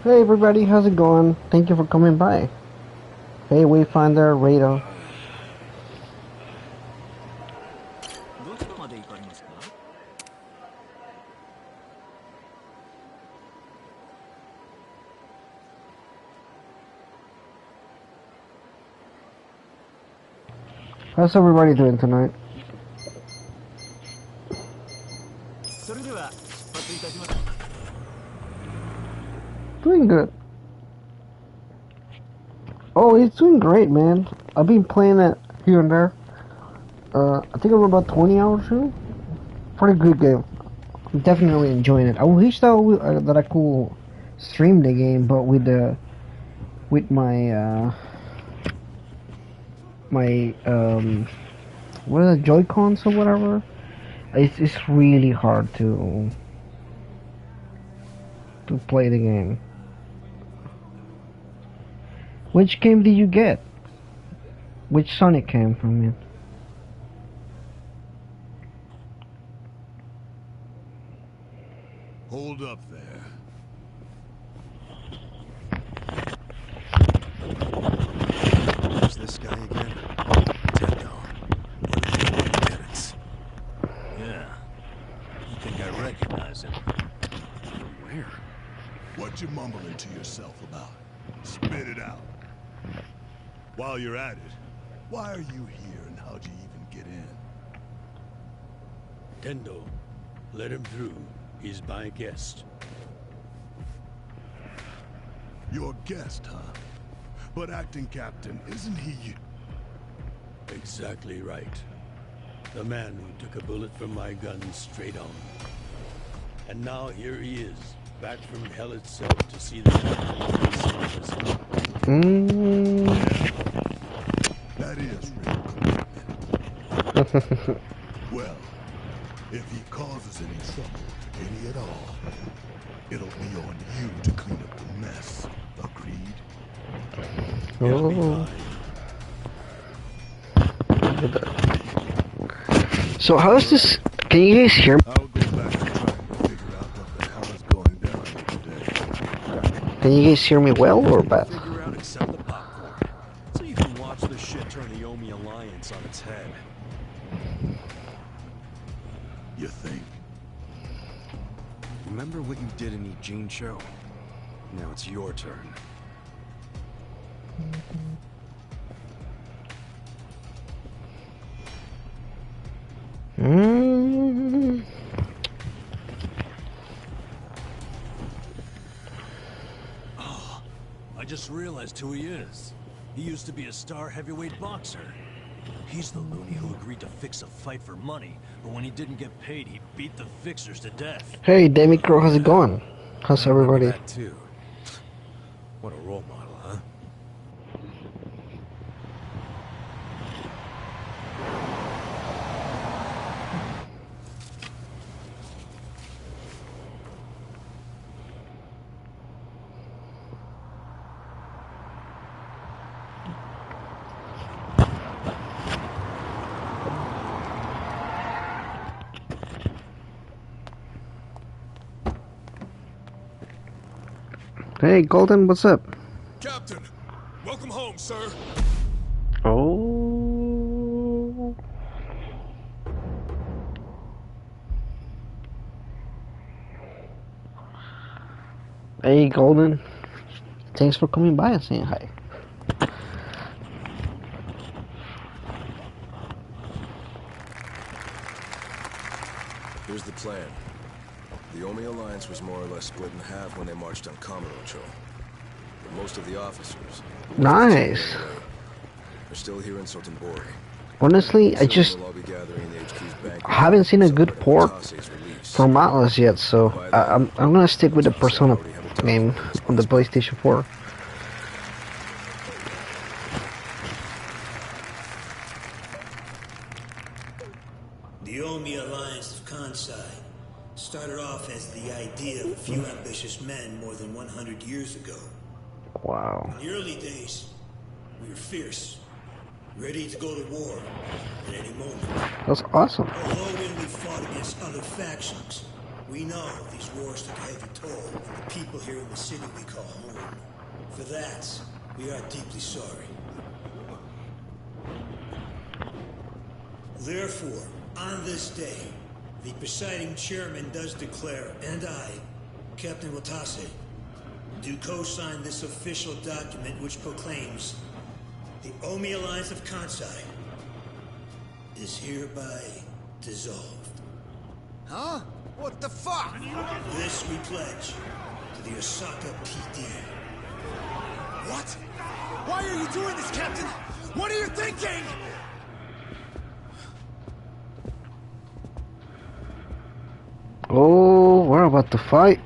Hey everybody, how's it going? Thank you for coming by. Hey Wayfinder, Radar. How's everybody doing tonight? Doing good. Oh, it's doing great, man. I've been playing it here and there. I think I'm about 20 hours soon. Pretty good game. I'm definitely enjoying it. I wish that that I could stream the game, but with my what are the Joy-Cons or whatever? It's really hard to play the game. Which game did you get? Which Sonic game from it? Hold up there. Who's this guy again? Tendo. One of the lieutenants. Yeah. I think I recognize him. Where? What you mumbling to yourself about? Spit it out. While you're at it, why are you here and how'd you even get in? Tendo, let him through. He's my guest. Your guest, huh? But acting captain, isn't he? Exactly right. The man who took a bullet from my gun straight on. And now here he is, back from hell itself to see the That is real commitment. Well, if he causes any trouble, any at all, it'll be on you to clean up the mess. Agreed? Oh. So how is this? Can you guys hear me? I'll go back and try to figure out what the hell is going down here today. Can you guys hear me well or bad? Figure out except the popcorn. So you can watch the shit turn the Omi Alliance on its head. You think? Remember what you did in Eugene show? Now it's your turn. Oh, I just realized who he is. He used to be a star heavyweight boxer. He's the loony who agreed to fix a fight for money, but when he didn't get paid, he beat the fixers to death. Hey, Demi Crow, how's it going? How's everybody? That too. What a role model, huh? Hey, Golden, what's up? Captain, welcome home, sir. Oh. Hey, Golden. Thanks for coming by and saying hi. Here's the plan. The Omi Alliance was more or less split in half when they marched on Kamurocho. But most of the officers... Nice. ...are still here in Sotenbori. Honestly, I haven't seen a good port from Atlas yet, so I'm gonna stick with the Persona game on the PlayStation 4. The Omi Alliance of Kansai started off as the idea of a few ambitious men more than 100 years ago. Wow. In the early days, we were fierce, ready to go to war at any moment. That's awesome. Although when we fought against other factions, we know these wars took a heavy toll on the people here in the city we call home. For that, we are deeply sorry. Therefore, on this day, the presiding chairman does declare, and I, Captain Watase, do co-sign this official document which proclaims the Omi Alliance of Kansai is hereby dissolved. Huh? What the fuck? This we pledge to the Osaka PD. What? Why are you doing this, Captain? What are you thinking? Oh, we're about to fight.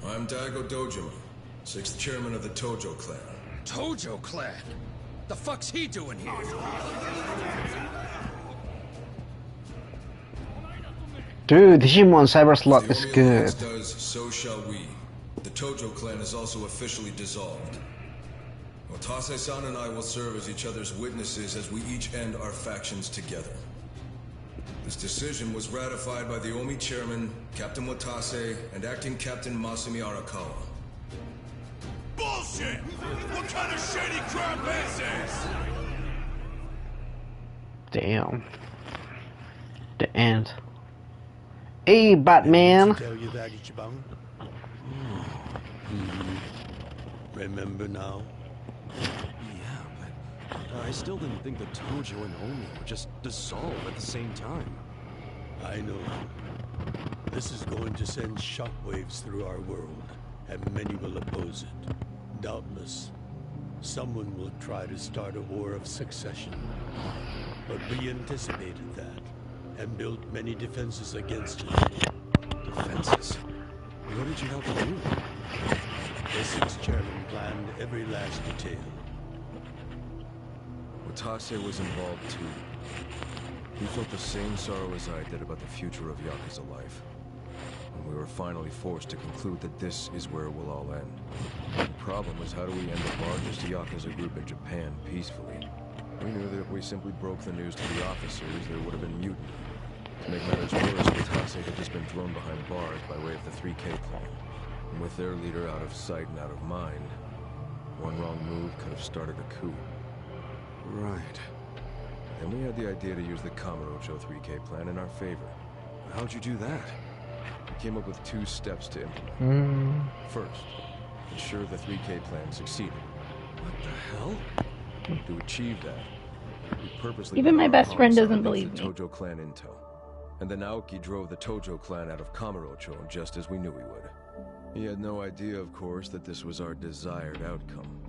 I'm Daigo Dojima, 6th chairman of the Tojo clan. Tojo clan? The fuck's he doing here? Dude, the Digimon Cyber Slot is If the good. Alliance does, so shall we. The Tojo clan is also officially dissolved. Watase-san and I will serve as each other's witnesses as we each end our factions together. This decision was ratified by the Omi chairman, Captain Watase, and acting Captain Masumi Arakawa. Bullshit! What kind of shady crap is this? Damn. The end. Hey, Batman. Tell you that, Ichiban? Remember now? Yeah, but I still didn't think the Tojo and Omi would just dissolve at the same time. I know. This is going to send shockwaves through our world, and many will oppose it. Doubtless, someone will try to start a war of succession. But we anticipated that, and built many defenses against it. Defenses? What did you have to do? The 6th chairman planned every last detail. Watase was involved too. He felt the same sorrow as I did about the future of Yakuza life. And we were finally forced to conclude that this is where it will all end. The problem was, how do we end the largest Yakuza group in Japan peacefully? We knew that if we simply broke the news to the officers, there would have been mutiny. To make matters worse, Watase had just been thrown behind bars by way of the 3K clan. And with their leader out of sight and out of mind, one wrong move could have started a coup. Right. Then we had the idea to use the Kamurocho 3K plan in our favor. How'd you do that? We came up with 2 steps to implement. First, ensure the 3K plan succeeded. What the hell? To achieve that, we purposely Even my put best our friend hearts doesn't out believe against me. the Tojo clan intel. And then Aoki drove the Tojo clan out of Kamurocho just as we knew he would. He had no idea, of course, that this was our desired outcome.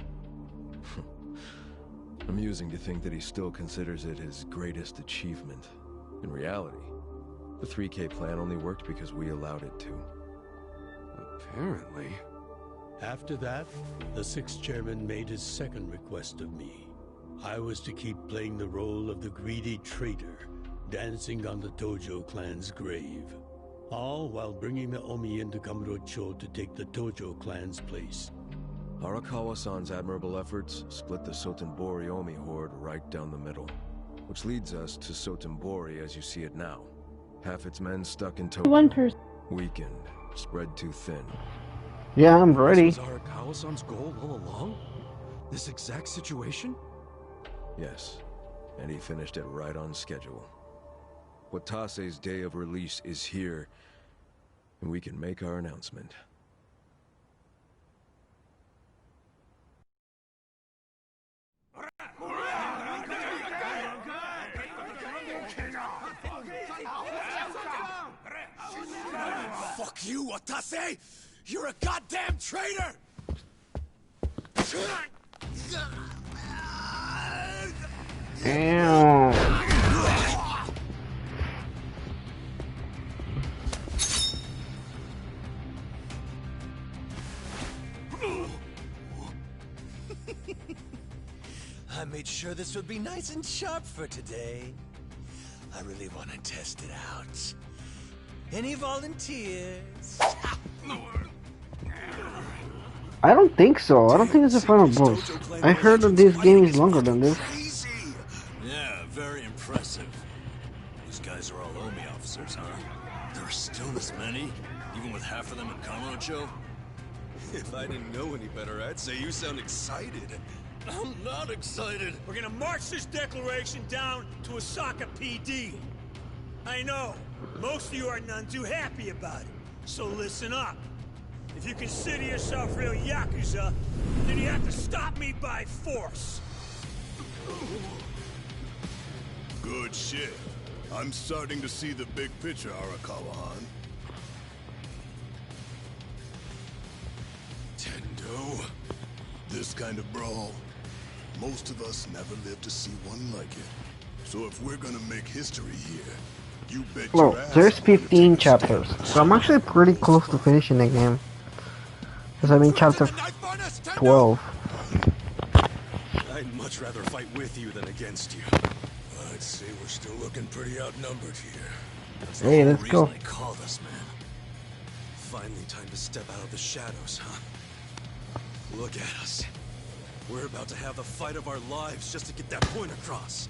Amusing to think that he still considers it his greatest achievement. In reality, the 3K plan only worked because we allowed it to. Apparently. After that, the 6th chairman made his second request of me. I was to keep playing the role of the greedy traitor, dancing on the Tojo clan's grave. All while bringing the Omi into Kamurocho to take the Tojo clan's place. Arakawa-san's admirable efforts split the Sotenbori Omi horde right down the middle. Which leads us to Sotenbori as you see it now. Half its men stuck in Tojo. One person. Weakened, spread too thin. Yeah, I'm ready. This was Arakawa-san's goal all along? This exact situation? Yes, and he finished it right on schedule. Watase's day of release is here, and we can make our announcement. Fuck you, Watase! You're a goddamn traitor! Damn. I made sure this would be nice and sharp for today. I really want to test it out. Any volunteers? I don't think so. I don't think it's a final boss. I heard that this game is longer than this. Easy. This many? Even with half of them in Kamurocho? If I didn't know any better, I'd say you sound excited. I'm not excited. We're gonna march this declaration down to Osaka PD. I know, most of you are none too happy about it, so listen up. If you consider yourself real Yakuza, then you have to stop me by force. Good shit. I'm starting to see the big picture, Arakawa-han. Tendo. This kind of brawl, most of us never lived to see one like it. So if we're gonna make history here, you bet Well, your ass there's I'm gonna 15 take a step chapters, on so I'm actually pretty close to finishing the game. Because I'm in chapter 12. I'd much rather fight with you than against you. I'd say we're still looking pretty outnumbered here. That's the Hey, whole let's go. reason they called us, man. Finally time to step out of the shadows, huh? Look at us. We're about to have the fight of our lives just to get that point across.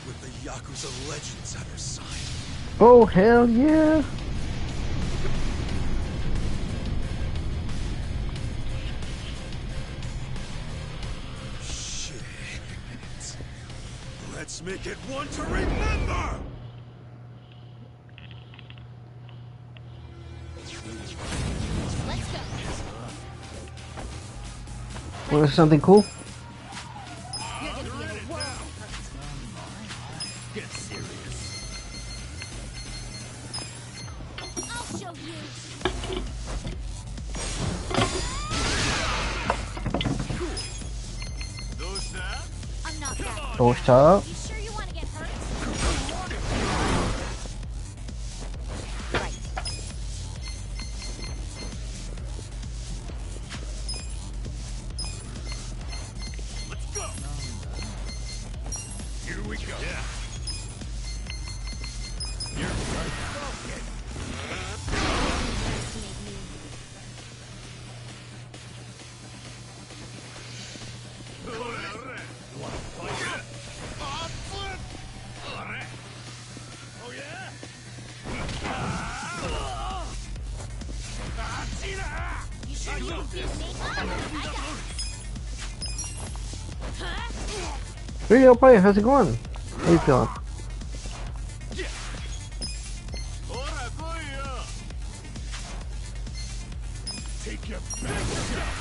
With the Yakuza legends at our side. Oh, hell yeah! Shit. Let's make it one to remember! Let's go. Want to see something cool? You're gonna be in a world of hurt. Get serious. I'll show you. Those that? I'm not that. Torched up. You sure you want to get hurt? Right. Let's go. Here we go. Yeah. You're right. Underestimate me. Oh yeah? You sure you confuse me? I got this. Hey, yo, player, how's it going? How you feeling? Take your best shot.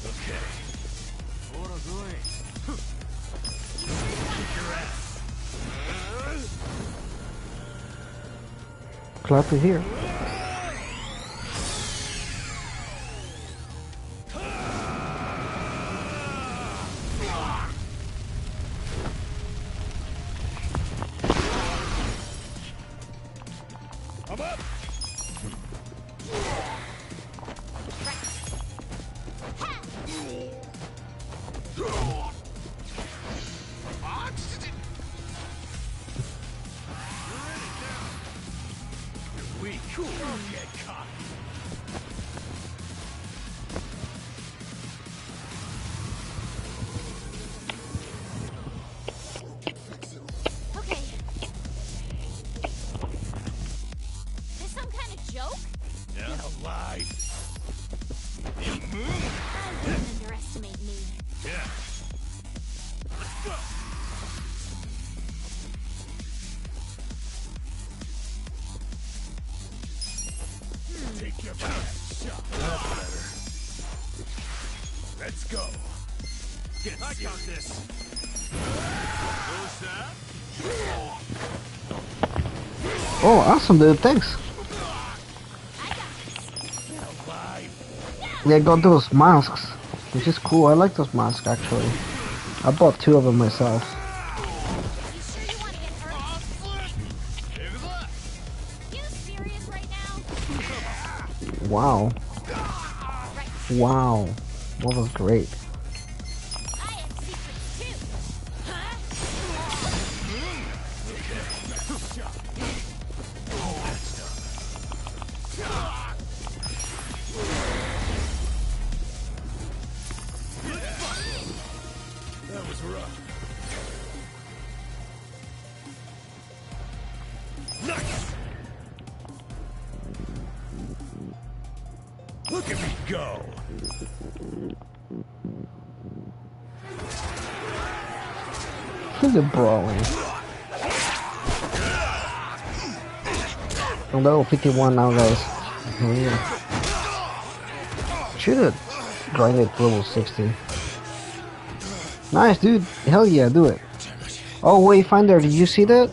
Okay. Glad to hear. I'm up. Weak. Don't get caught. Okay. This some kind of joke? Yeah. Alive. Don't underestimate me. Yeah. Let's go. Take your best shot. That's better. Let's go. Get I got this. Who's that? Oh, awesome, dude. Thanks. I got this. Alive. They got those masks, which is cool. I like those masks, actually. I bought 2 of them myself. You sure you want to get hurt? You serious right now? Wow. Right. Wow. That was great. I have secrets too. Huh? That was rough. Look at me go! Who's it brawling? I'm level 51 now, guys. Oh, yeah. Should have grinded to level 60. Nice, dude. Hell yeah, do it. Oh, Wayfinder, did you see that?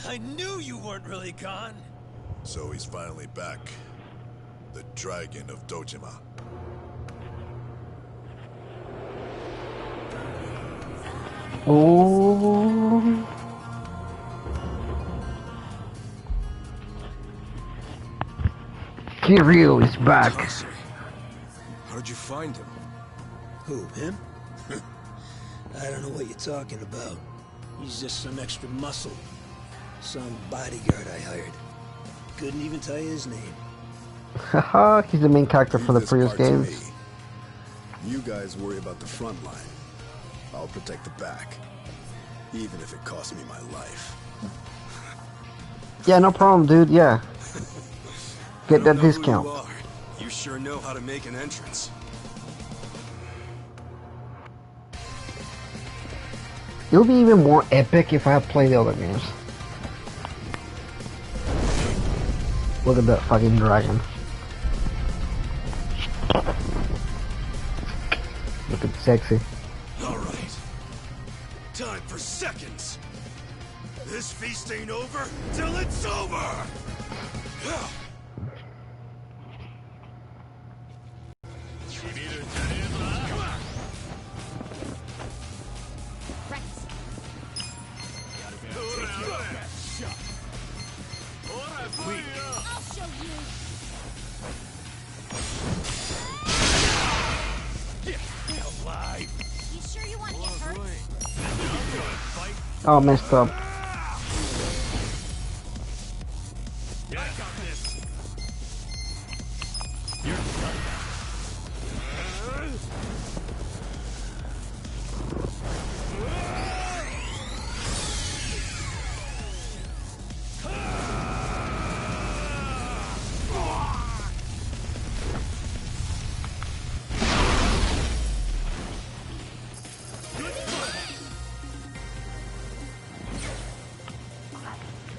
I knew you weren't really gone. So he's finally back. The Dragon of Dojima. Oh. Kiryu is back. How did you find him? Who, him? I don't know what you're talking about. He's just some extra muscle. Some bodyguard I hired. Couldn't even tell you his name. Haha, he's the main character for the Leave this previous part to games. me. You guys worry about the front line. I'll protect the back. Even if it costs me my life. Yeah, no problem, dude. Yeah. Get that discount. You sure know how to make an entrance. It'll be even more epic if I had played the other games. Look at that fucking dragon. Looking sexy. Alright. Time for seconds. This feast ain't over till it's over! I'll show you. You sure you want to get hurt? Oh, messed up.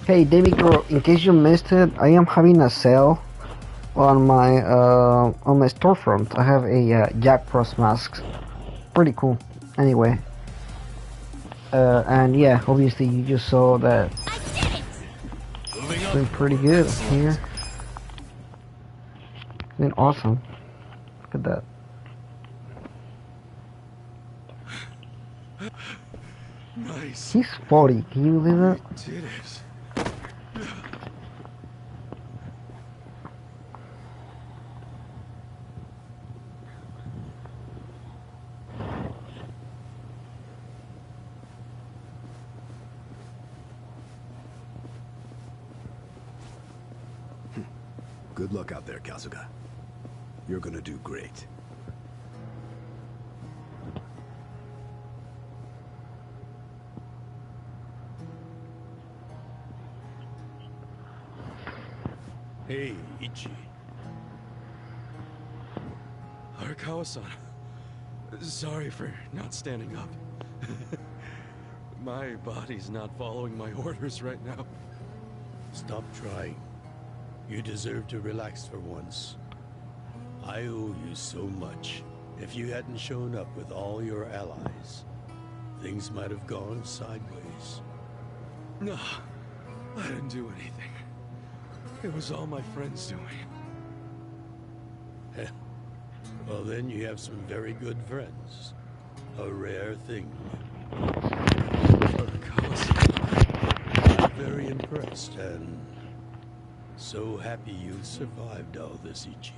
Hey, David Girl, in case you missed it, I am having a sale on my storefront. I have a Jack Frost mask. Pretty cool. Anyway. And yeah, obviously you just saw that it's been pretty good here. It's been awesome. Look at that. Nice. He's 40. Can you believe that? Did it. Good luck out there, Kasuga. You're gonna do great. Hey, Ichi. Arakawa-san. Sorry for not standing up. My body's not following my orders right now. Stop trying. You deserve to relax for once. I owe you so much. If you hadn't shown up with all your allies, things might have gone sideways. No, I didn't do anything. It was all my friends doing. Well, then you have some very good friends. A rare thing. Arakawa-san. I'm very impressed and so happy you survived all this, Ichi.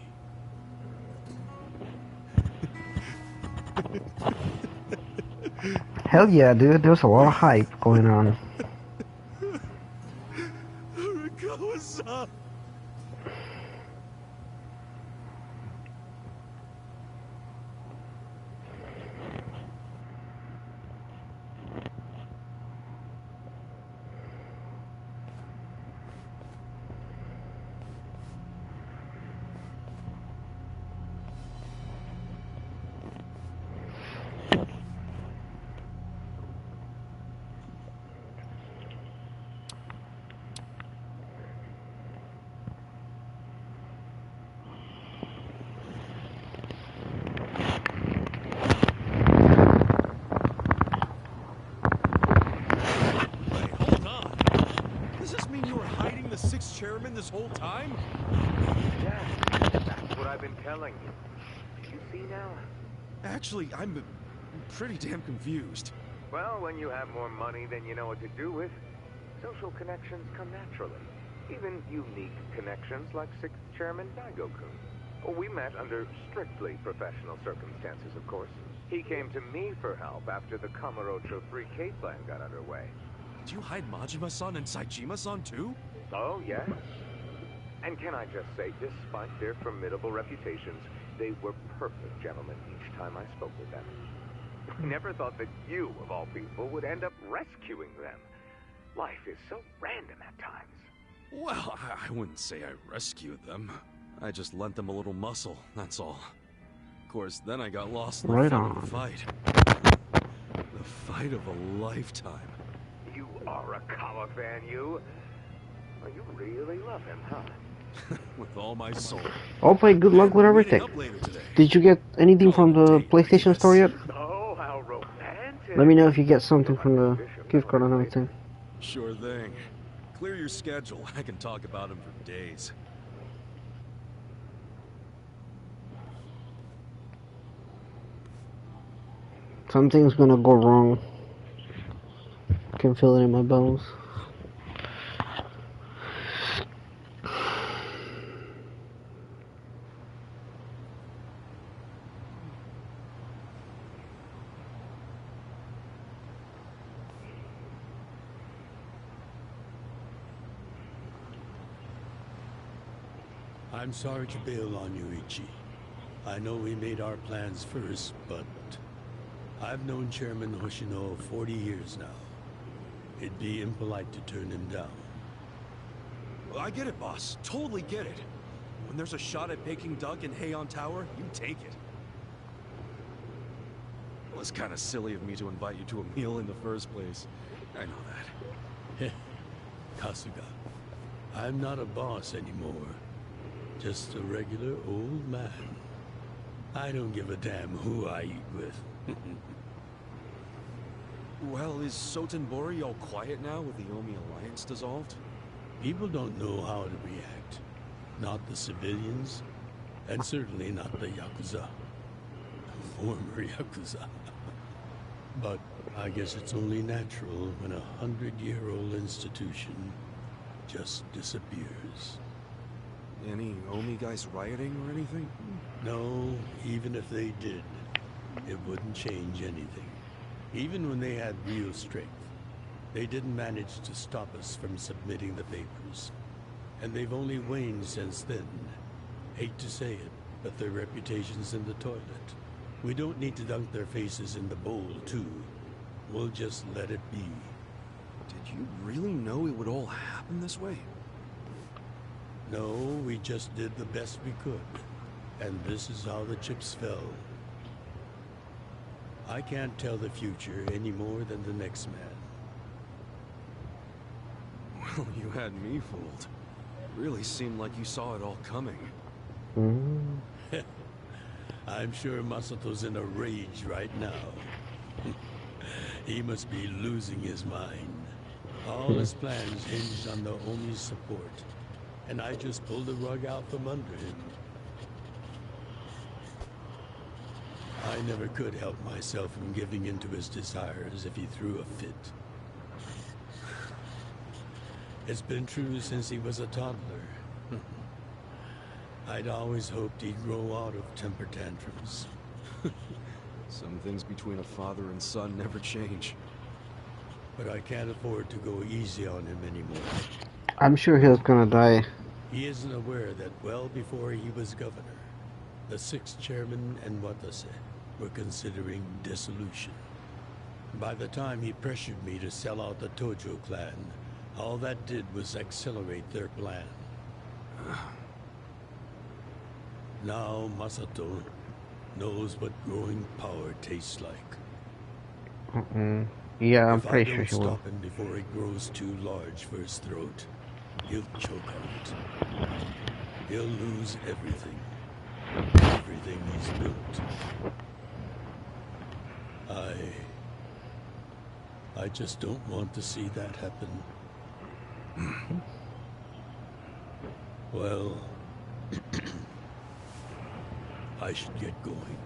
Hell yeah, dude. There's a lot of hype going on. Yakuza! Chairman this whole time? Yeah, that's what I've been telling you. You see now? Actually, I'm pretty damn confused. Well, when you have more money than you know what to do with, social connections come naturally. Even unique connections like 6th Chairman Daigo-kun. We met under strictly professional circumstances, of course. He came to me for help after the Kamurocho 3K plan got underway. Do you hide Majima-san and Saejima-san too? Oh, yes. And can I just say, despite their formidable reputations, they were perfect gentlemen each time I spoke with them. I never thought that you, of all people, would end up rescuing them. Life is so random at times. Well, I wouldn't say I rescued them. I just lent them a little muscle, that's all. Of course, then I got lost in the Right fun of on. the fight. The fight of a lifetime. You are a Kawa fan, you. Well, you really love him, huh? With all my soul. Okay, good luck with everything. Up later today. Did you get anything from the PlayStation Store yet? Oh, how romantic. Let me know if you get something from the gift card and everything. Sure thing. Clear your schedule. I can talk about him for days. Something's gonna go wrong. I can feel it in my bones. I'm sorry to bail on you, Ichi. I know we made our plans first, but I've known Chairman Hoshino 40 years now. It'd be impolite to turn him down. I get it, boss. Totally get it. When there's a shot at Peking Duck in Heian Tower, you take it. It was kind of silly of me to invite you to a meal in the first place. I know that. Kasuga, I'm not a boss anymore. Just a regular old man. I don't give a damn who I eat with. Well, is Sotenbori all quiet now with the Omi Alliance dissolved? People don't know how to react. Not the civilians, and certainly not the Yakuza. Former Yakuza. But I guess it's only natural when a 100-year-old institution just disappears. Any Omi guys rioting or anything? No, even if they did, it wouldn't change anything. Even when they had real strength, they didn't manage to stop us from submitting the papers. And they've only waned since then. Hate to say it, but their reputation's in the toilet. We don't need to dunk their faces in the bowl, too. We'll just let it be. Did you really know it would all happen this way? No, we just did the best we could. And this is how the chips fell. I can't tell the future any more than the next man. Well, you had me fooled. Really seemed like you saw it all coming. I'm sure Masato's in a rage right now. He must be losing his mind. All his plans hinged on the Omi's support, and I just pulled the rug out from under him. I never could help myself from giving in to his desires if he threw a fit. It's been true since he was a toddler. I'd always hoped he'd grow out of temper tantrums. Some things between a father and son never change. But I can't afford to go easy on him anymore. I'm sure he was gonna die. He isn't aware that well before he was governor, the 6th chairman and Watase were considering dissolution. By the time he pressured me to sell out the Tojo clan, all that did was accelerate their plan. Now Masato knows what growing power tastes like. Yeah, I'm If I pretty don't sure he will. stop him before it grows too large for his throat, he'll choke on it. He'll lose everything. Everything he's built. I just don't want to see that happen. Well, I should get going.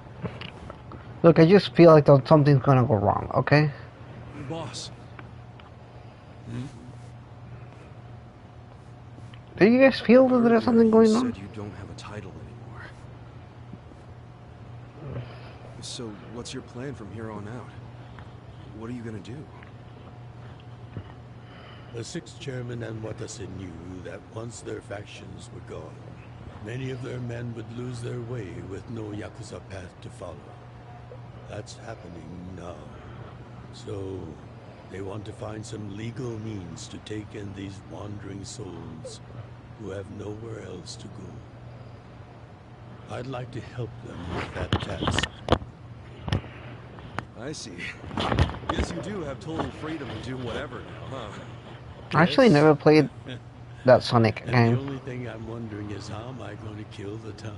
Look, I just feel like something's gonna go wrong, okay? Boss. Do you guys feel that there's something going You on? said you don't have a title anymore. So, what's your plan from here on out? What are you gonna do? The 6th chairman and Watase knew that once their factions were gone, many of their men would lose their way with no Yakuza path to follow. That's happening now. So, they want to find some legal means to take in these wandering souls who have nowhere else to go. I'd like to help them with that task. I see. Guess you do have total freedom to do whatever now, huh? I actually never played that Sonic And game. the only thing I'm wondering is how am I going to kill the time?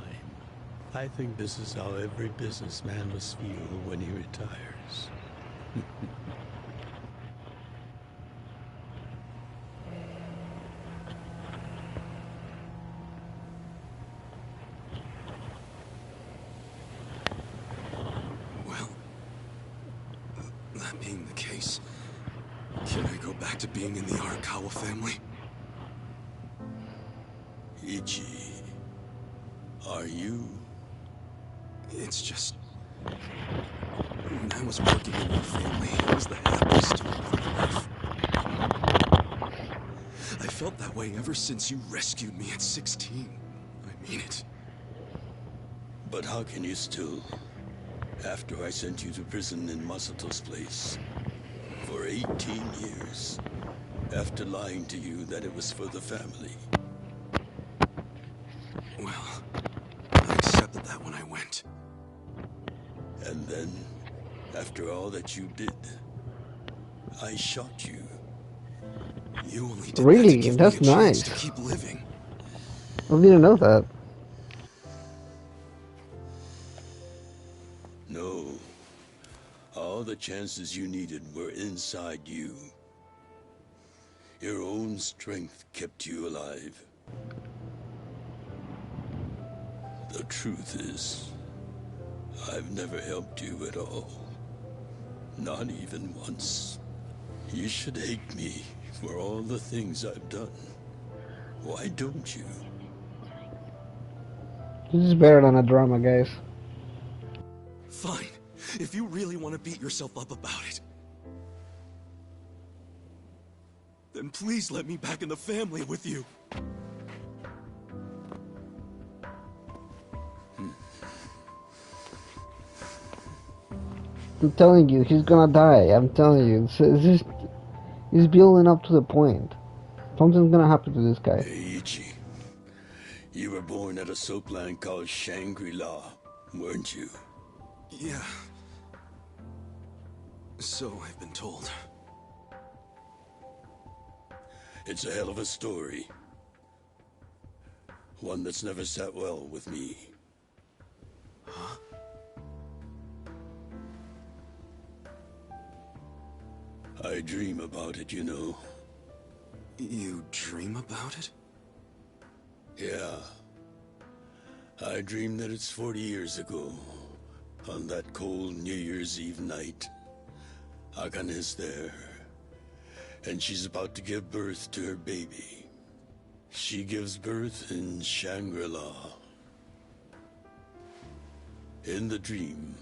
I think this is how every businessman must feel when he retires. Well, that being the case, can I go back to being in the Arakawa family? Ichi, are you? It's just... when I was working in your family, it was the happiest time of my life. I felt that way ever since you rescued me at 16. I mean it. But how can you still? After I sent you to prison in Masato's place for 18 years, after lying to you that it was for the family. Well, I accepted that when I went. And then, after all that you did, I shot you. You only did Really? that to give That's me a chance nice. to keep living. I didn't know that. No. All the chances you needed were inside you. Your own strength kept you alive. The truth is, I've never helped you at all. Not even once. You should hate me for all the things I've done. Why don't you? This is better than a drama, guys. Fine. If you really want to beat yourself up about it, then please let me back in the family with you. I'm telling you, he's gonna die. I'm telling you. It's just, he's building up to the point. Something's gonna happen to this guy. Hey, Ichi. You were born at a soapland called Shangri-La, weren't you? Yeah. So I've been told. It's a hell of a story. One that's never sat well with me. Huh? I dream about it, you know. You dream about it? Yeah. I dream that it's 40 years ago. On that cold New Year's Eve night. Akane's there. And she's about to give birth to her baby. She gives birth in Shangri-La. In the dream,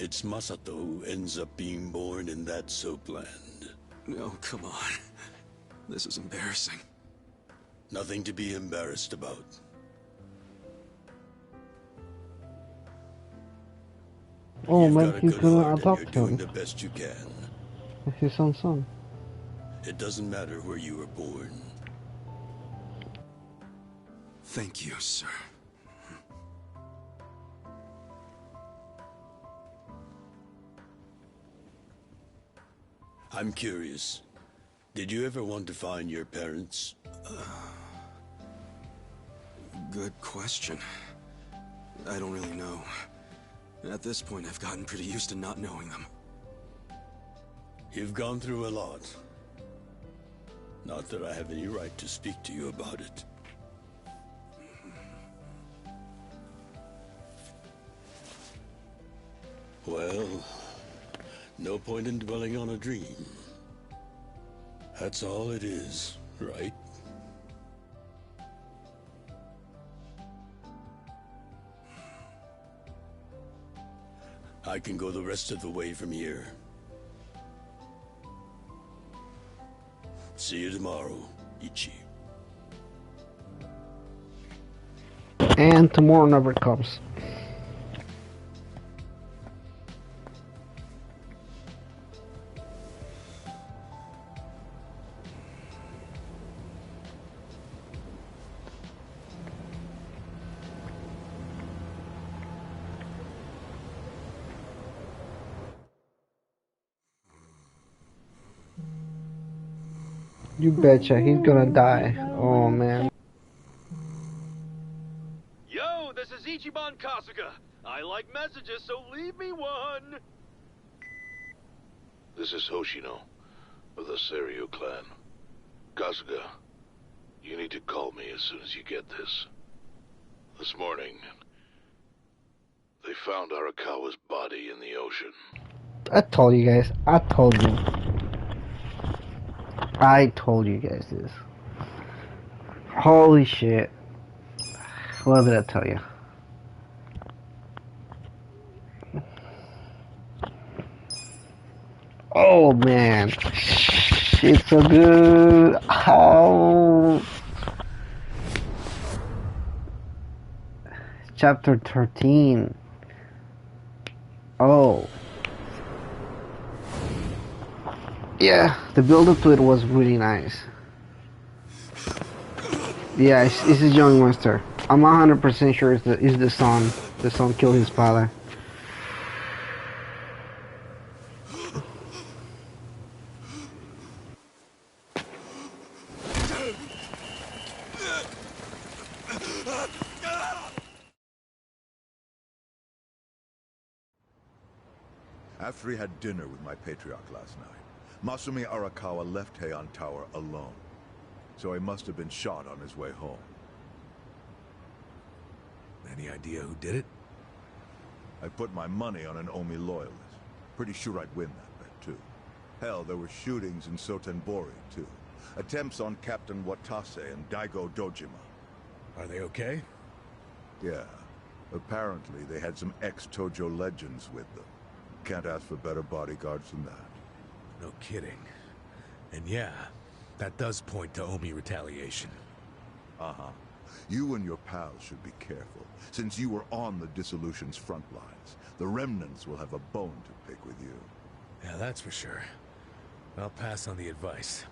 It's Masato who ends up being born in that soapland. No, come on. This is embarrassing. Nothing to be embarrassed about. Oh You've man, got a he's good gonna heart and you're adopt doing him. the best you can. His own son. It doesn't matter where you were born. Thank you, sir. I'm curious. Did you ever want to find your parents? Good question. I don't really know. At this point, I've gotten pretty used to not knowing them. You've gone through a lot. Not that I have any right to speak to you about it. Well, no point in dwelling on a dream. That's all it is, right? I can go the rest of the way from here. See you tomorrow, Ichi. And tomorrow never comes. You betcha, he's gonna die. Oh man. Yo, this is Ichiban Kasuga. I like messages, so leave me one. This is Hoshino of the Seiryu clan. Kasuga, you need to call me as soon as you get this. This morning, they found Arakawa's body in the ocean. I told you guys. I told you. I told you guys this. Holy shit. What did I tell you? Oh man. It's so good. Oh. Chapter 13. Oh. Yeah, the build up to it was really nice. Yeah, it's a young monster. I'm 100% sure it's the son. The son killed his father. After he had dinner with my patriarch last night, Masumi Arakawa left Heian Tower alone. So he must have been shot on his way home. Any idea who did it? I put my money on an Omi loyalist. Pretty sure I'd win that bet, too. Hell, there were shootings in Sotenbori, too. Attempts on Captain Watase and Daigo Dojima. Are they okay? Yeah. Apparently, they had some ex-Tojo legends with them. Can't ask for better bodyguards than that. No kidding. And yeah, that does point to Omi retaliation. Uh-huh. You and your pals should be careful, since you were on the dissolution's front lines. The remnants will have a bone to pick with you. Yeah, that's for sure. I'll pass on the advice.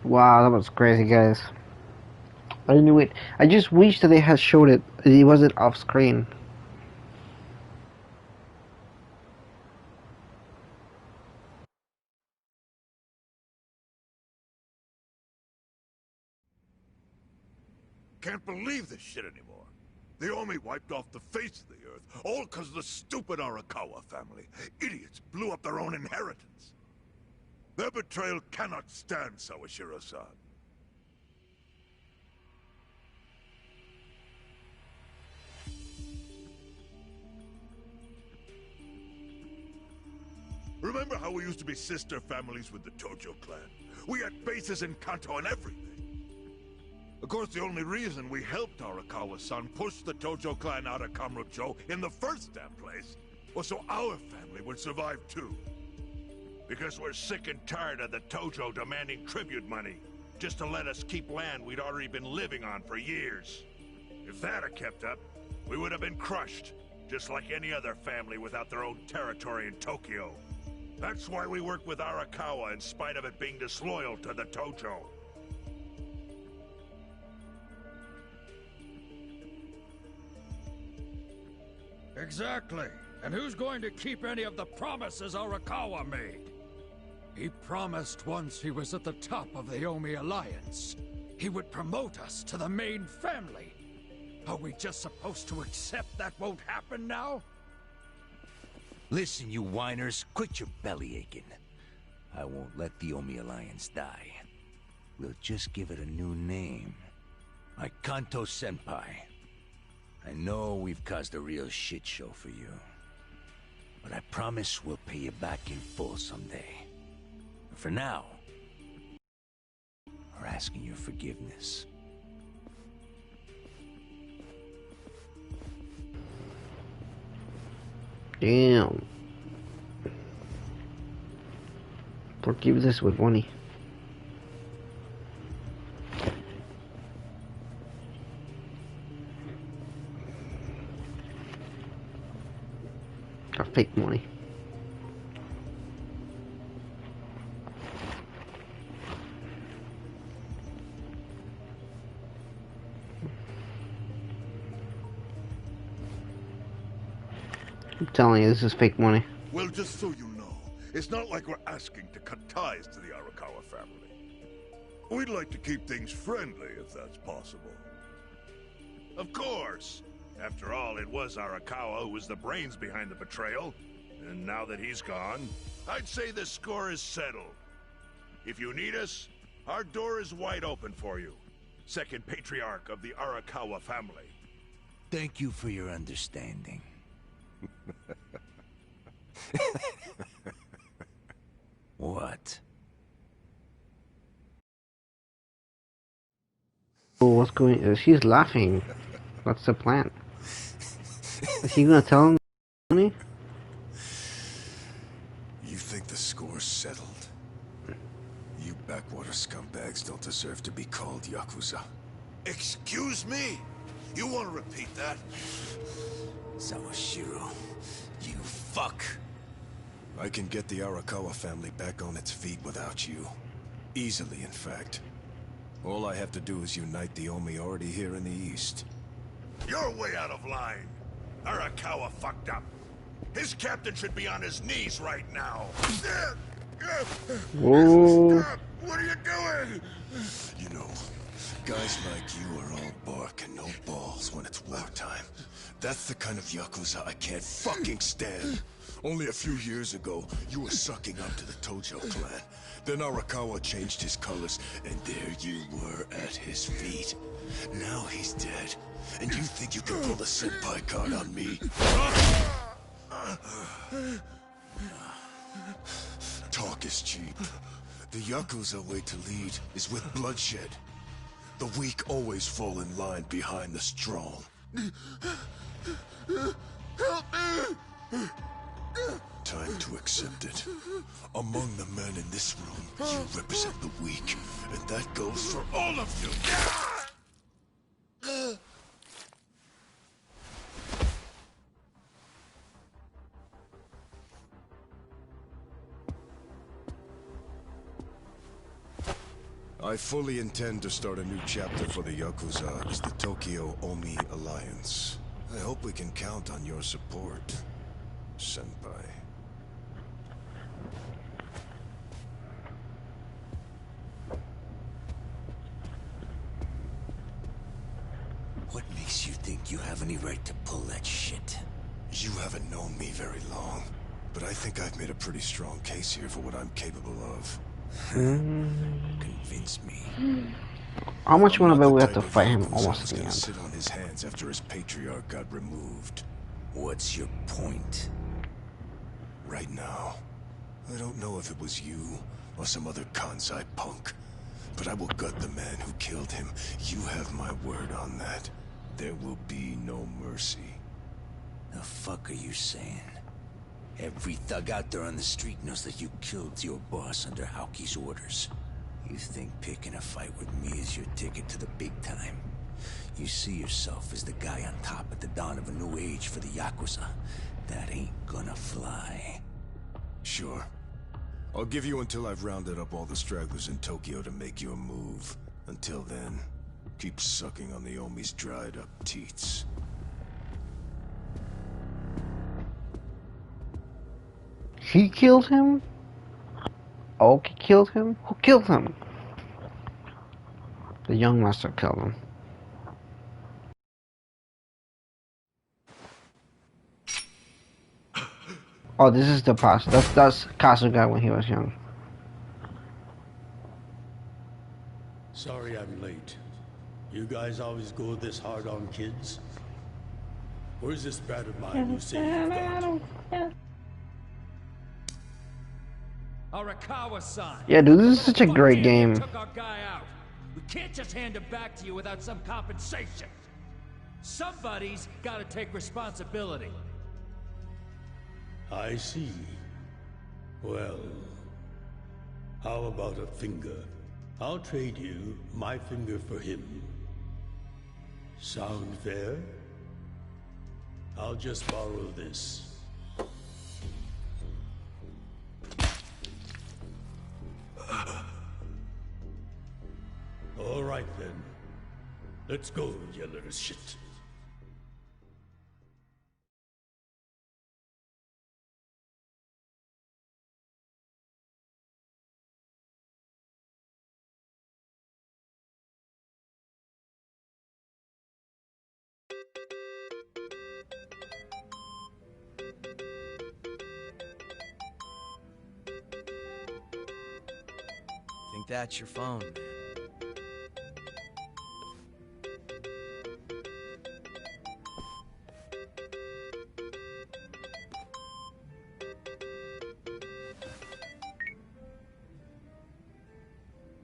Wow, that was crazy, guys. I knew it. I just wish that they had showed it. It wasn't off screen. Can't believe this shit anymore. The Omi wiped off the face of the earth, all because of the stupid Arakawa family. Idiots blew up their own inheritance. Their betrayal cannot stand, Sawashiro-san. Remember Remember how we used to be sister families with the Tojo clan? We had bases in Kanto and everything. Of course, the only reason we helped Arakawa-san push the Tojo clan out of Kamurocho in the first damn place was so our family would survive too. Because we're sick and tired of the Tojo demanding tribute money just to let us keep land we'd already been living on for years. If that had kept up, we would have been crushed, just like any other family without their own territory in Tokyo. That's why we work with Arakawa in spite of it being disloyal to the Tojo. Exactly. And who's going to keep any of the promises Arakawa made? He promised once he was at the top of the Omi Alliance, he would promote us to the main family. Are we just supposed to accept that won't happen now? Listen, you whiners, quit your belly aching. I won't let the Omi Alliance die. We'll just give it a new name. Like Kanto Senpai. I know we've caused a real shit show for you. But I promise we'll pay you back in full someday. But for now, we're asking your forgiveness. Damn. Forgive this with money. Or fake money. I'm telling you, this is fake money. Well, just so you know, it's not like we're asking to cut ties to the Arakawa family. We'd like to keep things friendly, if that's possible. Of course. After all, it was Arakawa who was the brains behind the betrayal. And now that he's gone, I'd say the score is settled. If you need us, our door is wide open for you. Second patriarch of the Arakawa family. Thank you for your understanding. What? Oh, what's going? She's laughing. What's the plan? Is he gonna tell him money? You think the score's settled? You backwater scumbags don't deserve to be called Yakuza. Excuse me? You want to repeat that? Sawashiro, you fuck. I can get the Arakawa family back on its feet without you. Easily, in fact. All I have to do is unite the Omi already here in the East. You're way out of line. Arakawa fucked up. His captain should be on his knees right now. Whoa. Stop! What are you doing? You know, guys like you are all bark and no balls when it's wartime. That's the kind of Yakuza I can't fucking stand. Only a few years ago, you were sucking up to the Tojo clan. Then Arakawa changed his colors, and there you were at his feet. Now he's dead, and you think you can pull the senpai card on me? Talk is cheap. The Yakuza way to lead is with bloodshed. The weak always fall in line behind the strong. Help me! Time to accept it. Among the men in this room, you represent the weak, and that goes for all of you. I fully intend to start a new chapter for the Yakuza as the Tokyo Omi Alliance. I hope we can count on your support, Senpai. What makes you think you have any right to pull that shit? You haven't known me very long, but I think I've made a pretty strong case here for what I'm capable of. Convince me. How much I'm want to not bet we the have to type of fight him Yakuza almost who's at the gonna end? sit on his hands after his patriarch got removed. What's your point? Right now, I don't know if it was you or some other Kansai punk, but I will gut the man who killed him. You have my word on that. There will be no mercy. The fuck are you saying? Every thug out there on the street knows that you killed your boss under Haoki's orders. You think picking a fight with me is your ticket to the big time? You see yourself as the guy on top at the dawn of a new age for the Yakuza. That ain't gonna fly. Sure. I'll give you until I've rounded up all the stragglers in Tokyo to make your move. Until then, keep sucking on the Omi's dried up teats. He killed him? Aoki killed him? Who killed him? The young master killed him. Oh, this is the past. That's Kasuga when he was young. Sorry I'm late. You guys always go this hard on kids? Where's this brat of mine you say you've got? Arakawa-san. Yeah, dude, this is such a great You game. took our guy out. We can't just hand him back to you without some compensation. Somebody's got to take responsibility. I see. Well, how about a finger? I'll trade you my finger for him. Sound fair? I'll just borrow this. All right then. Let's go, you little shit. Think that's your phone, man.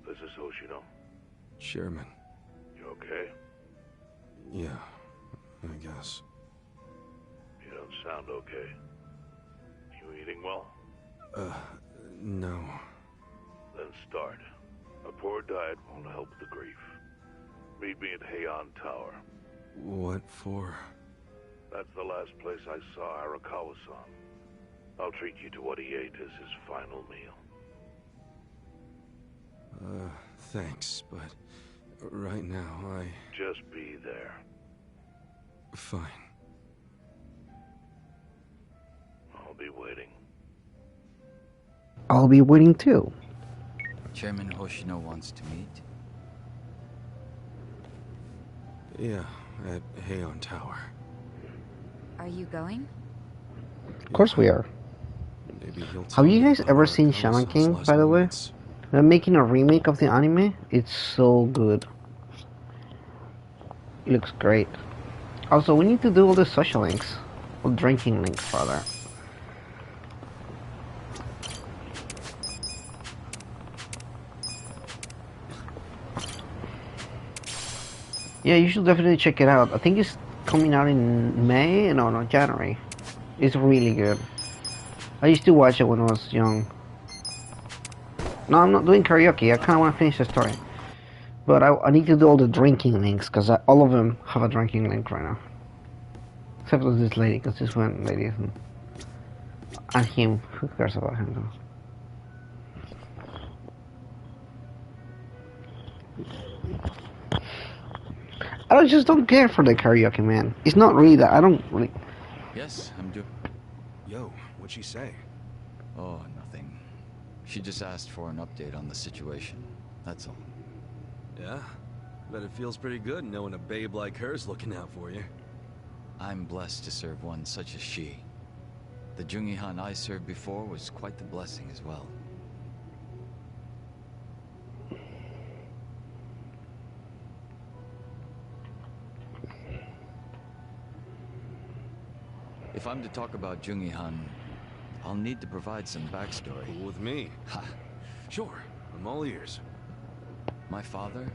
This is Hoshino. Chairman. You okay? Yeah, I guess. You don't sound okay. You eating well? No. Then start. A poor diet won't help the grief. Meet me at Heian Tower. What for? That's the last place I saw Arakawa-san. I'll treat you to what he ate as his final meal. Thanks, but right now Just be there. Fine. I'll be waiting. I'll be waiting too. Chairman Hoshino wants to meet. Yeah, at Heian Tower. Are you going? Of course we are. Maybe he'll Have tell you me guys about ever seen Arakawa-san's Shaman King, last by the way? moments. They're making a remake of the anime. It's so good. It looks great. Also, we need to do all the social links. Or drinking links, rather. Yeah, you should definitely check it out. I think it's coming out in May? No, January. It's really good. I used to watch it when I was young. No, I'm not doing karaoke. I kind of want to finish the story. But I need to do all the drinking links, because all of them have a drinking link right now. Except for this lady, because this one lady isn't. And him. Who cares about him, though? I just don't care for the karaoke, man. It's not really that. I don't really... Yes, I'm doing. Yo, what'd she say? Oh, nothing. She just asked for an update on the situation. That's all. Yeah? Bet it feels pretty good knowing a babe like her's looking out for you. I'm blessed to serve one such as she. The Jungihan I served before was quite the blessing as well. If I'm to talk about Jungihan, I'll need to provide some backstory. Cool with me. Ha. Sure, I'm all ears. My father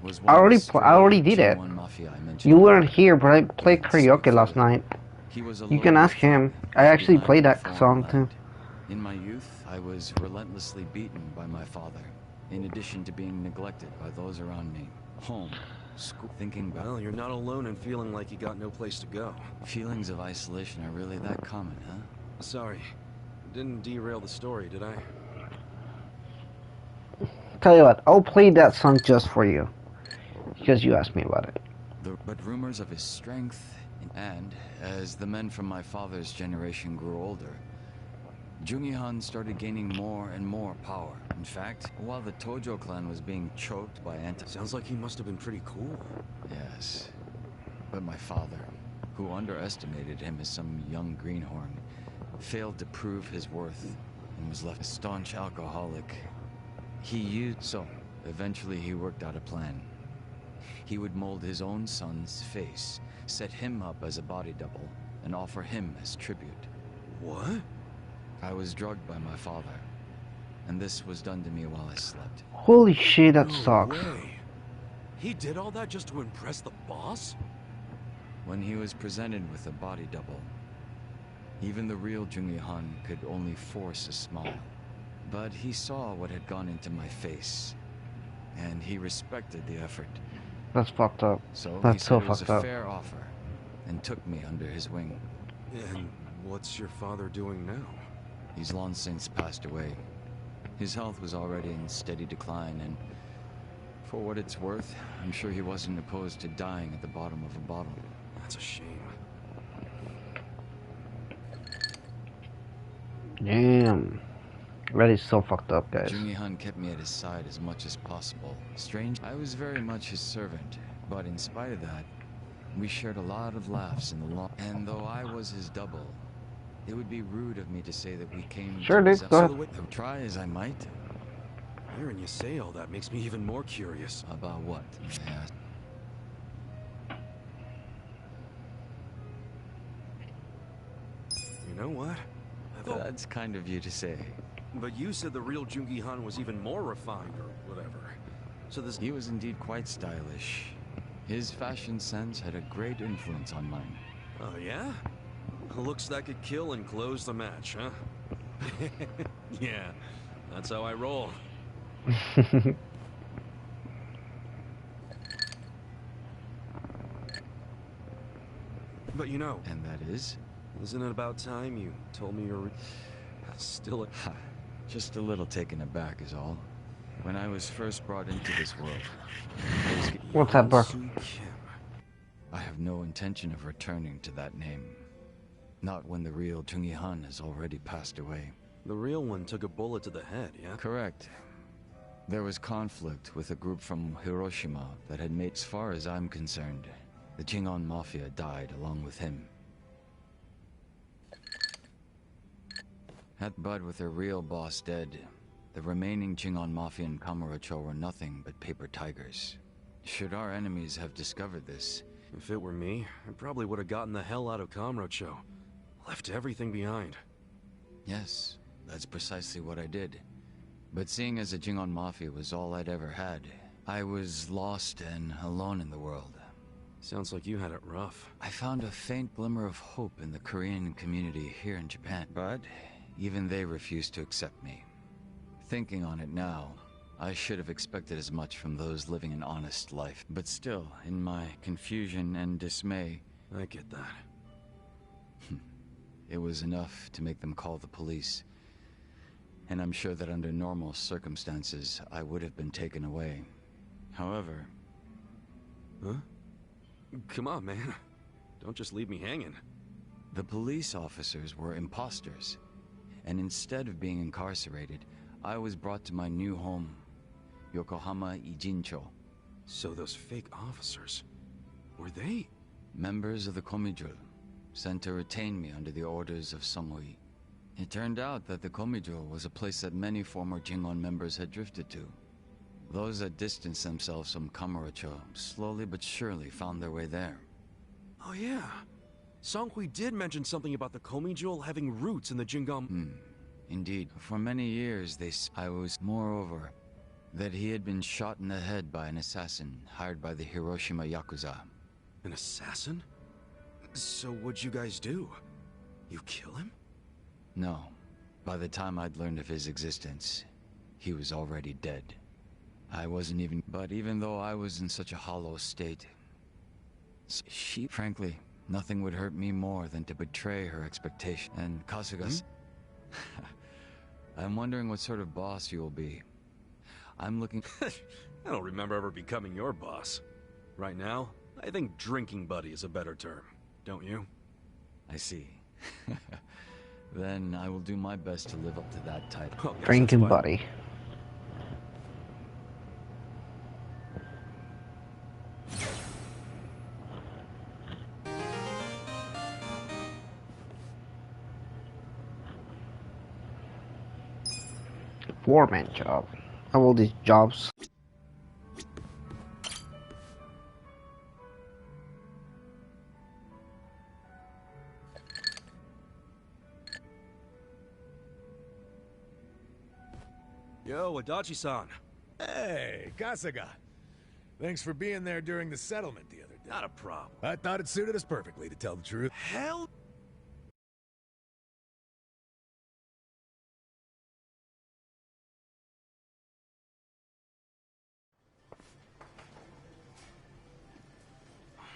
was I one of the already did it. mafia I mentioned. You weren't here, but I played karaoke last night. He was a You can loyal ask him. thug I actually behind played the that foreign song too. land. In my youth, I was relentlessly beaten by my father, in addition to being neglected by those around me. Home, school, thinking back. Well, you're not alone in feeling like you got no place to go. Feelings of isolation are really that common, huh? Sorry, didn't derail the story, did I? Tell you what, I'll play that song just for you, because you asked me about it. But rumors of his strength, and as the men from my father's generation grew older, Jungi-han started gaining more and more power. In fact, while the Tojo clan was being choked by Sounds like he must have been pretty cool. Yes. But my father, who underestimated him as some young greenhorn, failed to prove his worth and was left a staunch alcoholic. Eventually he worked out a plan. He would mold his own son's face, set him up as a body double, and offer him as tribute. What? I was drugged by my father, and this was done to me while I slept. Holy shit, that No sucks. way. He did all that just to impress the boss? When he was presented with a body double, even the real Jungi-han could only force a smile. But he saw what had gone into my face, and he respected the effort. That's fucked up. So he That's said so it was fucked a up. fair offer, and took me under his wing. And what's your father doing now? He's long since passed away. His health was already in steady decline, and for what it's worth, I'm sure he wasn't opposed to dying at the bottom of a bottle. That's a shame. Damn. That is so fucked up, guys. Jungi-han kept me at his side as much as possible. Strange, I was very much his servant, but in spite of that, we shared a lot of laughs in the long. And though I was his double, it would be rude of me to say that we came Sure, to dude, go ahead. Try as I might. Hearing you say all that makes me even more curious. About what? Yeah. You know what? That's kind of you to say. But you said the real Jungi-han was even more refined or whatever. So this... He was indeed quite stylish. His fashion sense had a great influence on mine. Oh, yeah? Looks that could kill and close the match, huh? Yeah, that's how I roll. But you know... And that is? Isn't it about time you told me you're... still a... Just a little taken aback is all. When I was first brought into this world, What's that, bro? I have no intention of returning to that name. Not when the real Jungi-han has already passed away. The real one took a bullet to the head, yeah? Correct. There was conflict with a group from Hiroshima that had made, as far as I'm concerned, the Jingon Mafia died along with him. But with their real boss dead, the remaining Jingon Mafia and Kamurocho were nothing but paper tigers. Should our enemies have discovered this... If it were me, I probably would have gotten the hell out of Kamurocho. Left everything behind. Yes, that's precisely what I did. But seeing as the Jingon Mafia was all I'd ever had, I was lost and alone in the world. Sounds like you had it rough. I found a faint glimmer of hope in the Korean community here in Japan, but even they refused to accept me. Thinking on it now, I should have expected as much from those living an honest life. But still, in my confusion and dismay... I get that. It was enough to make them call the police. And I'm sure that under normal circumstances, I would have been taken away. However... Huh? Come on, man. Don't just leave me hanging. The police officers were imposters. And instead of being incarcerated, I was brought to my new home, Yokohama Ijincho. So those fake officers, were they? Members of the Komijul, sent to retain me under the orders of Samui. It turned out that the Komijul was a place that many former Jingon members had drifted to. Those that distanced themselves from Kamurocho slowly but surely found their way there. Oh yeah. Songhui did mention something about the Komi jewel having roots in the Jingam. Indeed. For many years, I was, moreover, that he had been shot in the head by an assassin hired by the Hiroshima Yakuza. An assassin? So what'd you guys do? You kill him? No. By the time I'd learned of his existence, he was already dead. I wasn't even... But even though I was in such a hollow state, frankly, nothing would hurt me more than to betray her expectation. And Kasuga's... I'm wondering what sort of boss you'll be. I'm looking... I don't remember ever becoming your boss. Right now, I think drinking buddy is a better term. Don't you? I see. Then I will do my best to live up to that title. Oh, yes, Drinking buddy. Four-man job. How all these jobs? Yo, Adachi-san. Hey, Kasuga. Thanks for being there during the settlement the other day. Not a problem. I thought it suited us perfectly, to tell the truth. Hell...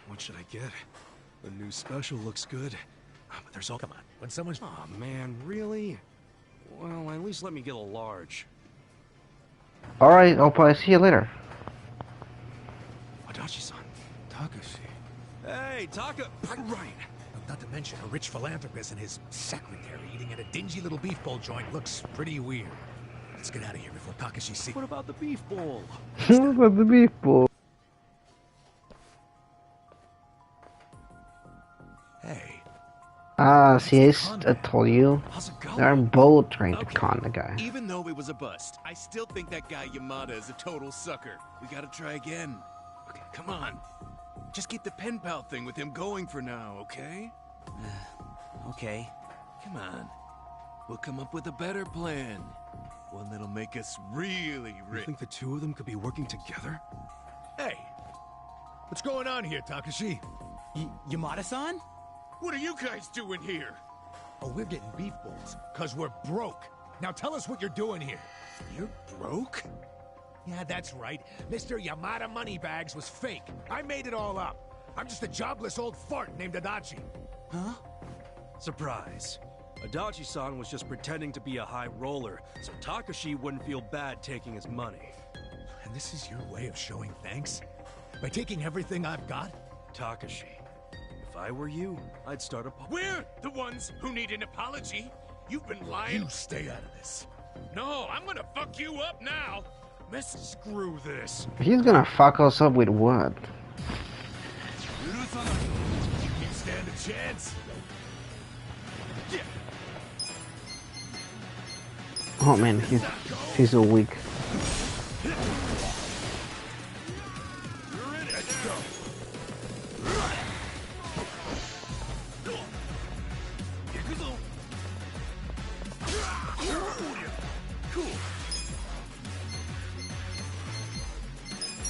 What should I get? The new special looks good. But there's all... Come on, when someone's... Aw, man, really? Well, at least let me get a large. Alright, I'll probably see you later. Adachi-san. Takashi. Hey, Taka... Right. Not to mention a rich philanthropist and his secretary eating at a dingy little beef bowl joint looks pretty weird. Let's get out of here before Takashi sees... What about the beef bowl? What about the beef bowl? Hey. See, I told you. They're both trying to con the guy. Even though it was a bust, I still think that guy Yamada is a total sucker. We gotta try again. Okay, come on. Just keep the pen pal thing with him going for now, okay? Okay. Come on. We'll come up with a better plan. One that'll make us really rich. You think the two of them could be working together? Hey. What's going on here, Takashi? Yamada-san? What are you guys doing here? Oh, we're getting beef bowls, cause we're broke. Now tell us what you're doing here. You're broke? Yeah, that's right. Mr. Yamada Moneybags was fake. I made it all up. I'm just a jobless old fart named Adachi. Huh? Surprise. Adachi-san was just pretending to be a high roller, so Takashi wouldn't feel bad taking his money. And this is your way of showing thanks? By taking everything I've got? Takashi, if I were you, I'd start a... We're the ones who need an apology. You've been lying. You stay out of this. No, I'm gonna fuck you up now. Screw this. He's gonna fuck us up with what? You can't stand a chance. Oh man, he's so weak.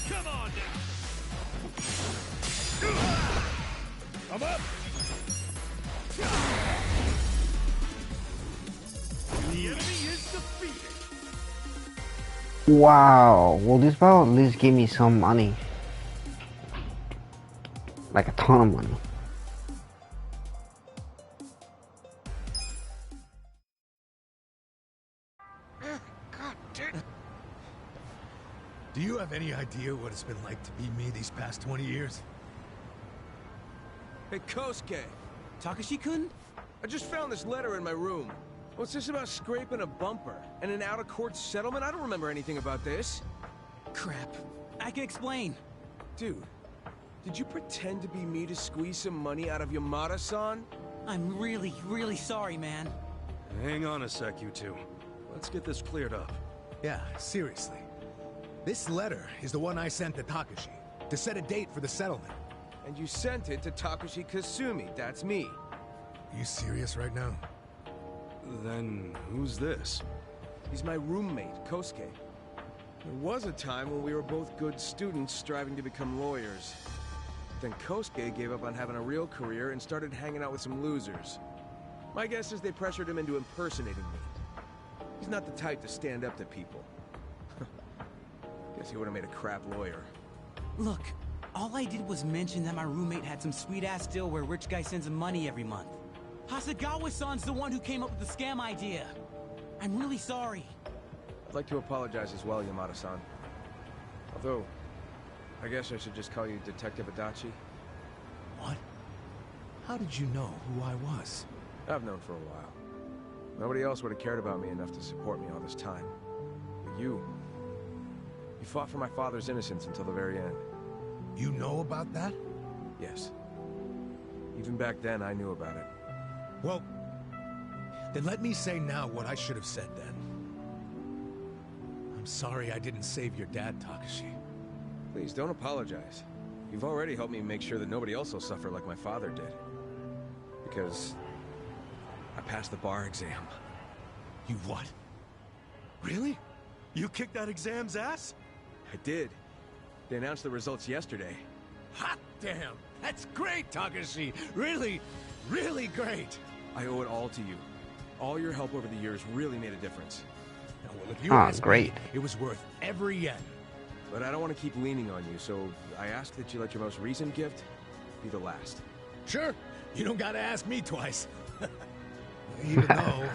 Come on now. I'm up. The enemy is defeated. Wow. Well, this battle at least gave me some money. Like a ton of money. God damn. Do you have any idea what it's been like to be me these past 20 years? Hey, Kosuke. Takashi-kun? I just found this letter in my room. What's this about scraping a bumper and an out-of-court settlement? I don't remember anything about this. Crap. I can explain. Dude, did you pretend to be me to squeeze some money out of Yamada-san? I'm really, really sorry, man. Hang on a sec, you two. Let's get this cleared up. Yeah, seriously. This letter is the one I sent to Takashi to set a date for the settlement. And you sent it to Takashi Kasumi, that's me. Are you serious right now? Then who's this? He's my roommate, Kosuke. There was a time when we were both good students striving to become lawyers. Then Kosuke gave up on having a real career and started hanging out with some losers. My guess is they pressured him into impersonating me. He's not the type to stand up to people. Guess he would have made a crap lawyer. Look, all I did was mention that my roommate had some sweet-ass deal where rich guy sends him money every month. Hasegawa-san's the one who came up with the scam idea. I'm really sorry. I'd like to apologize as well, Yamada-san. Although, I guess I should just call you Detective Adachi. What? How did you know who I was? I've known for a while. Nobody else would have cared about me enough to support me all this time. But you fought for my father's innocence until the very end. You know about that? Yes. Even back then, I knew about it. Well, then let me say now what I should have said then. I'm sorry I didn't save your dad, Takashi. Please, don't apologize. You've already helped me make sure that nobody else will suffer like my father did. Because I passed the bar exam. You what? Really? You kicked that exam's ass? I did. They announced the results yesterday. Hot damn! That's great, Takashi! Really, really great! I owe it all to you. All your help over the years really made a difference. Now, well, if you ask me, it was worth every yen. But I don't want to keep leaning on you, so I ask that you let your most recent gift be the last. Sure. You don't gotta ask me twice. Even though,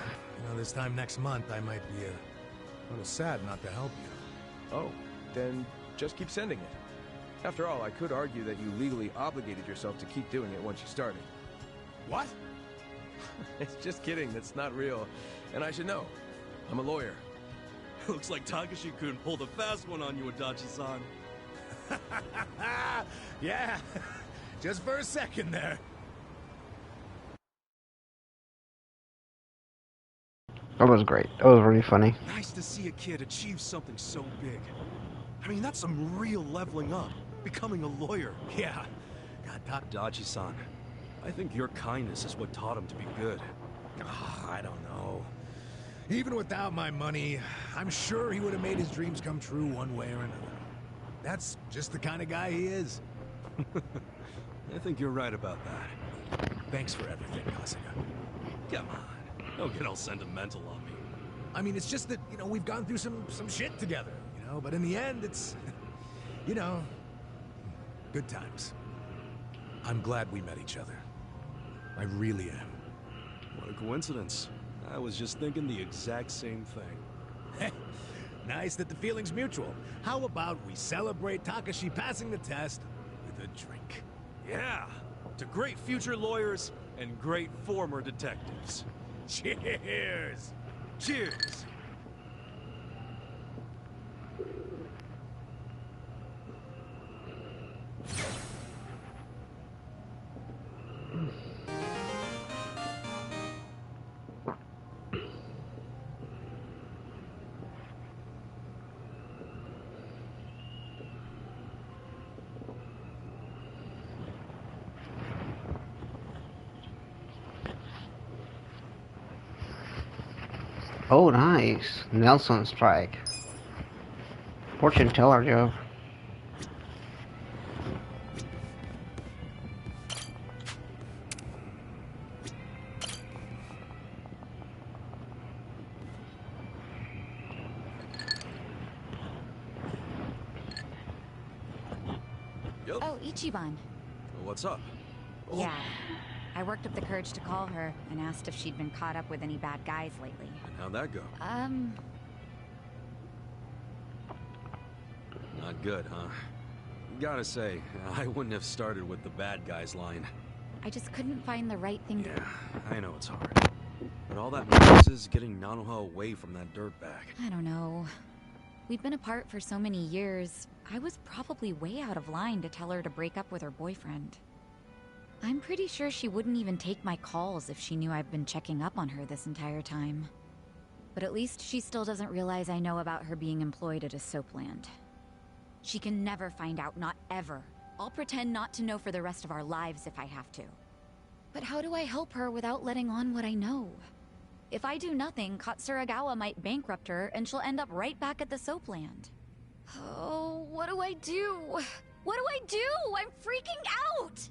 this time next month I might be a little sad not to help you. Oh, then just keep sending it. After all, I could argue that you legally obligated yourself to keep doing it once you started. What? It's just kidding, that's not real. And I should know. I'm a lawyer. Looks like Takashi couldn't pull the fast one on you, Adachi-san. Yeah, just for a second there. That was great. That was really funny. Nice to see a kid achieve something so big. I mean, that's some real leveling up. Becoming a lawyer. Yeah. Adachi-san, I think your kindness is what taught him to be good. I don't know. Even without my money, I'm sure he would have made his dreams come true one way or another. That's just the kind of guy he is. I think you're right about that. Thanks for everything, Kasuga. Come on, don't get all sentimental on me. I mean, it's just that, we've gone through some shit together, but in the end, it's, good times. I'm glad we met each other. I really am. What a coincidence. I was just thinking the exact same thing. Nice that the feeling's mutual. How about we celebrate Takashi passing the test with a drink? Yeah, to great future lawyers and great former detectives. Cheers! Cheers! Oh, nice. Nelson strike. Fortune teller job. Oh, Ichiban. What's up? Yeah. I worked up the courage to call her and asked if she'd been caught up with any bad guys lately. And how'd that go? Not good, huh? Gotta say, I wouldn't have started with the bad guys line. I just couldn't find the right thing to... I know it's hard. But all that matters is getting Nanoha away from that dirtbag. I don't know. We'd been apart for so many years, I was probably way out of line to tell her to break up with her boyfriend. I'm pretty sure she wouldn't even take my calls if she knew I've been checking up on her this entire time. But at least she still doesn't realize I know about her being employed at a soapland. She can never find out, not ever. I'll pretend not to know for the rest of our lives if I have to. But how do I help her without letting on what I know? If I do nothing, Katsuragawa might bankrupt her and she'll end up right back at the soapland. Oh, what do I do? What do I do? I'm freaking out!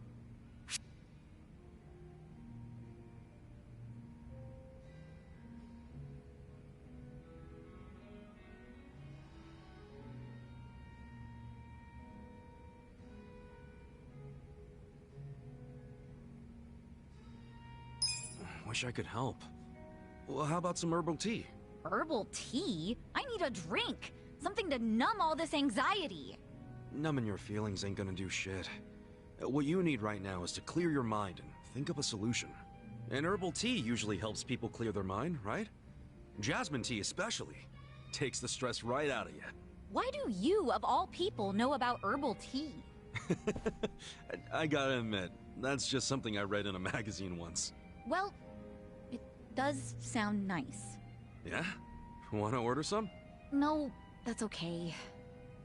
Wish I could help. Well, how about some herbal tea? Herbal tea? I need a drink! Something to numb all this anxiety! Numbing your feelings ain't gonna do shit. What you need right now is to clear your mind and think up a solution. And herbal tea usually helps people clear their mind, right? Jasmine tea especially. Takes the stress right out of you. Why do you, of all people, know about herbal tea? I gotta admit, that's just something I read in a magazine once. Well, it does sound nice. Yeah? Wanna order some? No, that's okay.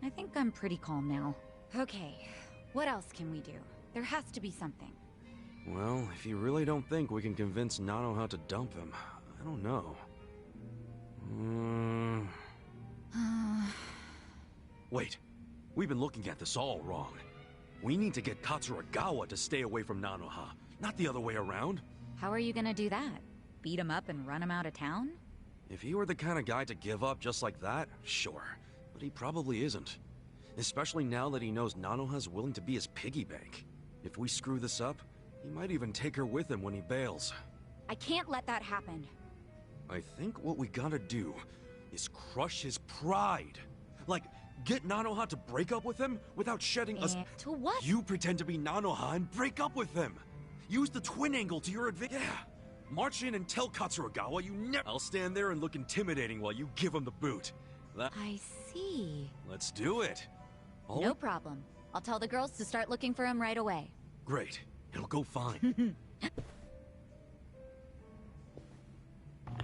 I think I'm pretty calm now. Okay, what else can we do? There has to be something. Well, if you really don't think we can convince Nanoha to dump him, I don't know. Wait, we've been looking at this all wrong. We need to get Katsuragawa to stay away from Nanoha, not the other way around. How are you gonna do that? Beat him up and run him out of town? If he were the kind of guy to give up just like that, sure. But he probably isn't. Especially now that he knows Nanoha's willing to be his piggy bank. If we screw this up, he might even take her with him when he bails. I can't let that happen. I think what we gotta do is crush his pride. Like, get Nanoha to break up with him without shedding us. To what? You pretend to be Nanoha and break up with him. Use the twin angle to your advantage. Yeah. March in and tell Katsuragawa you never. I'll stand there and look intimidating while you give him the boot. I see. Let's do it. No problem. I'll tell the girls to start looking for him right away. Great. It'll go fine.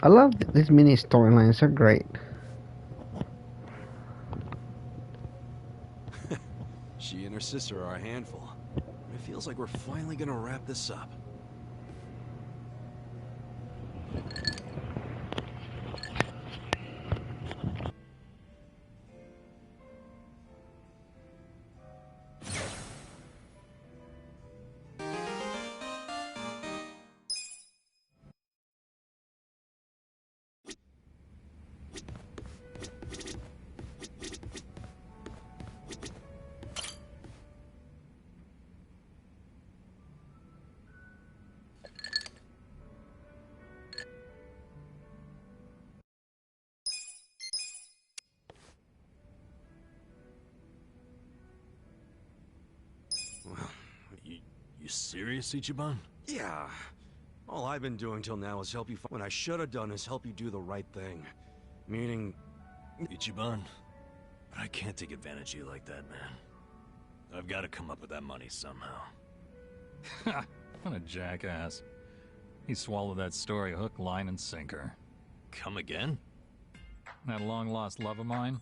I love these mini storylines. They're great. She and her sister are a handful. It feels like we're finally gonna wrap this up. You serious, Ichiban? Yeah. All I've been doing till now is help you what I should have done is help you do the right thing. Meaning... Ichiban, but I can't take advantage of you like that, man. I've got to come up with that money somehow. What a jackass. He swallowed that story hook, line, and sinker. Come again? That long-lost love of mine?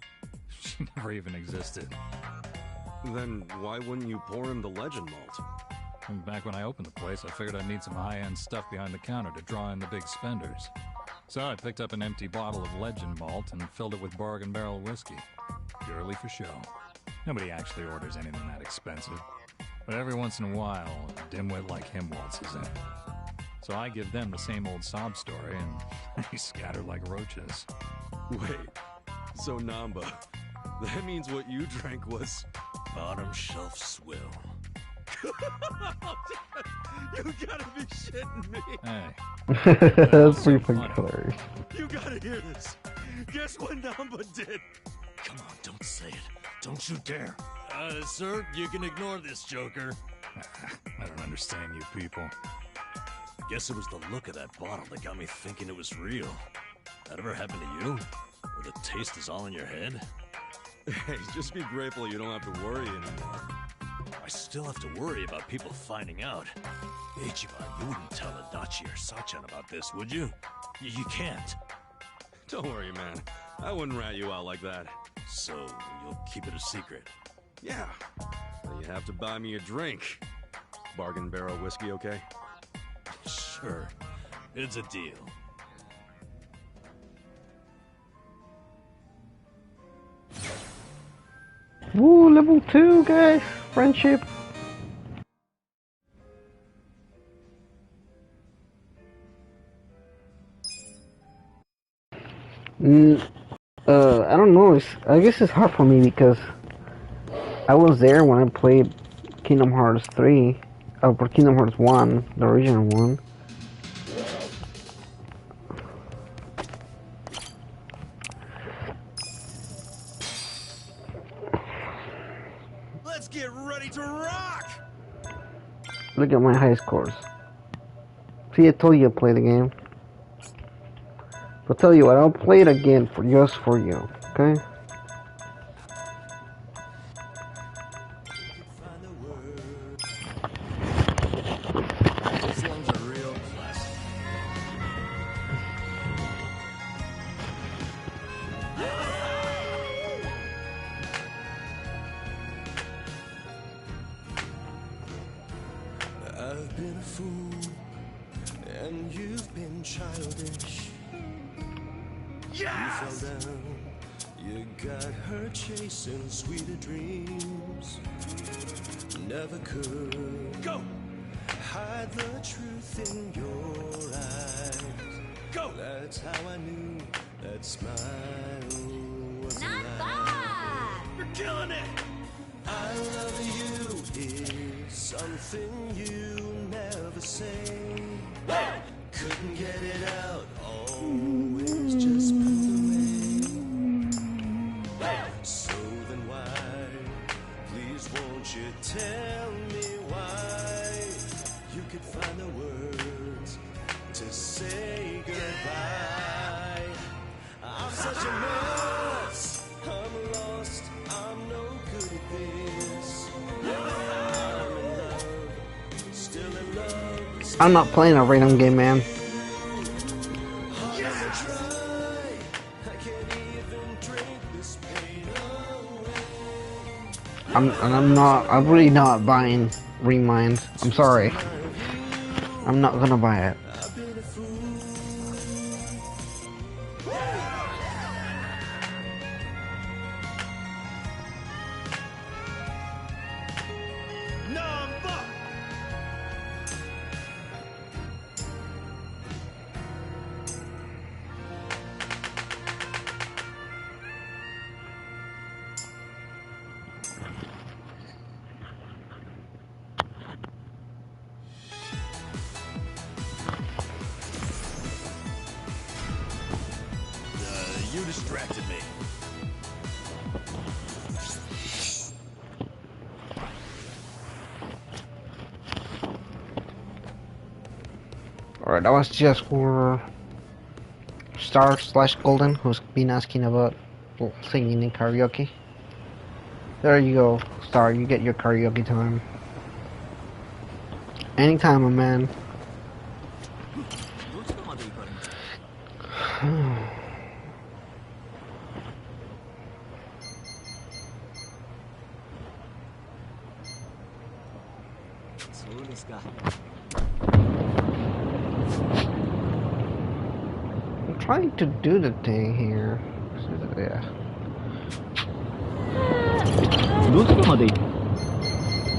She never even existed. Then why wouldn't you pour him the legend malt? And back when I opened the place, I figured I'd need some high-end stuff behind the counter to draw in the big spenders. So I picked up an empty bottle of legend malt and filled it with bargain barrel whiskey. Purely for show. Nobody actually orders anything that expensive. But every once in a while, a dimwit like him waltzes in. So I give them the same old sob story, and they scatter like roaches. Wait, so Namba, that means what you drank was... Bottom shelf swill. You gotta be shitting me. Hey. That's pretty fucking hilarious. You gotta hear this. Guess what Namba did? Come on, don't say it. Don't you dare. Sir, you can ignore this, Joker. I don't understand you people. Guess it was the look of that bottle that got me thinking it was real. That ever happened to you? Where the taste is all in your head? Hey, just be grateful you don't have to worry anymore. I still have to worry about people finding out. Ichiban, you wouldn't tell Adachi or Sachan about this, would you? You can't. Don't worry, man. I wouldn't rat you out like that. So, you'll keep it a secret? Yeah. You have to buy me a drink. Bargain barrel whiskey, okay? Sure. It's a deal. Woo, level 2, guys. Friendship. I don't know. I guess it's hard for me because I was there when I played Kingdom Hearts 3, or Kingdom Hearts 1, the original one. Let's get ready to rock! Look at my high scores. See, I told you to play the game. I'll tell you what, I'll play it again just for you, okay? This one's a real classic. I've been a fool, and you've been childish. Yes! You fell down, you got hurt chasing sweeter dreams. Never could go hide the truth in your eyes. Go! That's how I knew that smile was Not a bad! You're killing it! I love you is something you never say. Couldn't get it out, always just put away. So then why, please won't you tell me why you could find the words to say goodbye. I'm such a mess, I'm lost, I'm no good at this. I'm in love, still in love. I'm not playing a random game, man. I'm really not buying Reminds. I'm sorry. I'm not gonna buy it. You distracted me. Alright, that was just for Star/Golden, who's been asking about singing in karaoke. There you go, Star, you get your karaoke time. Anytime, my man. I'm trying to do the thing here. Yeah.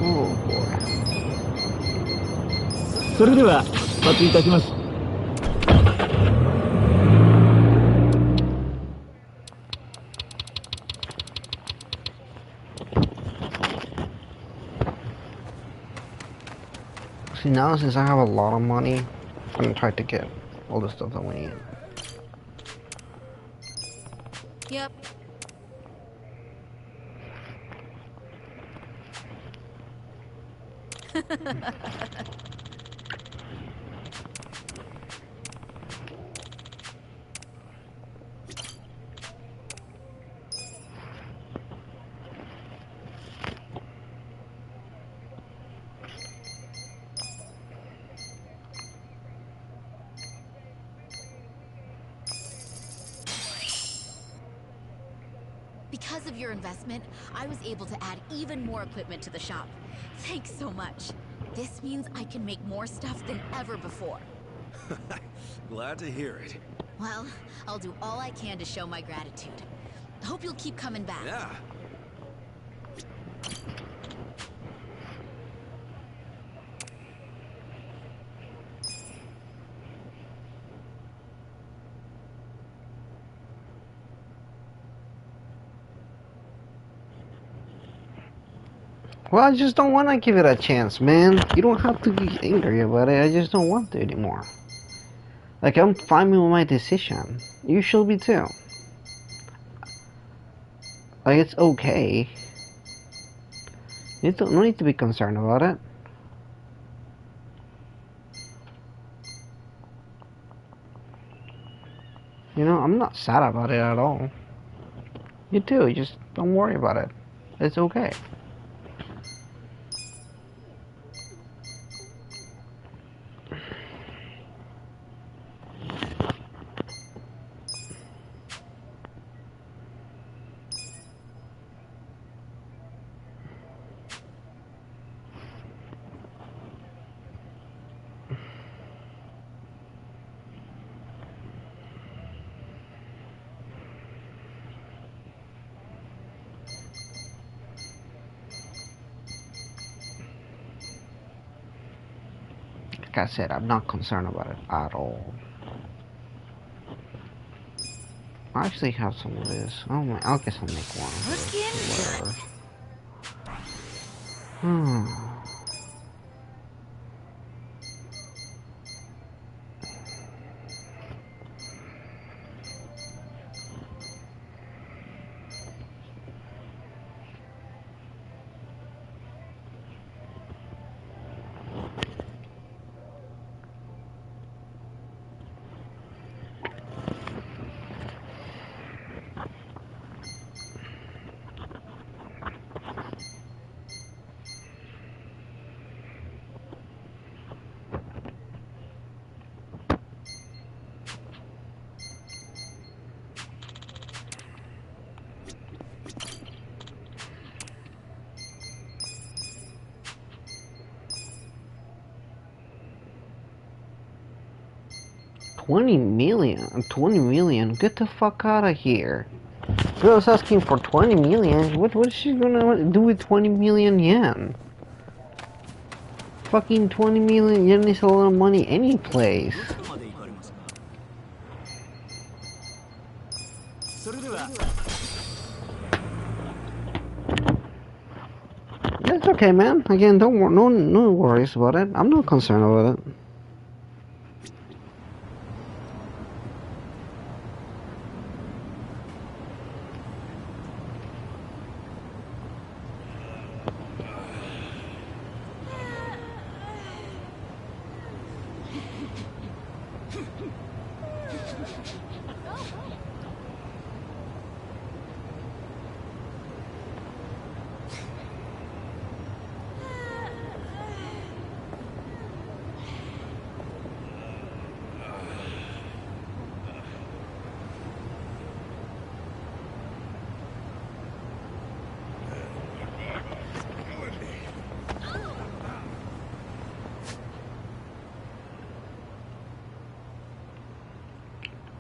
Oh boy. それでは出発いたします。 See, now since I have a lot of money, I'm gonna try to get all the stuff that we need. Yep. Be Because of your investment, I was able to add even more equipment to the shop. Thanks so much. This means I can make more stuff than ever before. Glad to hear it. Well, I'll do all I can to show my gratitude. Hope you'll keep coming back. Yeah. Well, I just don't want to give it a chance, man. You don't have to be angry about it. I just don't want to anymore. Like, I'm fine with my decision. You should be too. Like, it's okay. You don't need to be concerned about it. You know, I'm not sad about it at all. You too, just don't worry about it. It's okay. Like I said, I'm not concerned about it at all. I actually have some of this. Oh my, I guess I'll make one. Whatever. $20 million? Get the fuck out of here. Girl's asking for 20 million. What is she gonna do with 20 million yen? Fucking 20 million yen is a lot of money any place. That's okay, man. Again, no worries about it. I'm not concerned about it.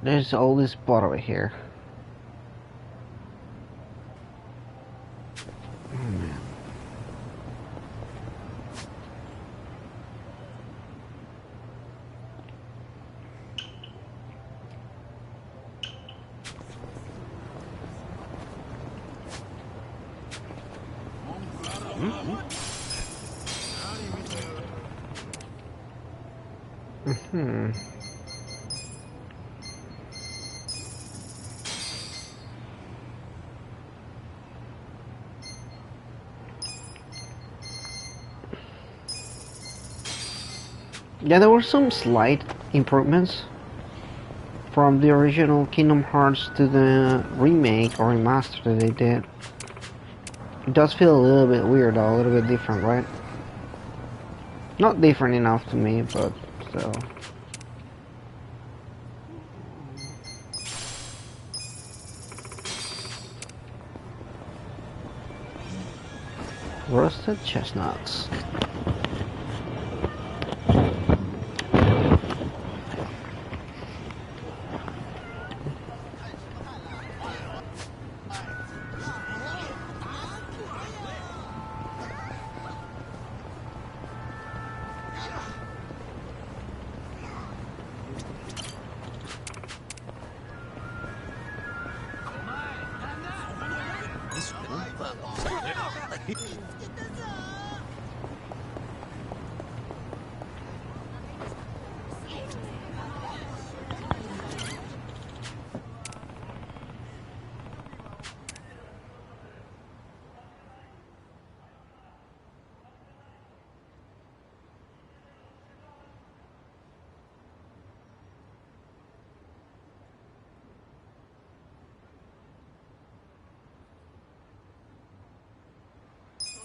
There's all this blood over here. Oh man. Yeah, there were some slight improvements from the original Kingdom Hearts to the remake or remaster that they did. It does feel a little bit weird though, a little bit different, right? Not different enough to me, but still. Roasted chestnuts.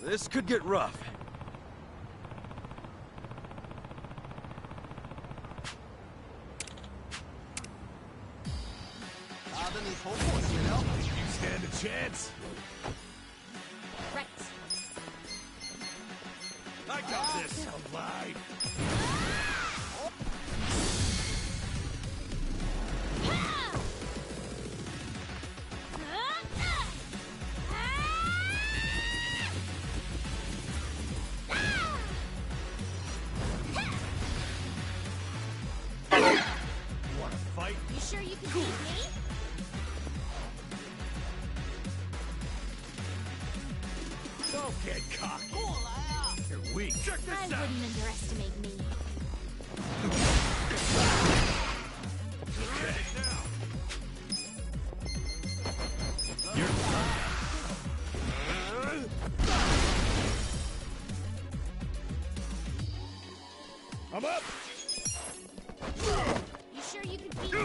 This could get rough. You stand a chance. Right. I got this. Alive. You sure you can beat me? Don't get cocky. You're weak. Check this I out. wouldn't underestimate me. Okay. You're done. I'm up. You sure you can beat me?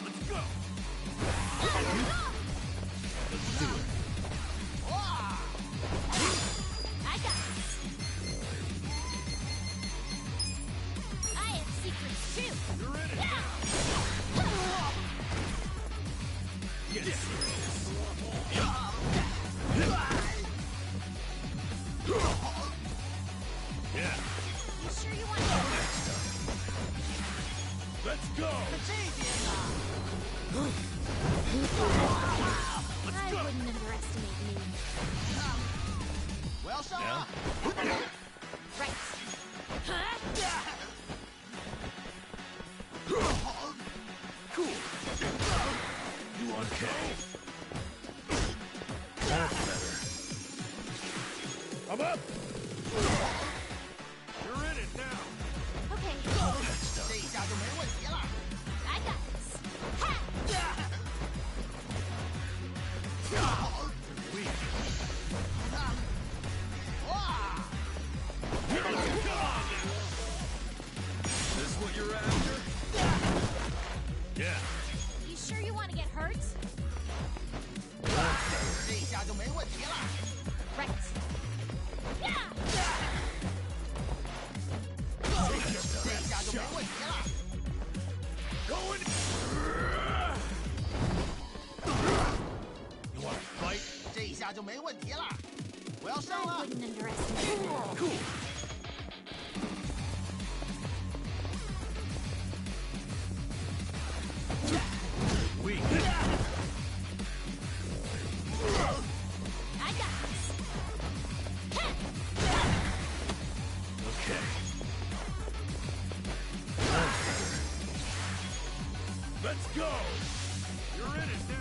Let's go. I got this. I have secrets too. You're in it. Get serious. Yeah. You sure you want to? Let's go. I wouldn't underestimate me. Yeah. Right. Cool. You okay? That's better. I'm up. You're in it now. Okay. I got this. You're weak. Come on now. This what you're after? Yeah. You sure you want to get hurt? Right. Going. You want to fight? I wouldn't underestimate me. Cool. Weak. I got this. Okay. Let's go. You're in it now.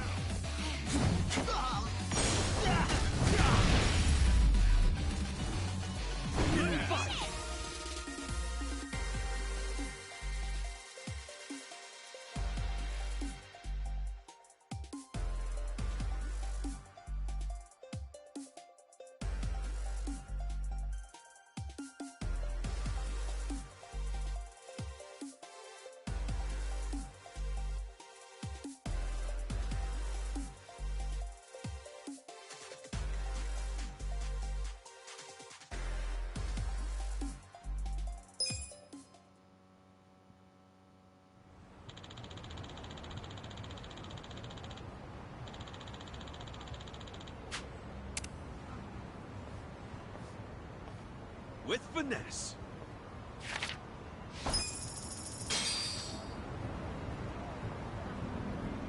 with finesse.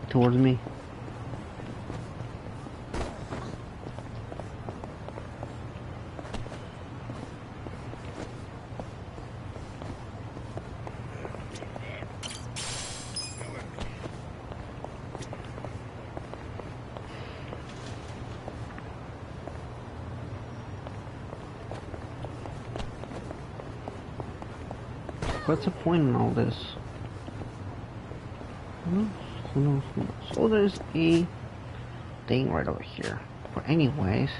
Towards me. What's the point in all this? So there's a thing right over here. But anyways,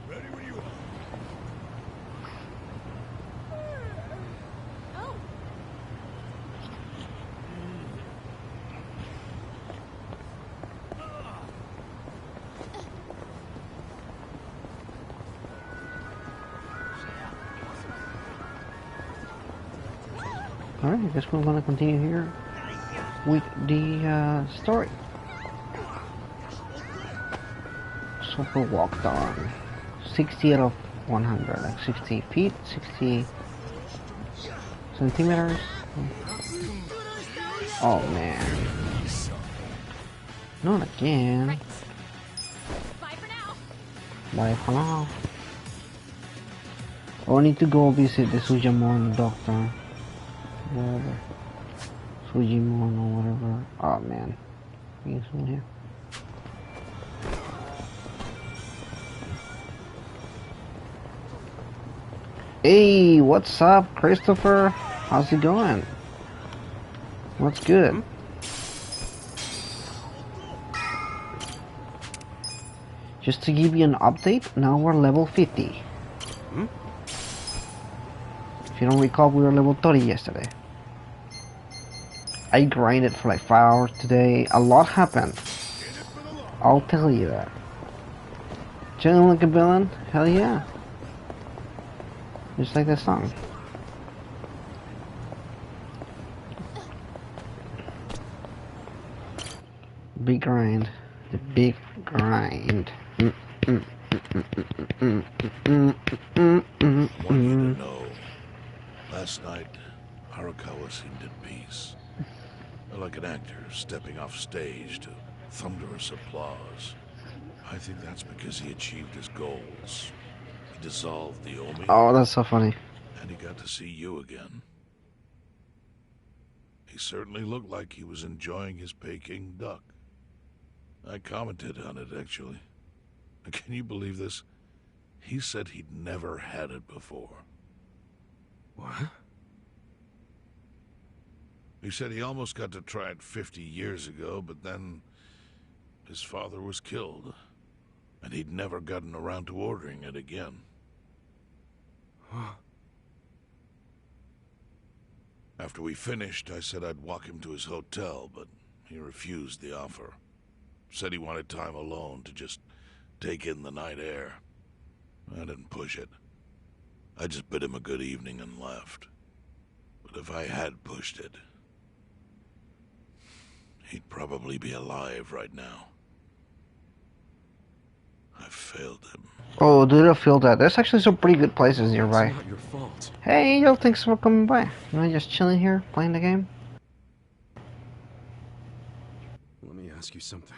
Ready when you are. alright, I guess we're gonna continue here with the story. Super walk down. 60 out of 100, like 60 feet, 60 centimeters. Oh man. Not again. Bye for now. Oh, I need to go visit the Sujimon doctor. Whatever. Sujimon or whatever. Oh man. Being soon here. Hey, what's up, Christopher? How's it going? What's good? Just to give you an update, now we're level 50. If you don't recall, we were level 30 yesterday. I grinded for like 5 hours today. A lot happened. I'll tell you that. Chilling like a villain? Hell yeah. Just like that song. Big grind. The big grind. Want you to know, last night, Arakawa seemed at peace. Like an actor stepping off stage to thunderous applause. I think that's because he achieved his goals. He dissolved the Omi. Oh, that's so funny. And he got to see you again. He certainly looked like he was enjoying his Peking duck. I commented on it, actually. Can you believe this? He said he'd never had it before. What? He said he almost got to try it 50 years ago, but then his father was killed, and he'd never gotten around to ordering it again. After we finished, I said I'd walk him to his hotel, but he refused the offer. Said he wanted time alone to just take in the night air. I didn't push it. I just bid him a good evening and left. But if I had pushed it, he'd probably be alive right now. I failed him. Oh, dude, I feel that. There's actually some pretty good places nearby. It's not your fault. Hey, Angel, thanks for coming by. Am I just chilling here, playing the game? Let me ask you something.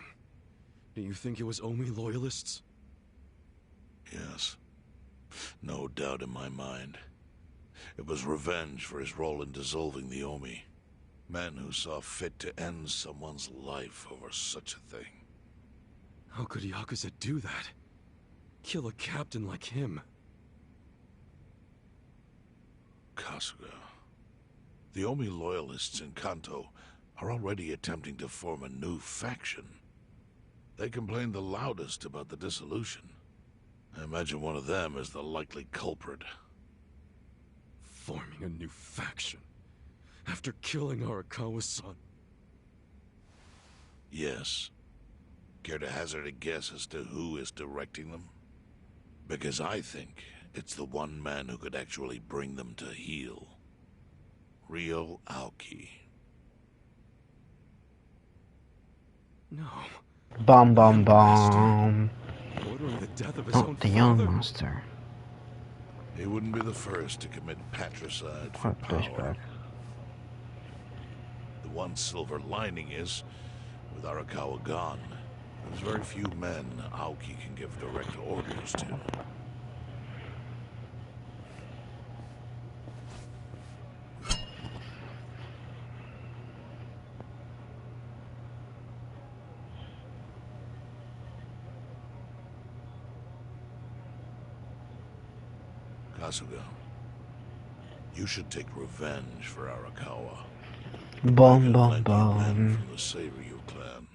Do you think it was Omi loyalists? Yes. No doubt in my mind. It was revenge for his role in dissolving the Omi. Men who saw fit to end someone's life over such a thing. How could Yakuza do that? Kill a captain like him? Kasuga. The Omi loyalists in Kanto are already attempting to form a new faction. They complain the loudest about the dissolution. I imagine one of them is the likely culprit. Forming a new faction? After killing Arakawa's son? Yes. Care to hazard a guess as to who is directing them? Because I think it's the one man who could actually bring them to heel. real Aoki. No. Bum bum bum. Ordering the death of his own Not the young father? master. He wouldn't be the first to commit patricide for What power. flashback? The one silver lining is, with Arakawa gone, there's very few men Aoki can give direct orders to. Kasuga, you should take revenge for Arakawa. Bum I bum lent you men bum. from the Seiryu clan.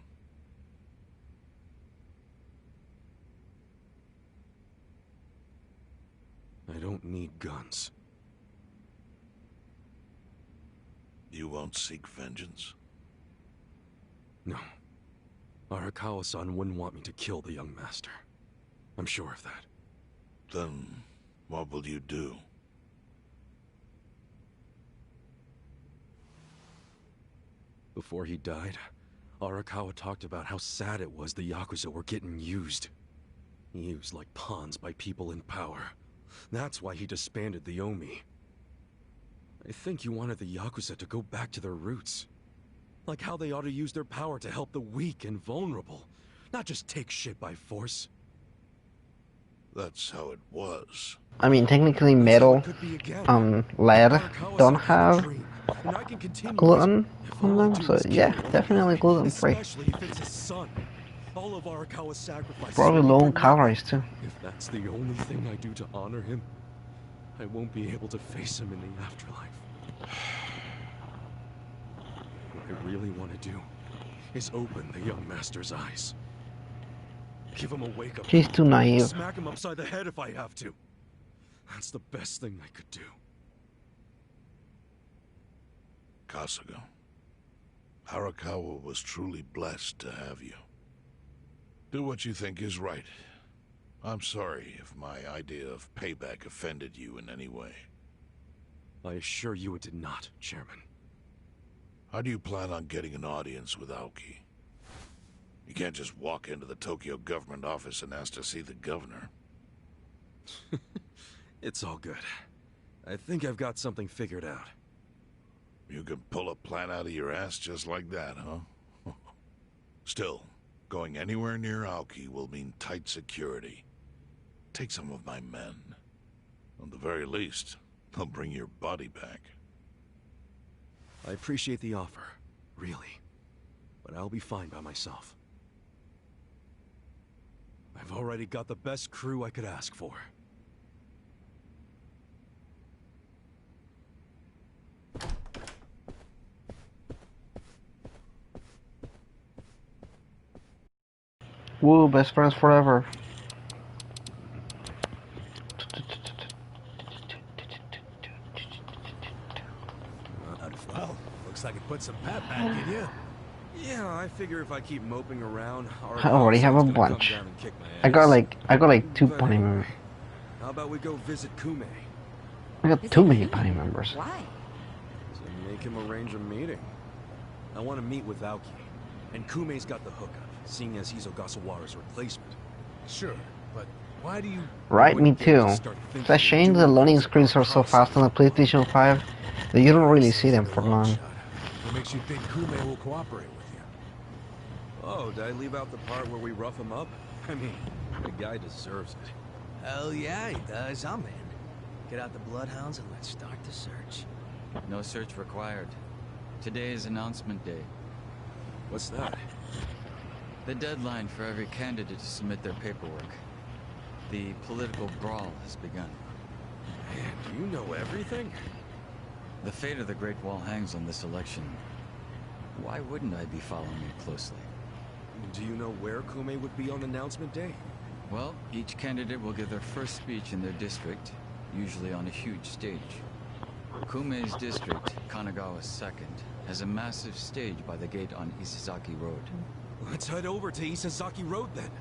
I don't need guns. You won't seek vengeance? No. Arakawa-san wouldn't want me to kill the young master. I'm sure of that. Then, what will you do? Before he died, Arakawa talked about how sad it was the Yakuza were getting used. Used like pawns by people in power. That's why he disbanded the Omi. I think he wanted the Yakuza to go back to their roots. Like how they ought to use their power to help the weak and vulnerable, not just take shit by force. That's how it was. I mean, technically metal, lead don't have gluten on them, so yeah, definitely gluten free. Especially if it's his son. All of Arakawa's sacrifices. Probably low in calories too. If that's the only thing I do to honor him, I won't be able to face him in the afterlife. What I really want to do is open the young master's eyes. Give him a wake-up. He's too naive. Smack him upside the head if I have to. That's the best thing I could do. Kasuga, Arakawa was truly blessed to have you. Do what you think is right. I'm sorry if my idea of payback offended you in any way. I assure you it did not, Chairman. How do you plan on getting an audience with Aoki? You can't just walk into the Tokyo government office and ask to see the governor. It's all good. I think I've got something figured out. You can pull a plan out of your ass just like that, huh? Still, going anywhere near Aoki will mean tight security. Take some of my men. At the very least, they'll bring your body back. I appreciate the offer, really. But I'll be fine by myself. I've already got the best crew I could ask for. Woo, best friends forever. Well, looks like it put some pep back in you. Yeah, I figure if I keep moping around, I already have a bunch. I got like 2 party members. How about we go visit Kume? I got too many party members. Why? To make him arrange a meeting. I want to meet with Aoki. And Kume's got the hookup, seeing as he's Ogasawara's replacement. Sure, but why do you... Right, me too. It's a shame the loading screens are so fast on the PlayStation 5 that you don't really see them for long. What makes you think Kume will cooperate with you? Oh, did I leave out the part where we rough him up? I mean, the guy deserves it. Hell yeah, he does. I'm in. Get out the bloodhounds and let's start the search. No search required. Today is announcement day. What's that? The deadline for every candidate to submit their paperwork. The political brawl has begun. Man, do you know everything? The fate of the Great Wall hangs on this election. Why wouldn't I be following it closely? Do you know where Kume would be on announcement day? Well, each candidate will give their first speech in their district, usually on a huge stage. Kume's district, Kanagawa's second, has a massive stage by the gate on Isazaki Road. Let's head over to Isazaki Road then.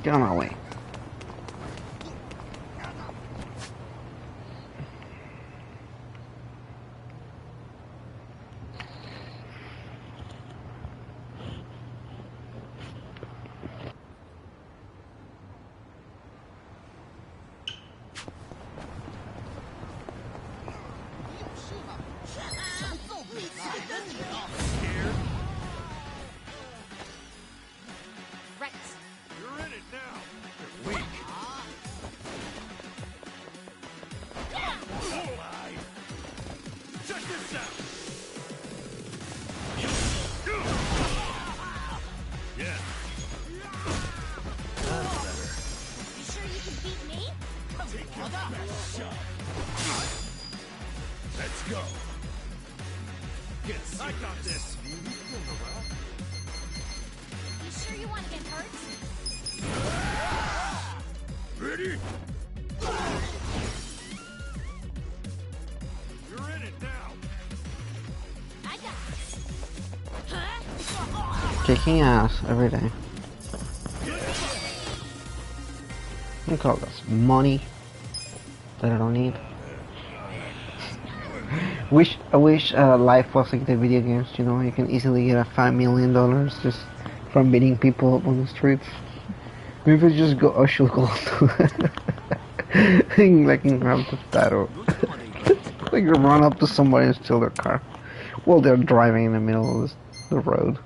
Get on my way. Let's go. I got this. You sure you want to get hurt? Ready? You're in it now. I got Kicking ass every day. We call this money that I don't need. I wish life was like the video games, you know, you can easily get a $5 million just from beating people up on the streets. Maybe I should go to like in Grand Theft Auto. Like run up to somebody and steal their car while they're driving in the middle of the road.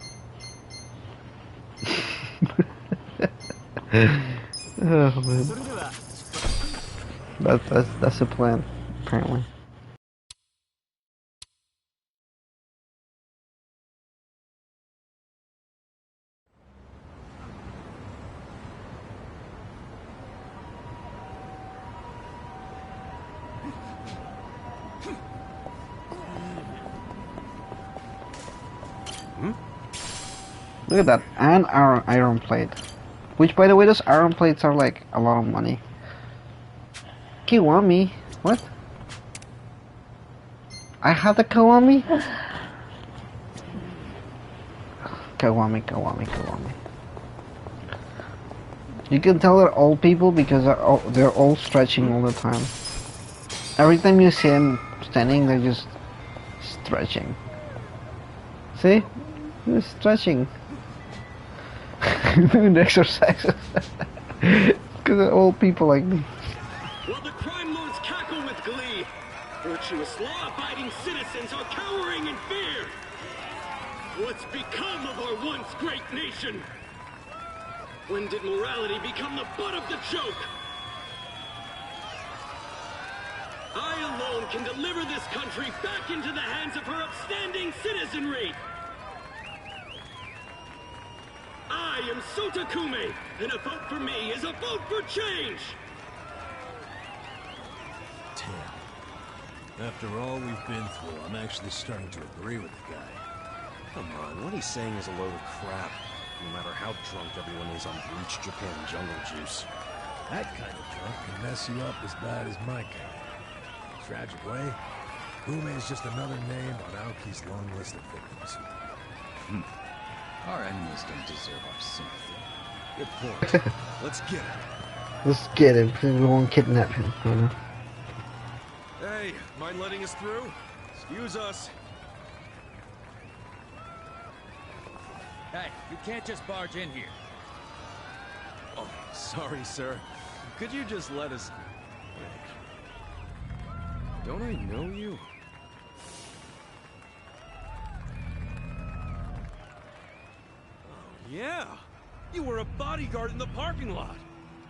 Oh man. That's the plan, apparently. Look at that, and iron plate. Which, by the way, those iron plates are like a lot of money. Kiwami? What? I have the Kiwami? Kiwami. You can tell they're old people because they're all stretching all the time. Every time you see them standing, they're just stretching. See? They're stretching. Doing exercises. Because they're old people like me. While the crime lords cackle with glee, virtuous law-abiding citizens are cowering in fear. What's become of our once great nation? When did morality become the butt of the joke? I alone can deliver this country back into the hands of her upstanding citizenry. I am Sotakume, and a vote for me is a vote for change! Damn. After all we've been through, I'm actually starting to agree with the guy. Come on, what he's saying is a load of crap. No matter how drunk everyone is on bleach Japan jungle juice. That kind of drunk can mess you up as bad as my kind. Tragic way, Kume is just another name on Aoki's long list of victims. Our enemies don't deserve our sympathy. Good point. Let's get him. Let's get him. We won't kidnap him. Hey, mind letting us through? Excuse us. Hey, you can't just barge in here. Oh, sorry, sir. Could you just let us... Don't I know you? Yeah! You were a bodyguard in the parking lot!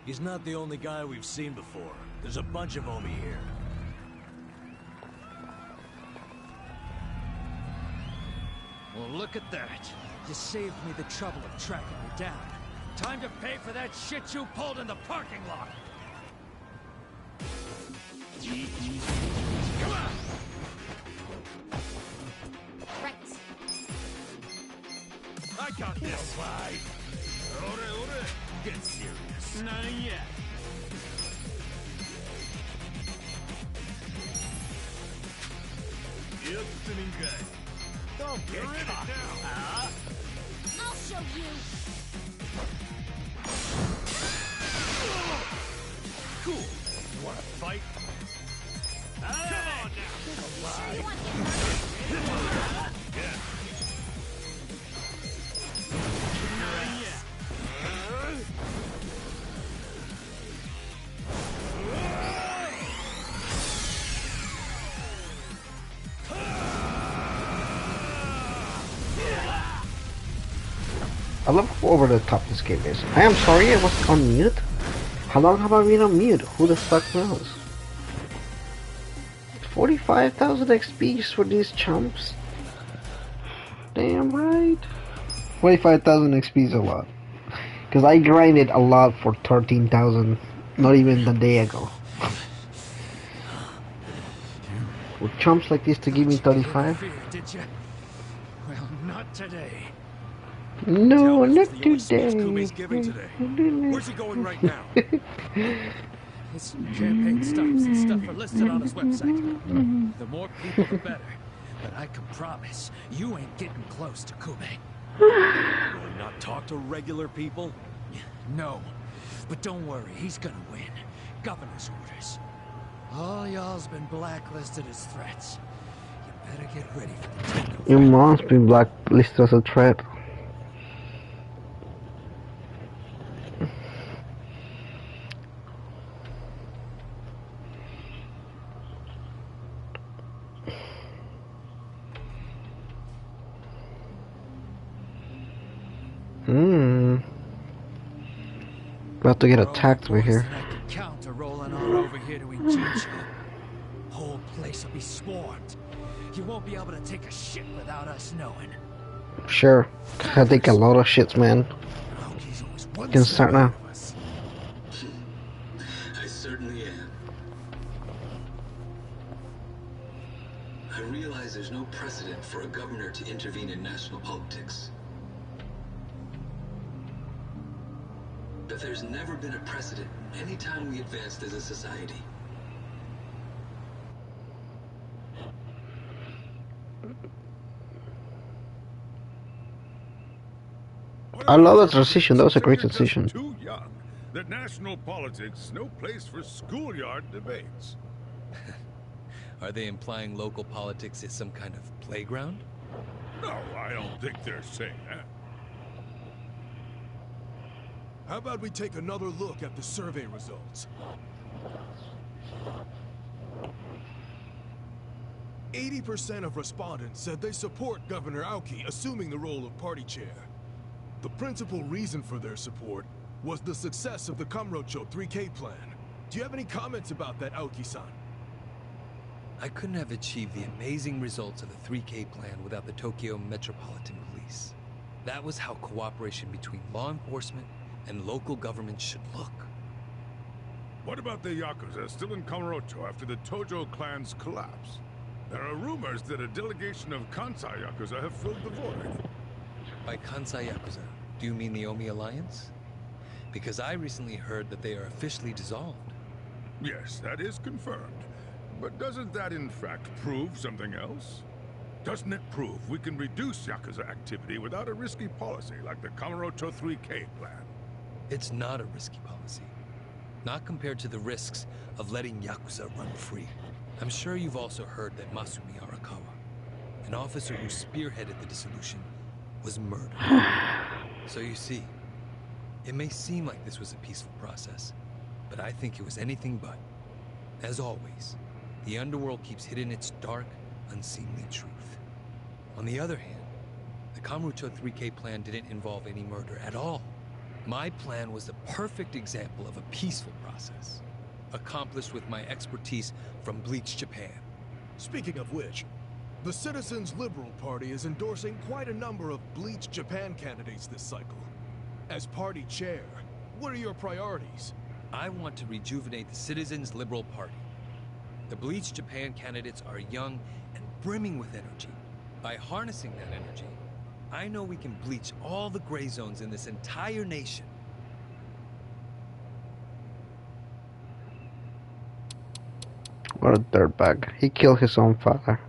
He's not the only guy we've seen before. There's a bunch of Omi here. Well, look at that. You saved me the trouble of tracking you down. Time to pay for that shit you pulled in the parking lot! Come on! I got this. Get serious. Not yet. Don't get cocky. I'll show you. Cool. You wanna fight? Come on now. Sure you want to get hurt? Yeah. Not yet. I love how over the top this game is. I am sorry I was on mute. How long have I been on mute? Who the fuck knows? 45,000 XPs for these chumps. Damn right. 45,000 XPs a lot. Because I grinded a lot for 13,000 not even a day ago. With chumps like this to give me 35? Did you? Well, not today. No, not today. Where's he going right now? His campaign stops and stuff are listed on his website. The more people, the better. But I can promise, you ain't getting close to Kube. Will he not talk to regular people? No. But don't worry, he's gonna win. Governor's orders. All y'all's been blacklisted as threats. You better get ready for the takeover. You must be blacklisted as a threat. About to get attacked over here. Counter rolling on over here to Ijinja. Whole place will be swarmed. You won't be able to take a shit without us knowing. Sure. I take a lot of shits, man. You can start now. I certainly am. I realize there's no precedent for a governor to intervene in national politics. But there's never been a precedent anytime we advanced as a society. I love that transition. That was a great transition. Too young. That national politics, no place for schoolyard debates. Are they implying local politics is some kind of playground? No, I don't think they're saying that. How about we take another look at the survey results? 80% of respondents said they support Governor Aoki assuming the role of party chair. The principal reason for their support was the success of the Kamurocho 3K plan. Do you have any comments about that, Aoki-san? I couldn't have achieved the amazing results of the 3K plan without the Tokyo Metropolitan Police. That was how cooperation between law enforcement and local government should look. What about the Yakuza still in Kamurocho after the Tojo clan's collapse? There are rumors that a delegation of Kansai Yakuza have filled the void. By Kansai Yakuza, do you mean the Omi Alliance? Because I recently heard that they are officially dissolved. Yes, that is confirmed. But doesn't that in fact prove something else? Doesn't it prove we can reduce Yakuza activity without a risky policy like the Kamurocho 3K plan? It's not a risky policy. Not compared to the risks of letting Yakuza run free. I'm sure you've also heard that Masumi Arakawa, an officer who spearheaded the dissolution, was murdered. So you see, it may seem like this was a peaceful process, but I think it was anything but. As always, the underworld keeps hidden its dark, unseemly truth. On the other hand, the Kamurocho 3K plan didn't involve any murder at all. My plan was the perfect example of a peaceful process, accomplished with my expertise from Bleach Japan. Speaking of which, the Citizens Liberal Party is endorsing quite a number of Bleach Japan candidates this cycle. As party chair, what are your priorities? I want to rejuvenate the Citizens Liberal Party. The Bleach Japan candidates are young and brimming with energy. By harnessing that energy, I know we can bleach all the gray zones in this entire nation. What a dirtbag. He killed his own father.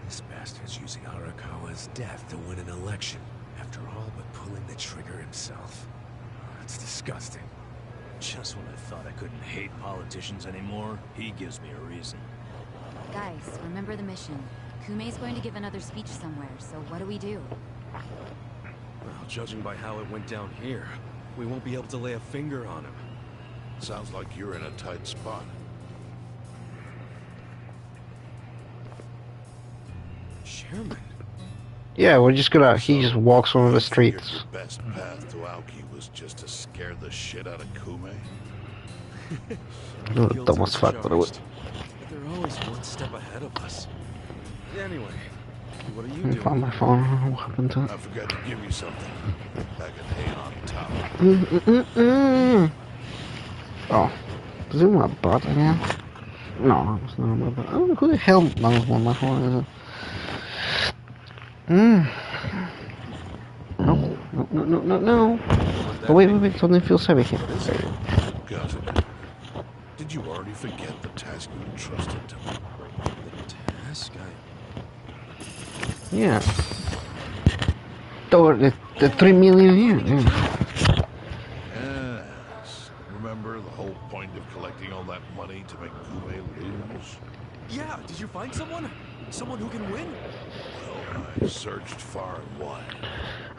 This bastard's using Arakawa's death to win an election, after all but pulling the trigger himself. That's disgusting. Just when I thought I couldn't hate politicians anymore, he gives me a reason. Guys, remember the mission. Kumei's going to give another speech somewhere, so what do we do? Well, judging by how it went down here, we won't be able to lay a finger on him. Sounds like you're in a tight spot. Chairman? Yeah, we're just gonna... He just walks on the streets. Your best path to Aoki was just to scare the shit out of Kume? No, dumbass fuck, but it was... But they're always one step ahead of us. Anyway, what are you I doing? found my phone. What happened to it? I forgot to give you something. Back at hay on top. Oh. Is it my butt again? No, it's not my butt. I don't know who the hell knows what my phone is. No. Oh, wait, something feels heavy here. Did you already forget the task you entrusted to me? The task? Yeah. The 3 million here, yeah. Yes. Remember the whole point of collecting all that money to make Kume lose? Yeah, did you find someone? Someone who can win? Well, I searched far and wide.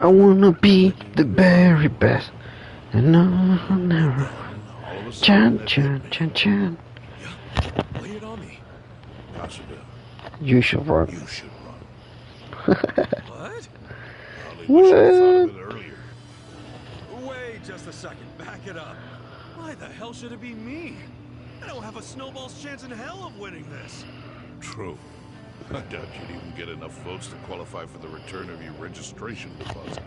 I wanna be the very best. And no, never. Chan. Lay it on me. Kasuga, You should run. you should run. What? What? Wait just a second. Back it up. Why the hell should it be me? I don't have a snowball's chance in hell of winning this. True. I doubt you'd even get enough votes to qualify for the return of your registration deposit.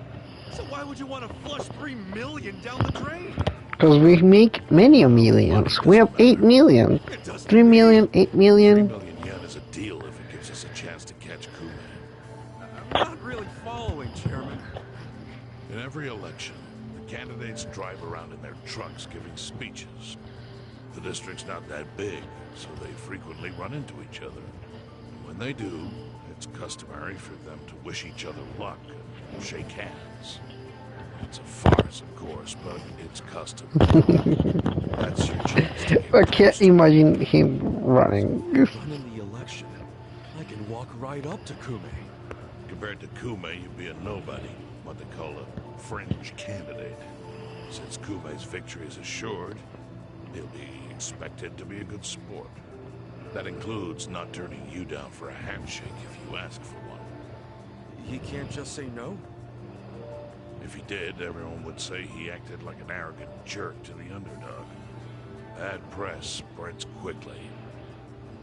So why would you want to flush 3 million down the drain? Because we make many millions. We have 8 million. 3 million, 8 million. 3 million yen is a deal if it gives us a chance to catch Kume. I'm not really following, Chairman. In every election, the candidates drive around in their trucks giving speeches. The district's not that big, so they frequently run into each other. And when they do, it's customary for them to wish each other luck and shake hands. It's a farce, of course, but it's custom. That's your chance to get I can't imagine him running. Running the election, I can walk right up to Kume. Compared to Kume, you'd be a nobody, what they call a fringe candidate. Since Kume's victory is assured, he'll be expected to be a good sport. That includes not turning you down for a handshake if you ask for one. He can't just say no? If he did, everyone would say he acted like an arrogant jerk to the underdog. Bad press spreads quickly.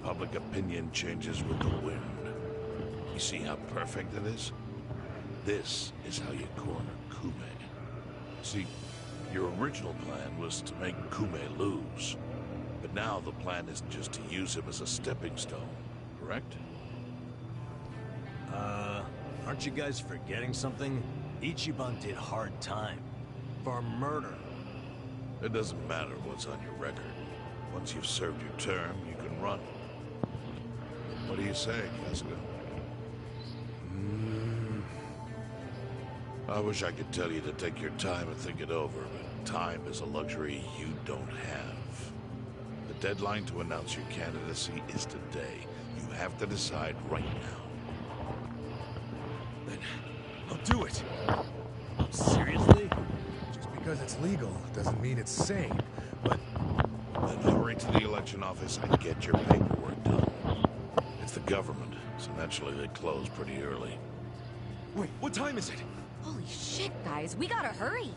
Public opinion changes with the wind. You see how perfect it is? This is how you corner Kume. See, your original plan was to make Kume lose. But now the plan is just to use him as a stepping stone, correct? Aren't you guys forgetting something? Ichiban did hard time. For murder. It doesn't matter what's on your record. Once you've served your term, you can run. What do you say, Kasuga? I wish I could tell you to take your time and think it over, but time is a luxury you don't have. The deadline to announce your candidacy is today. You have to decide right now. Then I'll do it. Seriously? Just because it's legal doesn't mean it's sane, but... Then hurry to the election office and get your paperwork done. It's the government, so naturally they close pretty early. Wait, what time is it? Holy shit, guys, we gotta hurry.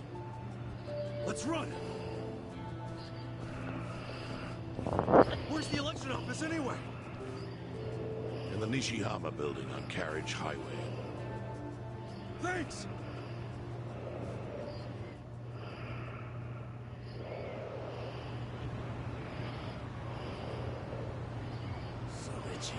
Let's run. Where's the election office anyway? In the Nishihama building on Carriage Highway. Thanks! So itchy.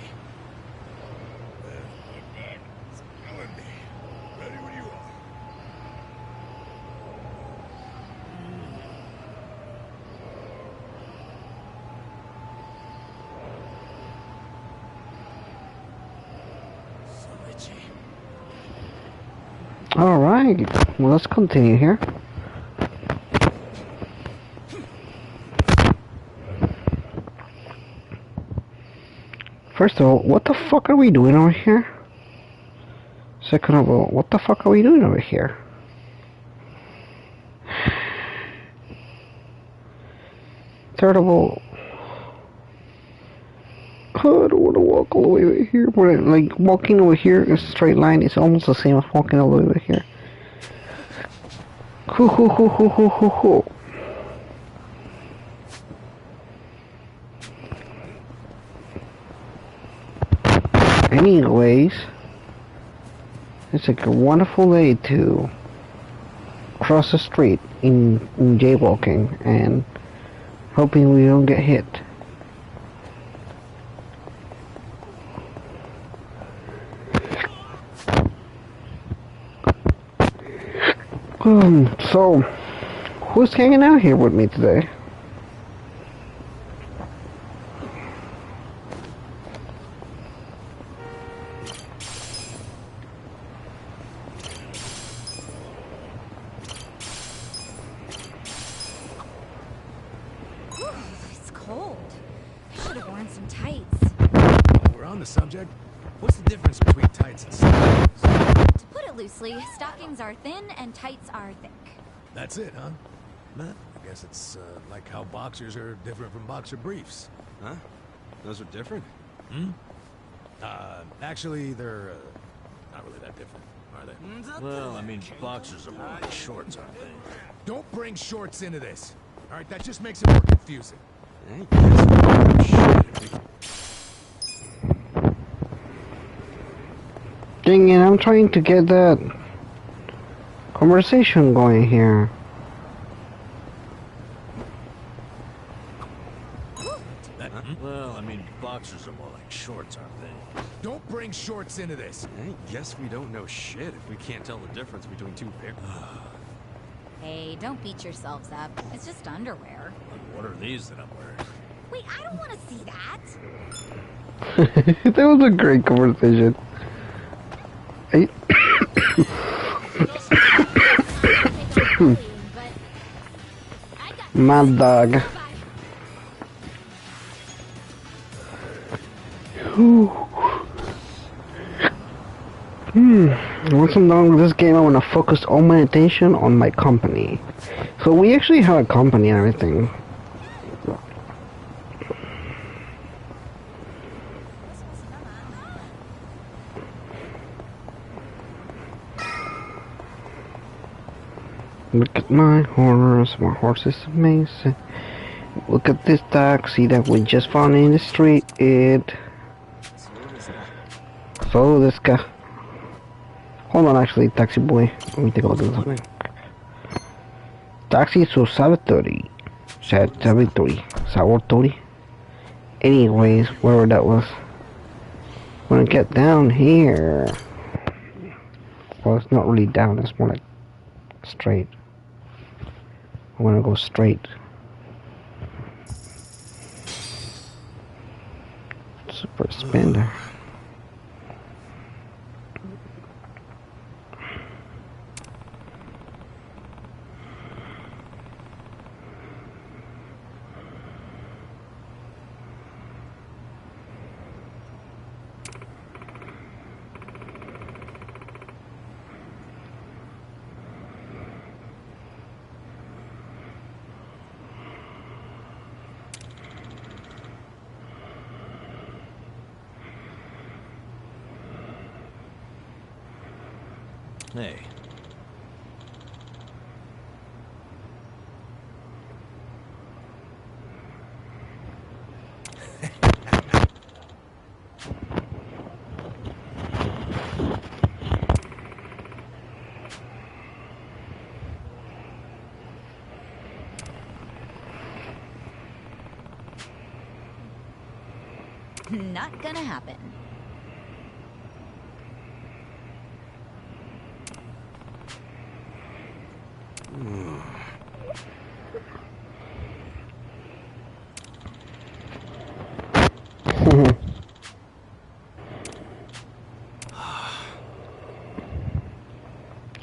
Alright, well, let's continue here. First of all, what the fuck are we doing over here? Second of all, what the fuck are we doing over here? Third of all, I don't want to walk all the way over here. But like, walking over here in a straight line is almost the same as walking all the way over here. Cool. Anyways, it's like a wonderful day to cross the street in jaywalking and hoping we don't get hit. So, who's hanging out here with me today? It's cold. I should have worn some tights. While we're on the subject, what's the difference between tights and stockings? To put it loosely, stockings are thin and tights are thick. That's it, huh? Nah, I guess it's like how boxers are different from boxer briefs. Huh? Those are different? Hmm? Actually, they're not really that different, are they? Well, I mean, boxers are more like shorts, aren't they? Don't bring shorts into this. All right, that just makes it more confusing. Dang it, I'm trying to get that conversation going here. Well, I mean, boxers are more like shorts, aren't they? Don't bring shorts into this. I guess we don't know shit if we can't tell the difference between two pairs. Hey, don't beat yourselves up. It's just underwear. What are these that I'm wearing? Wait, I don't want to see that. That was a great conversation. Mad dog. Once I'm done with this game, I want to focus all my attention on my company. So we actually have a company and everything. Look at my horse is amazing. Look at this taxi that we just found in the street. So this guy. Hold on, actually, taxi boy. Let me take a look at something. Taxi to Sabotori. Sabotori. Anyways, wherever that was. Wanna get down here. Well, it's not really down, it's more like straight. I wanna go straight. Super spender. Hey. Not gonna happen.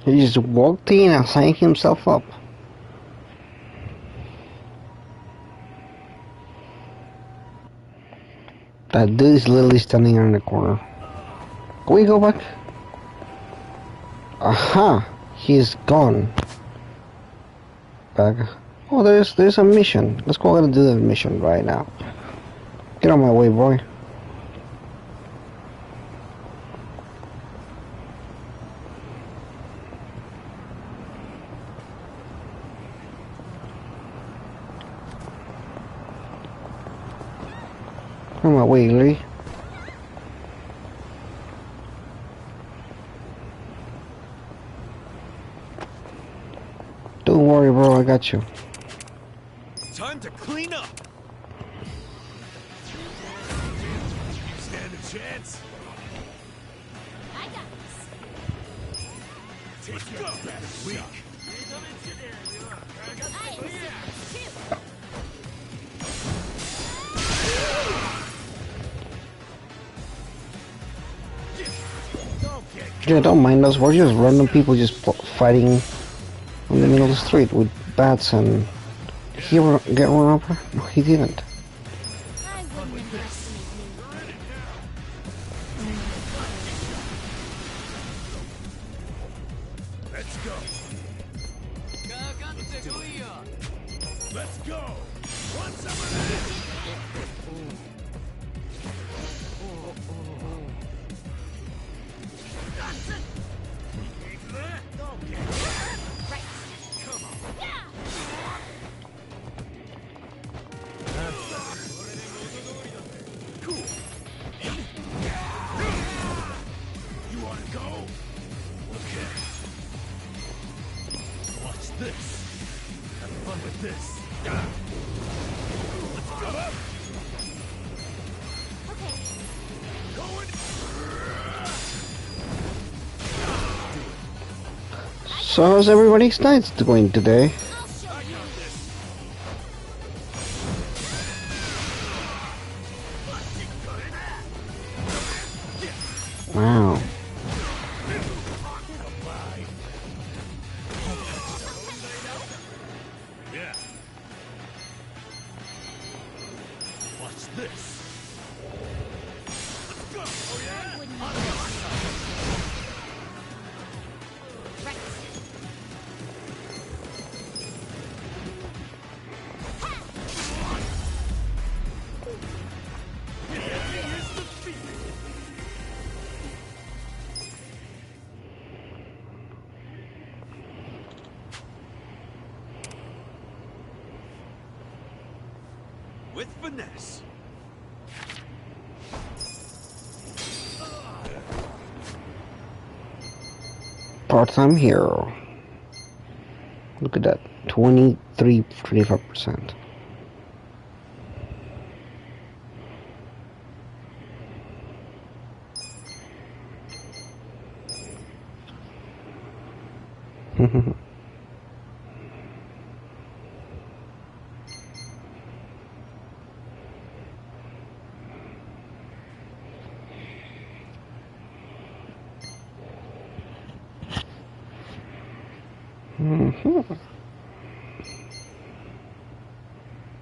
He just walked in and signed himself up. That dude is literally standing in the corner. Can we go back? Aha! He's gone. Back. Oh, there's a mission. Let's go ahead and do the mission right now. Get on my way, boy. On my way, Lee. Don't worry, bro. I got you. Time to clean up. You stand a chance. I got this. Let's go. That's weak. Yeah, don't mind us. We're just random people just fighting in the middle of the street with bats and... Did he ever get run over? No, he didn't. Let's go. Let's go. Want some of that? So how's everybody's night going today? Wow. Yeah. Watch this. Let's go. Oh yeah. With finesse. Part-time hero. Look at that. 25%.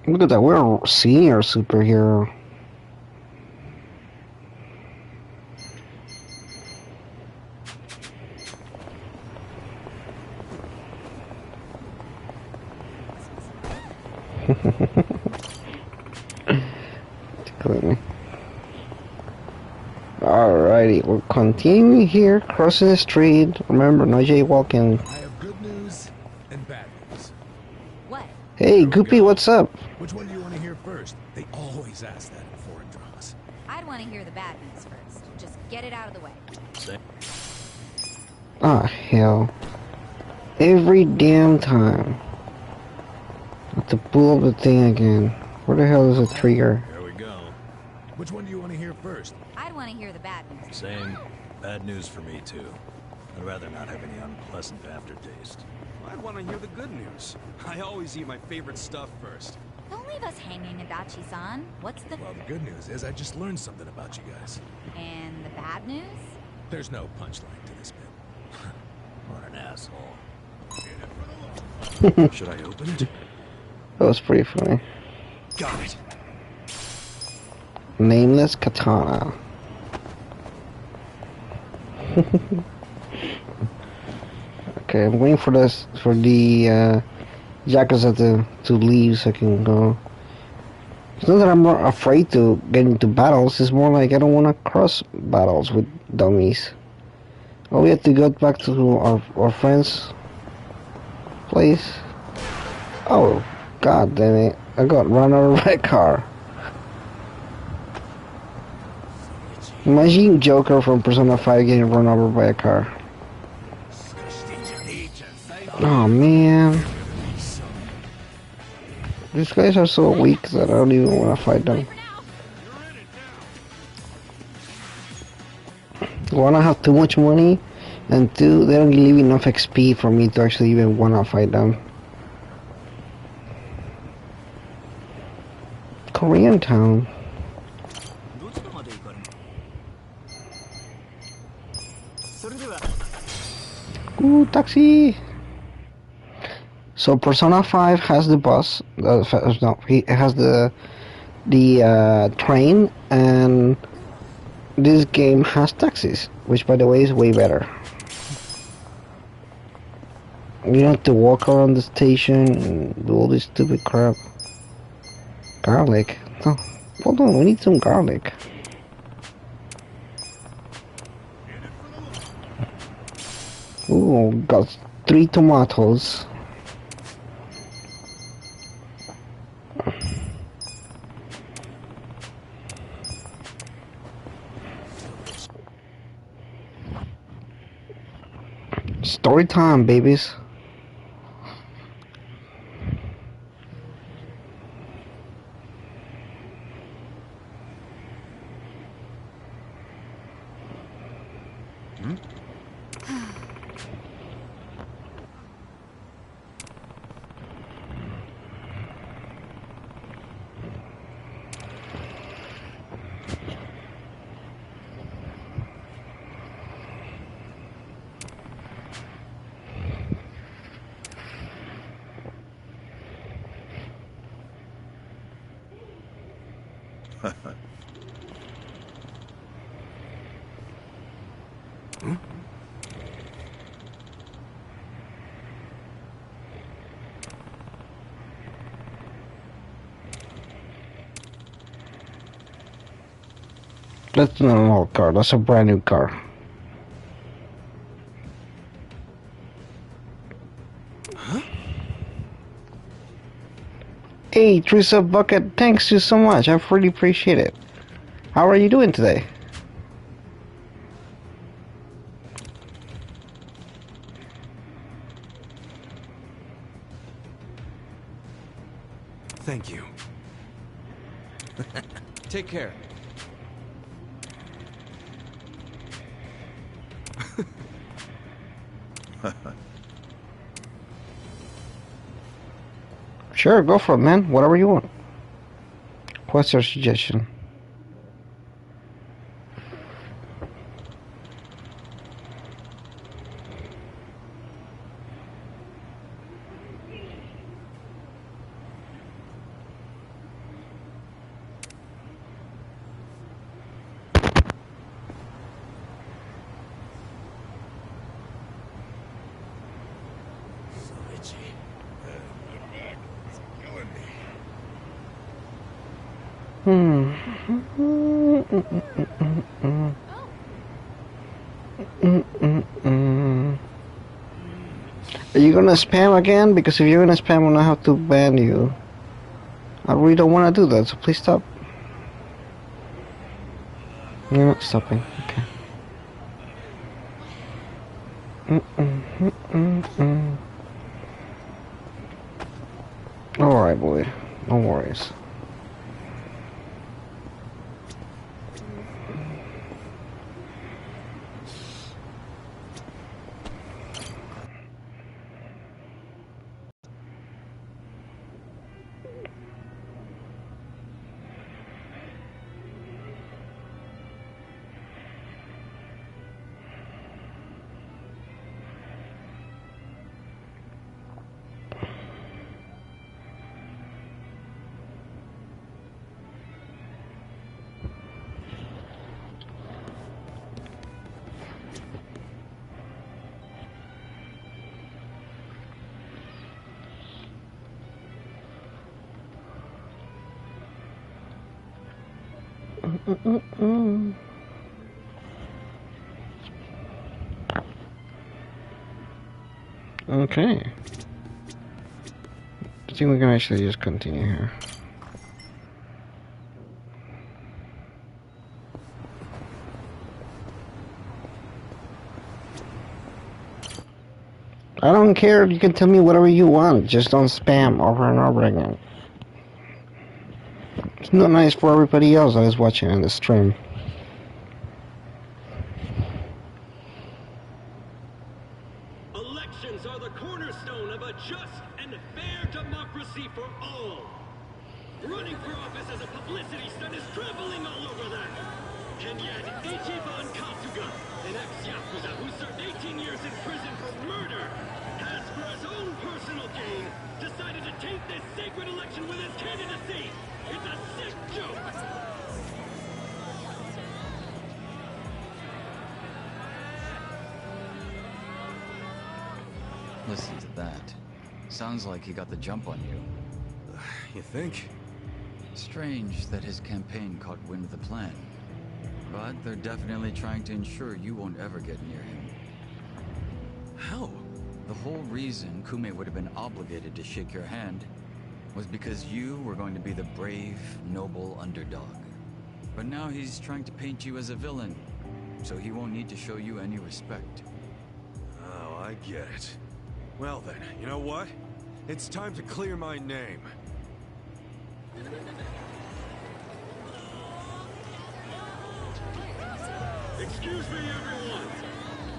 Look at that, we're a senior superhero. Alrighty, we're continuing here, crossing the street. Remember, no jaywalking. I have good news and bad news. What? Hey, Goopy, what's up? Which one do you want to hear first? They always ask that in foreign dramas. I'd want to hear the bad news first. Just get it out of the way. Ah, hell. Every damn time. I have to pull up the thing again. Where the hell is the trigger? There we go. Which one do you want to hear first? I'd want to hear the bad news. Same. Bad news for me, too. I'd rather not have any unpleasant aftertaste. I'd want to hear the good news. I always eat my favorite stuff first. Don't leave us hanging, Adachi-san. What's the... Well, the good news is I just learned something about you guys. And the bad news? There's no punchline to this bit. What an asshole. Should I open it? That was pretty funny. Got it. Nameless katana. Okay, I'm waiting for this for the Yakuza to leave so I can go. It's not that I'm not afraid to get into battles, it's more like I don't want to cross battles with dummies. Oh, we have to go back to our friend's place. Oh, god damn it. I got run over by a car. Imagine Joker from Persona 5 getting run over by a car. Oh man. These guys are so weak that I don't even want to fight them. One, I have too much money, and two, they don't leave enough XP for me to actually even want to fight them. Korean town. Ooh, taxi! So Persona 5 has the bus, no, it has the train, and this game has taxis, which by the way is way better. You don't have to walk around the station and do all this stupid crap. Garlic? Oh, hold on, we need some garlic. Ooh, got 3 tomatoes. Story time, babies. That's not an old car, that's a brand new car. Hey, Teresa Bucket, thanks you so much. I really appreciate it. How are you doing today? Thank you. Take care. Sure, go for it, man. Whatever you want. What's your suggestion? Are you gonna spam again? Because if you're gonna spam, I'm gonna have to ban you. I really don't want to do that, so please stop. You're not stopping. Okay. Alright, boy. No worries. Okay. I think we can actually just continue here. I don't care, you can tell me whatever you want, just don't spam over and over again. It's not nice for everybody else that is watching in the stream. Elections are the cornerstone of a just and fair democracy for all. Running for office as a publicity stunt is traveling all over that. And yet, Ichiban Kasuga, an ex-Yakuza who served 18 years in prison for murder, has, for his own personal gain, decided to taint this sacred election with his candidacy. It's a sick joke. Listen to that. Sounds like he got the jump on you. You think? Strange that his campaign caught wind of the plan. But they're definitely trying to ensure you won't ever get near him. How? The whole reason Kume would have been obligated to shake your hand was because you were going to be the brave, noble underdog. But now he's trying to paint you as a villain, so he won't need to show you any respect. Oh, I get it. Well then, you know what? It's time to clear my name. Excuse me, everyone.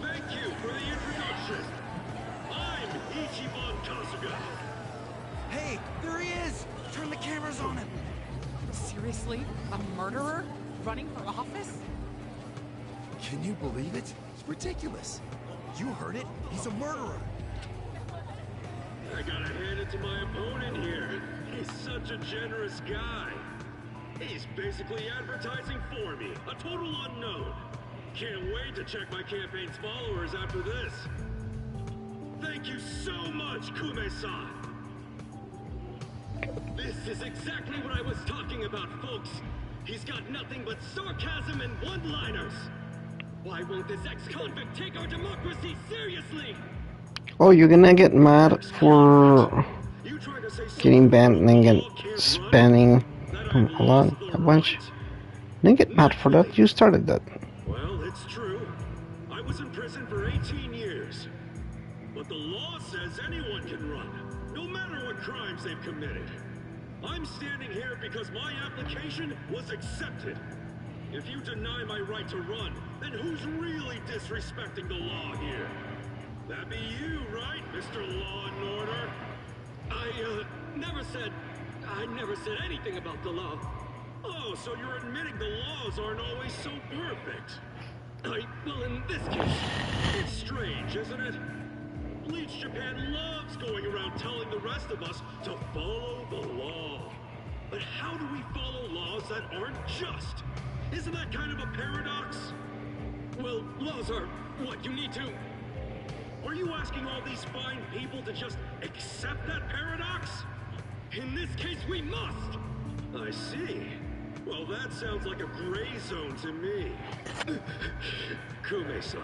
Thank you for the introduction. I'm Ichiban Kasuga. Hey, there he is! Turn the cameras on him! Seriously? A murderer? Running for office? Can you believe it? It's ridiculous. You heard it. He's a murderer. I gotta hand it to my opponent here. He's such a generous guy. He's basically advertising for me, a total unknown. Can't wait to check my campaign's followers after this. Thank you so much, Kume-san. This is exactly what I was talking about, folks. He's got nothing but sarcasm and one-liners. Why won't this ex-convict take our democracy seriously? Oh, you're gonna get mad for getting banned and then get spamming a bunch? Don't get mad for that, you started that. Well, it's true. I was in prison for 18 years. But the law says anyone can run, no matter what crimes they've committed. I'm standing here because my application was accepted. If you deny my right to run, then who's really disrespecting the law here? That'd be you, right, Mr. Law and Order? I never said anything about the law. Oh, so you're admitting the laws aren't always so perfect. Well, in this case, it's strange, isn't it? Bleach Japan loves going around telling the rest of us to follow the law. But how do we follow laws that aren't just? Isn't that kind of a paradox? Well, laws are what you need to... Are you asking all these fine people to just accept that paradox? In this case, we must! I see. Well, that sounds like a gray zone to me. Kume-san,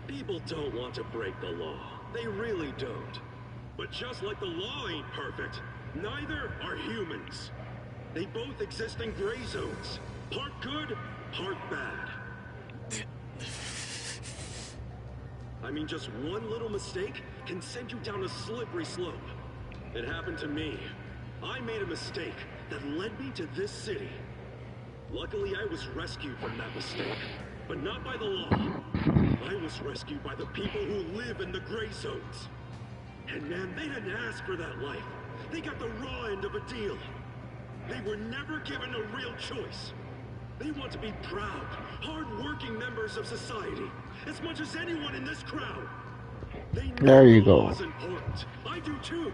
people don't want to break the law. They really don't. But just like the law ain't perfect, neither are humans. They both exist in gray zones. Part good, part bad. I mean, just one little mistake can send you down a slippery slope. It happened to me. I made a mistake that led me to this city. Luckily, I was rescued from that mistake, but not by the law. I was rescued by the people who live in the gray zones. And man, they didn't ask for that life. They got the raw end of a deal. They were never given a real choice. They want to be proud, hard-working members of society, as much as anyone in this crowd. They know there you go. The law is important. I do too.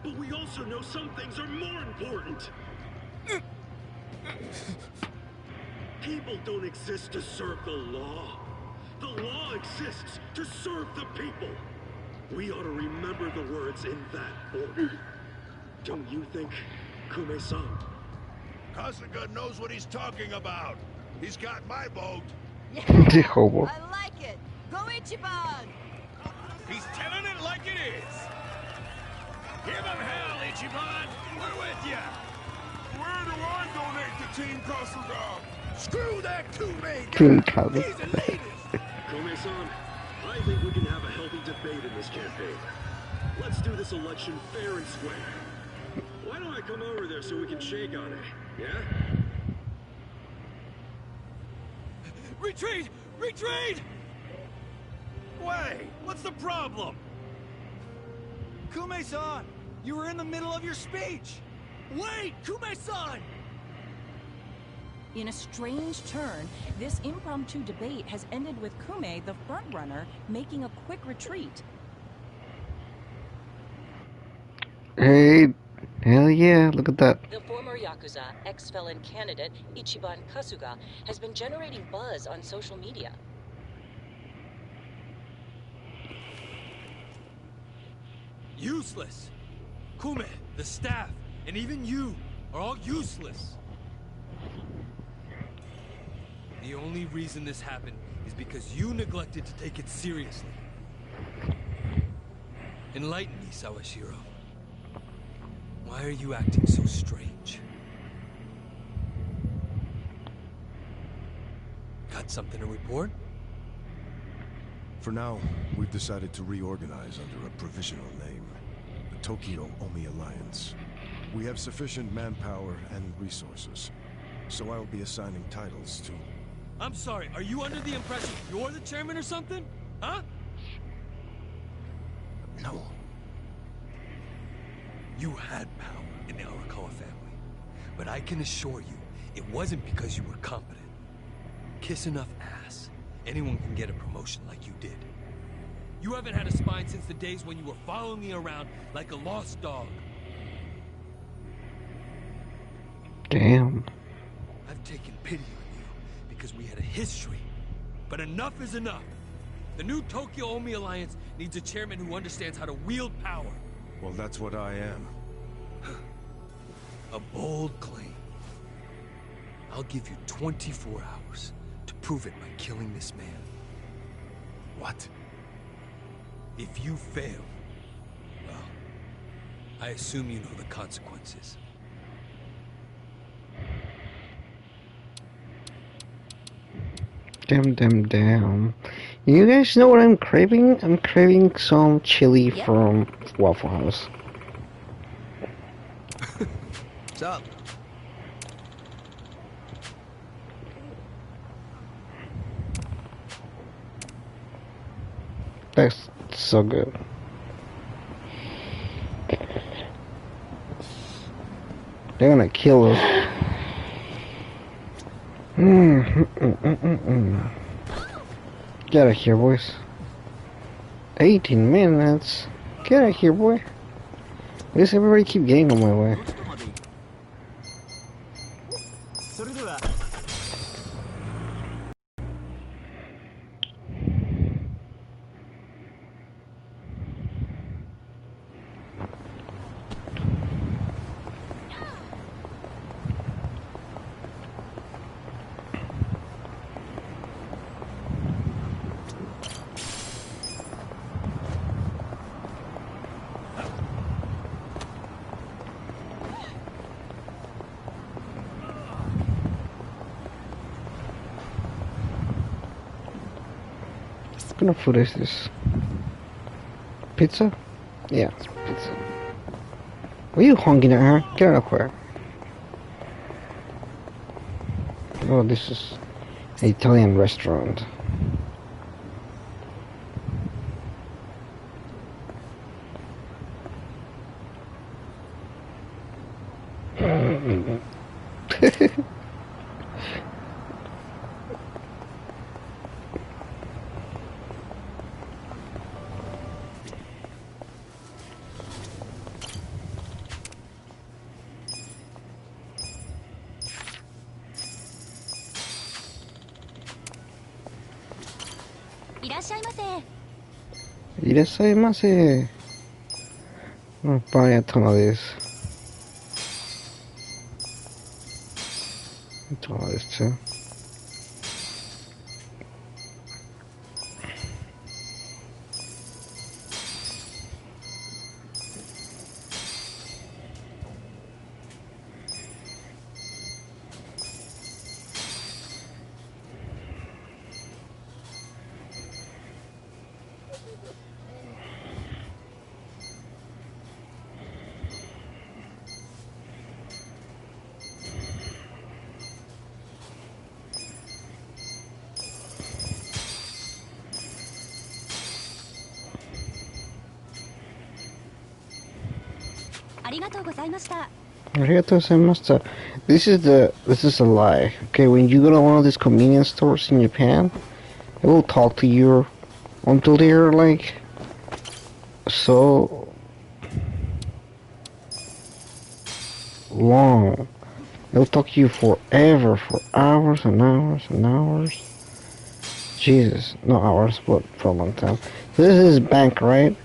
But we also know some things are more important. People don't exist to serve the law. The law exists to serve the people. We ought to remember the words in that order. Don't you think, Kume-san? Kasuga knows what he's talking about. He's got my vote. The hobo. I like it. Go Ichiban! He's telling it like it is. Give him hell, Ichiban. We're with ya. Where do I donate to Team Kasuga? Screw that Kume Team guy. Kasuga. He's the latest. Kume-san, I think we can have a healthy debate in this campaign. Let's do this election fair and square. Why don't I come over there so we can shake on it, yeah? Retreat! Retreat! Wait, what's the problem? Kume-san, you were in the middle of your speech. Wait, Kume-san! In a strange turn, this impromptu debate has ended with Kume, the frontrunner, making a quick retreat. Hey, hell yeah, look at that. The former Yakuza ex-felon candidate, Ichiban Kasuga, has been generating buzz on social media. Useless! Kume, the staff, and even you are all useless. The only reason this happened is because you neglected to take it seriously. Enlighten me, Sawashiro. Why are you acting so strange? Got something to report? For now, we've decided to reorganize under a provisional name, the Tokyo Omi Alliance. We have sufficient manpower and resources, so I'll be assigning titles to... I'm sorry, are you under the impression you're the chairman or something? Huh? No. You had power in the Arakawa family, but I can assure you, it wasn't because you were competent. Kiss enough ass, anyone can get a promotion like you did. You haven't had a spine since the days when you were following me around like a lost dog. Damn. I've taken pity on you because we had a history, but enough is enough. The new Tokyo Omi Alliance needs a chairman who understands how to wield power. Well, that's what I am. A bold claim. I'll give you 24 hours to prove it by killing this man. What? If you fail, well, I assume you know the consequences. Damn. You guys know what I'm craving? I'm craving some chili from Waffle House. What's up? That's so good. They're gonna kill us. Get out of here, boys. 18 minutes. Get out of here, boy. At least everybody keep getting on my way. What kind of food is this? Pizza? Yeah, it's pizza. What are you honking at her? Get out of here. Oh, this is an Italian restaurant. Irasaimase. Oh, buy a ton of this. Do all this too. This is a lie. Okay, when you go to one of these convenience stores in Japan, they will talk to you until they're like so long. They'll talk to you forever, for hours and hours and hours. Jesus, no hours, but for a long time. This is bank, right?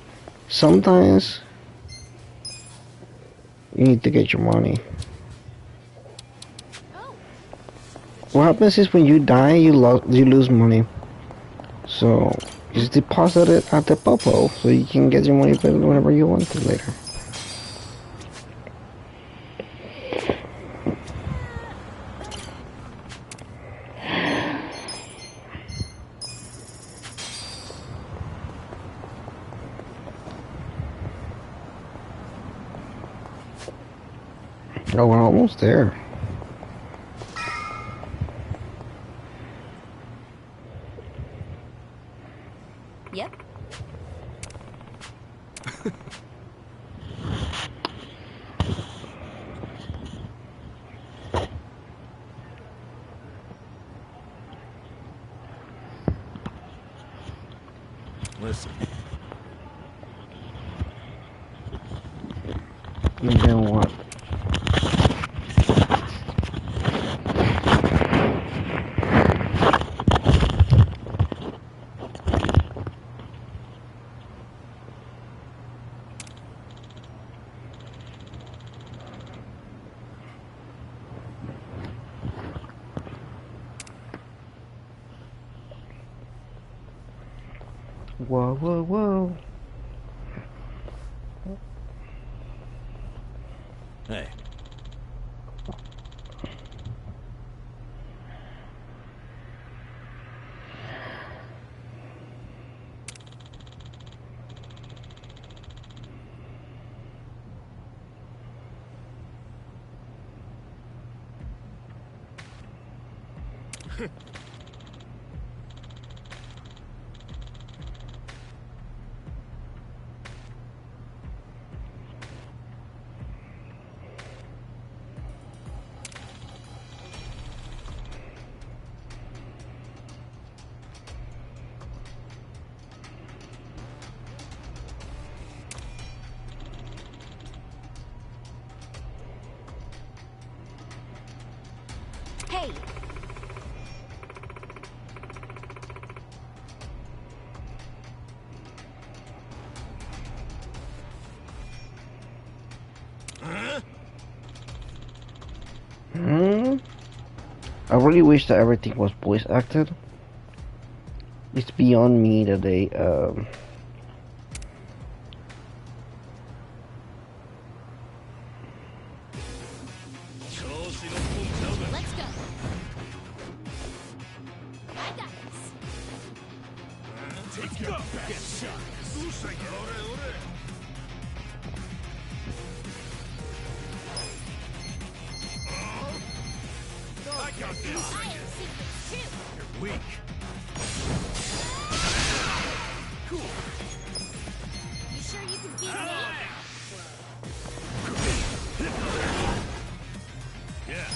Sometimes you need to get your money. What happens is when you die, you lose money. So just deposit it at the popo, so you can get your money back whenever you want to later. Oh, we're almost there. Yep. Listen. And then what? Whoa, whoa, whoa. Hey. Hey! I really wish that everything was voice acted. It's beyond me that they Let's go. I got this. Take your best shot. I got this. I am secret too. You're weak. Cool. You sure you can beat me? Yeah.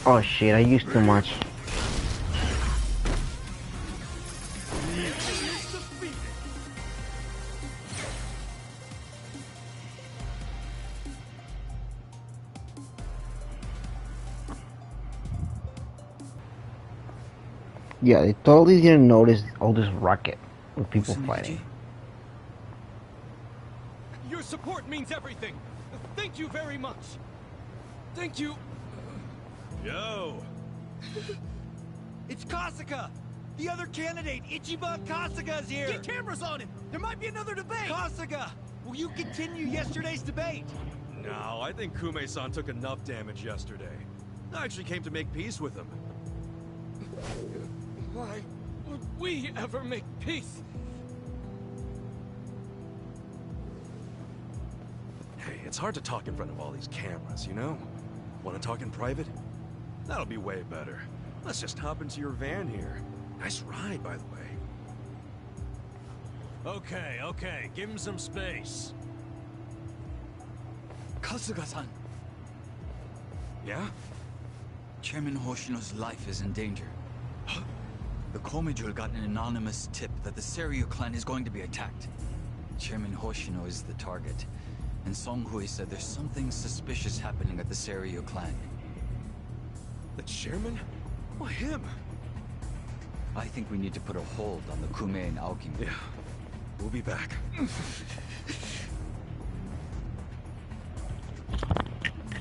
Oh shit, I used too much. Yeah, they totally didn't notice all this racket with people fighting. Your support means everything. Thank you very much. Thank you. Yo! It's Kasuga! The other candidate, Ichiban Kasuga's here! Get cameras on him! There might be another debate! Kasuga! Will you continue yesterday's debate? No, I think Kume-san took enough damage yesterday. I actually came to make peace with him. Why would we ever make peace? Hey, it's hard to talk in front of all these cameras, you know? Want to talk in private? That'll be way better. Let's just hop into your van here. Nice ride, by the way. Okay, okay, give him some space. Kasuga-san. Yeah? Chairman Hoshino's life is in danger. The Komijul got an anonymous tip that the Seiryu clan is going to be attacked. Chairman Hoshino is the target, and Song Hui said there's something suspicious happening at the Seiryu clan. The chairman? Why him? I think we need to put a hold on the Kume and Aoki. Yeah, we'll be back.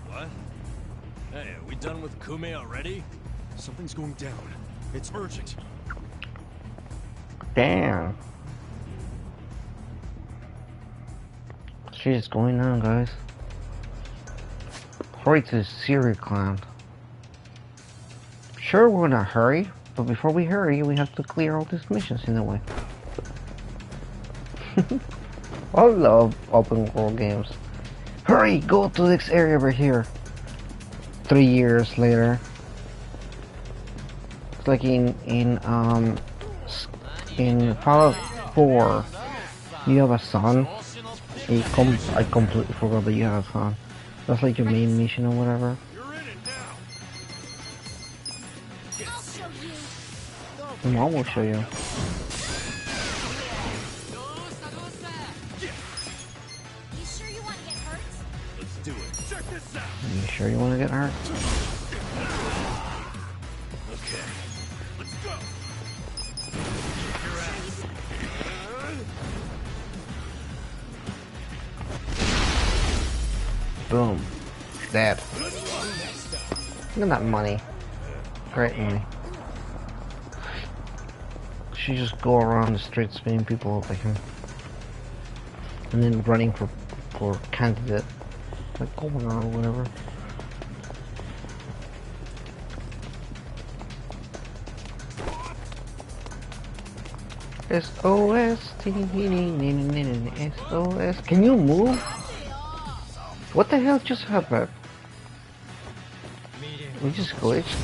What? Hey, are we done with Kume already? Something's going down. It's urgent. Damn. Shit is going on, guys. Hurry to the Seiryu clan. Sure, we're gonna hurry, but before we hurry, we have to clear all these missions in a way. I love open world games. Hurry, go to this area over here. 3 years later. It's like in Fallout 4, you have a son. I completely forgot that you have a son. That's like your main mission or whatever. Mom will show you. You sure you want to get hurt? Let's do it. Check this out. You sure you want to get hurt? Okay. Let's go. Boom. Dead. Look at that money. Great money. She just go around the streets beating people up like him. And then running for candidate. Like governor or whatever. SOS. SOS. Can you move? What the hell just happened? We just glitched.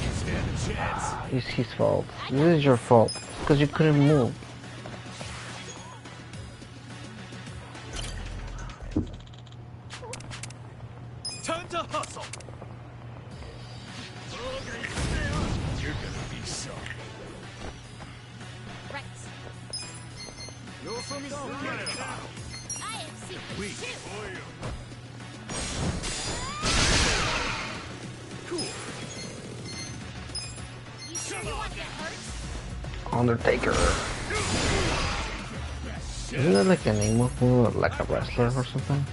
It's his fault. This is your fault. Because you couldn't move. Time to hustle. You're gonna be sorry. Right. I have secrets too. Cool. You sure you want to get hurt? Undertaker. Isn't that like a name of like a wrestler or something?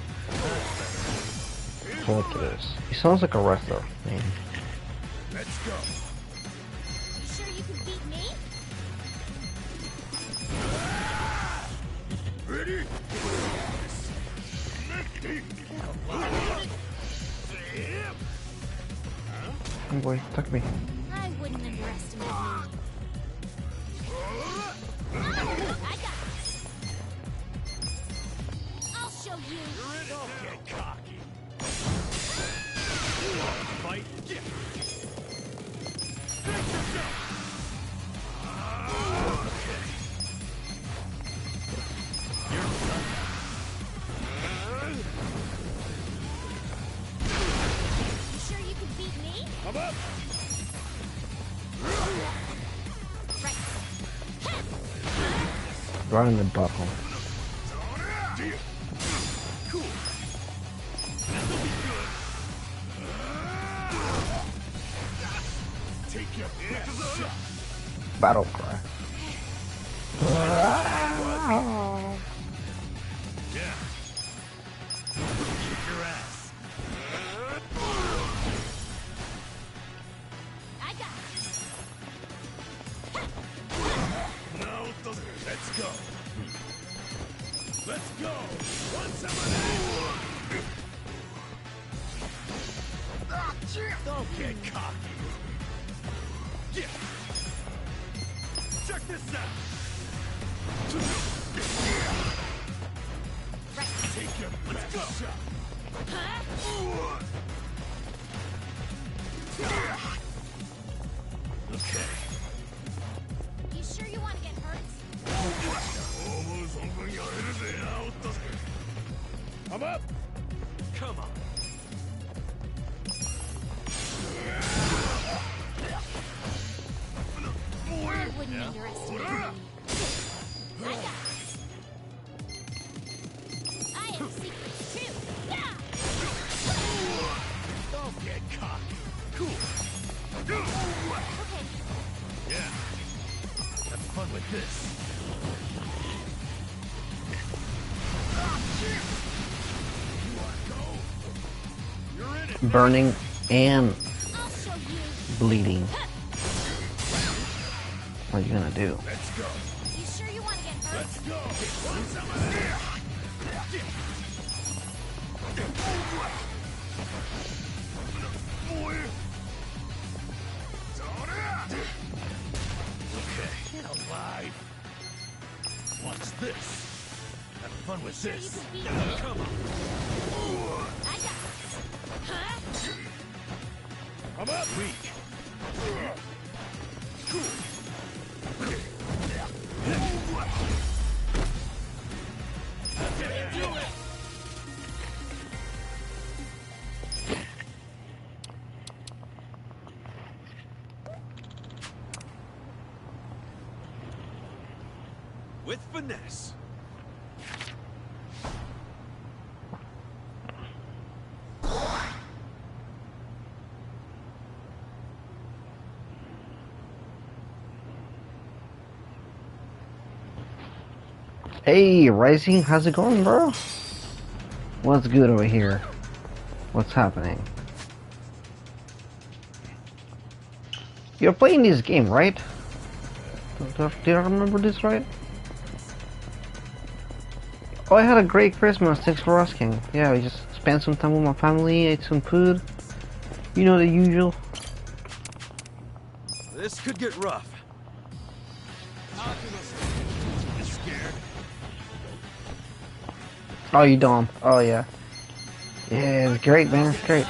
That's what it is. He sounds like a wrestler, man. Let's go. You sure you can beat me? Ready? Oh boy, tuck me. I wouldn't underestimate me. I got this. I'll show you. Don't get cocky. Fight. Get. Fix yourself. Okay. You're done. You sure you can beat me? Come up. Right in the butthole. Battle cry. Yeah. Kick your ass. I got it. No, let's go. Let's go. Once don't get cocky. Yeah. Check this out. Right. Take your let's go. Shot. Okay. You sure you want to get hurt? I'm up. Come on. I wouldn't underestimate me. I got this. I have secrets too. Yeah. Don't get cocky. Cool. Okay. Yeah. Have fun with this. Burning and I'll show you. bleeding. What are you gonna do? Let's go. You sure you want to get hurt? Let's go. Want some of that? Okay. Get alive. Watch this. Have fun with Sure you this. can beat me? Come on. I got this. Huh? I'm up. Weak. Cool. Do it. With finesse. Hey, Rising, how's it going, bro? What's good over here? What's happening? You're playing this game, right? Did I remember this right? Oh, I had a great Christmas, thanks for asking. Yeah, I just spent some time with my family, ate some food. You know, the usual. This could get rough. You scared? Oh, you don't? Oh, yeah. Yeah, it's great, man. It's great.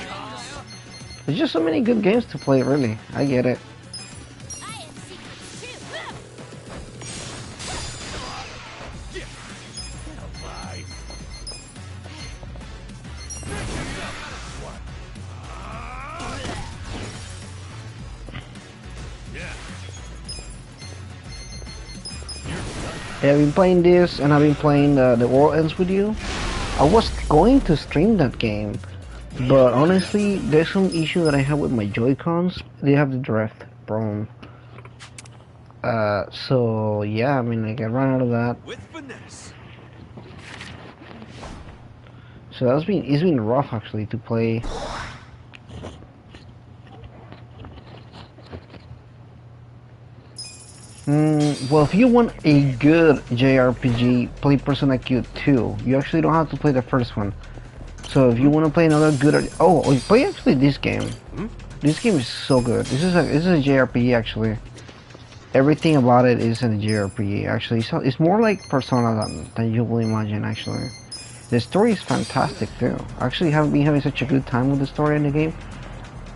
There's just so many good games to play, really. I get it. I have secrets too. Get alive. Yeah. Yeah, I've been playing this, and I've been playing The World Ends With You. I was going to stream that game, but honestly, there's some issue that I have with my Joy-Cons. They have the drift problem. So yeah, I mean, like, I ran out of that. With finesse. So it's been rough actually to play. Well, if you want a good JRPG, play Persona Q2. You actually don't have to play the first one. So if you want to play another good, play actually this game. This game is so good. This is a JRPG actually. Everything about it is in a JRPG actually. So it's more like Persona than you will imagine actually. The story is fantastic too. I actually have been having such a good time with the story in the game.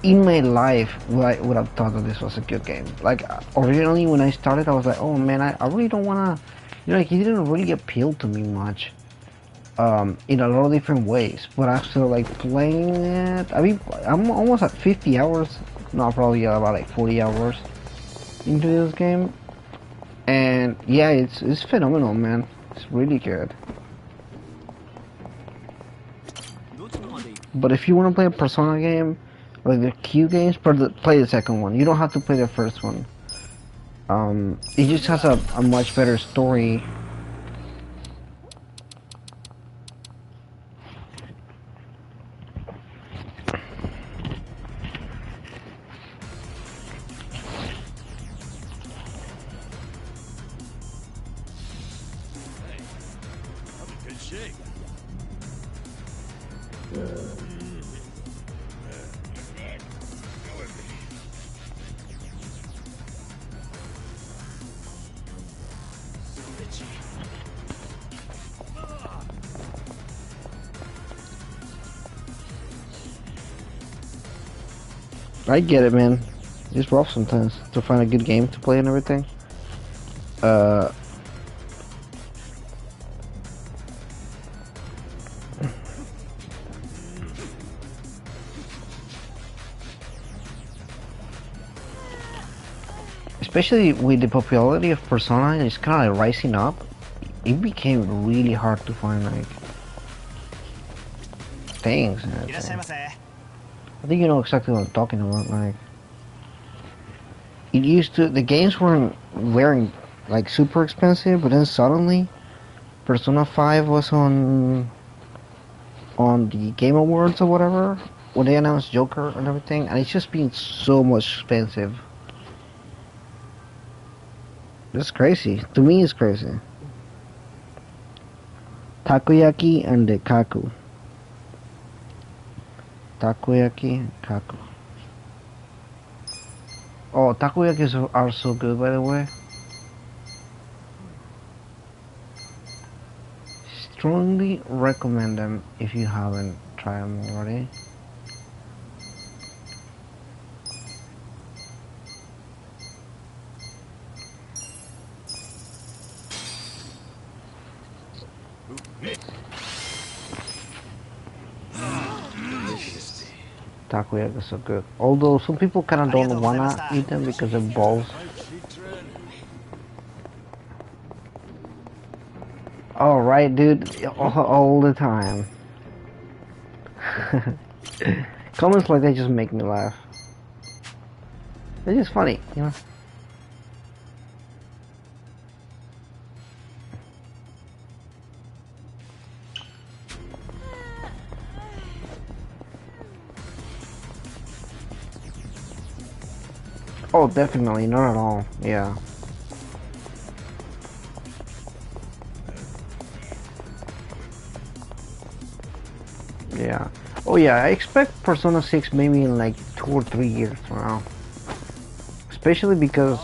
In my life, I would have thought that this was a good game. Like, originally when I started, I was like, oh man, I really don't wanna, you know, like, it didn't really appeal to me much. In a lot of different ways. But after, like, playing it, I mean, I'm almost at 50 hours. No, probably about, like, 40 hours. into this game, and yeah, it's phenomenal, man. It's really good. But if you want to play a Persona game, like the Q games, play the second one. You don't have to play the first one. It just has a much better story. I get it, man. It's rough sometimes to find a good game to play and everything. Especially with the popularity of Persona, it's kind of like rising up. It became really hard to find like things and everything. I think you know exactly what I'm talking about. Like, it used to, the games weren't like super expensive, but then suddenly, Persona 5 was on the Game Awards or whatever when they announced Joker and everything, and it's just been so much expensive. That's crazy. To me, it's crazy. Takoyaki and the Kaku. Takoyaki and Kaku. Oh, takoyakis are so good, by the way. Strongly recommend them if you haven't tried them already. Takoyaki is so good. Although some people kind of don't wanna eat them because of balls. Oh right, dude, all the time. Comments like that just make me laugh. It's just funny, you know. Oh, definitely, not at all. Yeah. Yeah. Oh yeah, I expect Persona 6 maybe in like 2 or 3 years from now. Especially because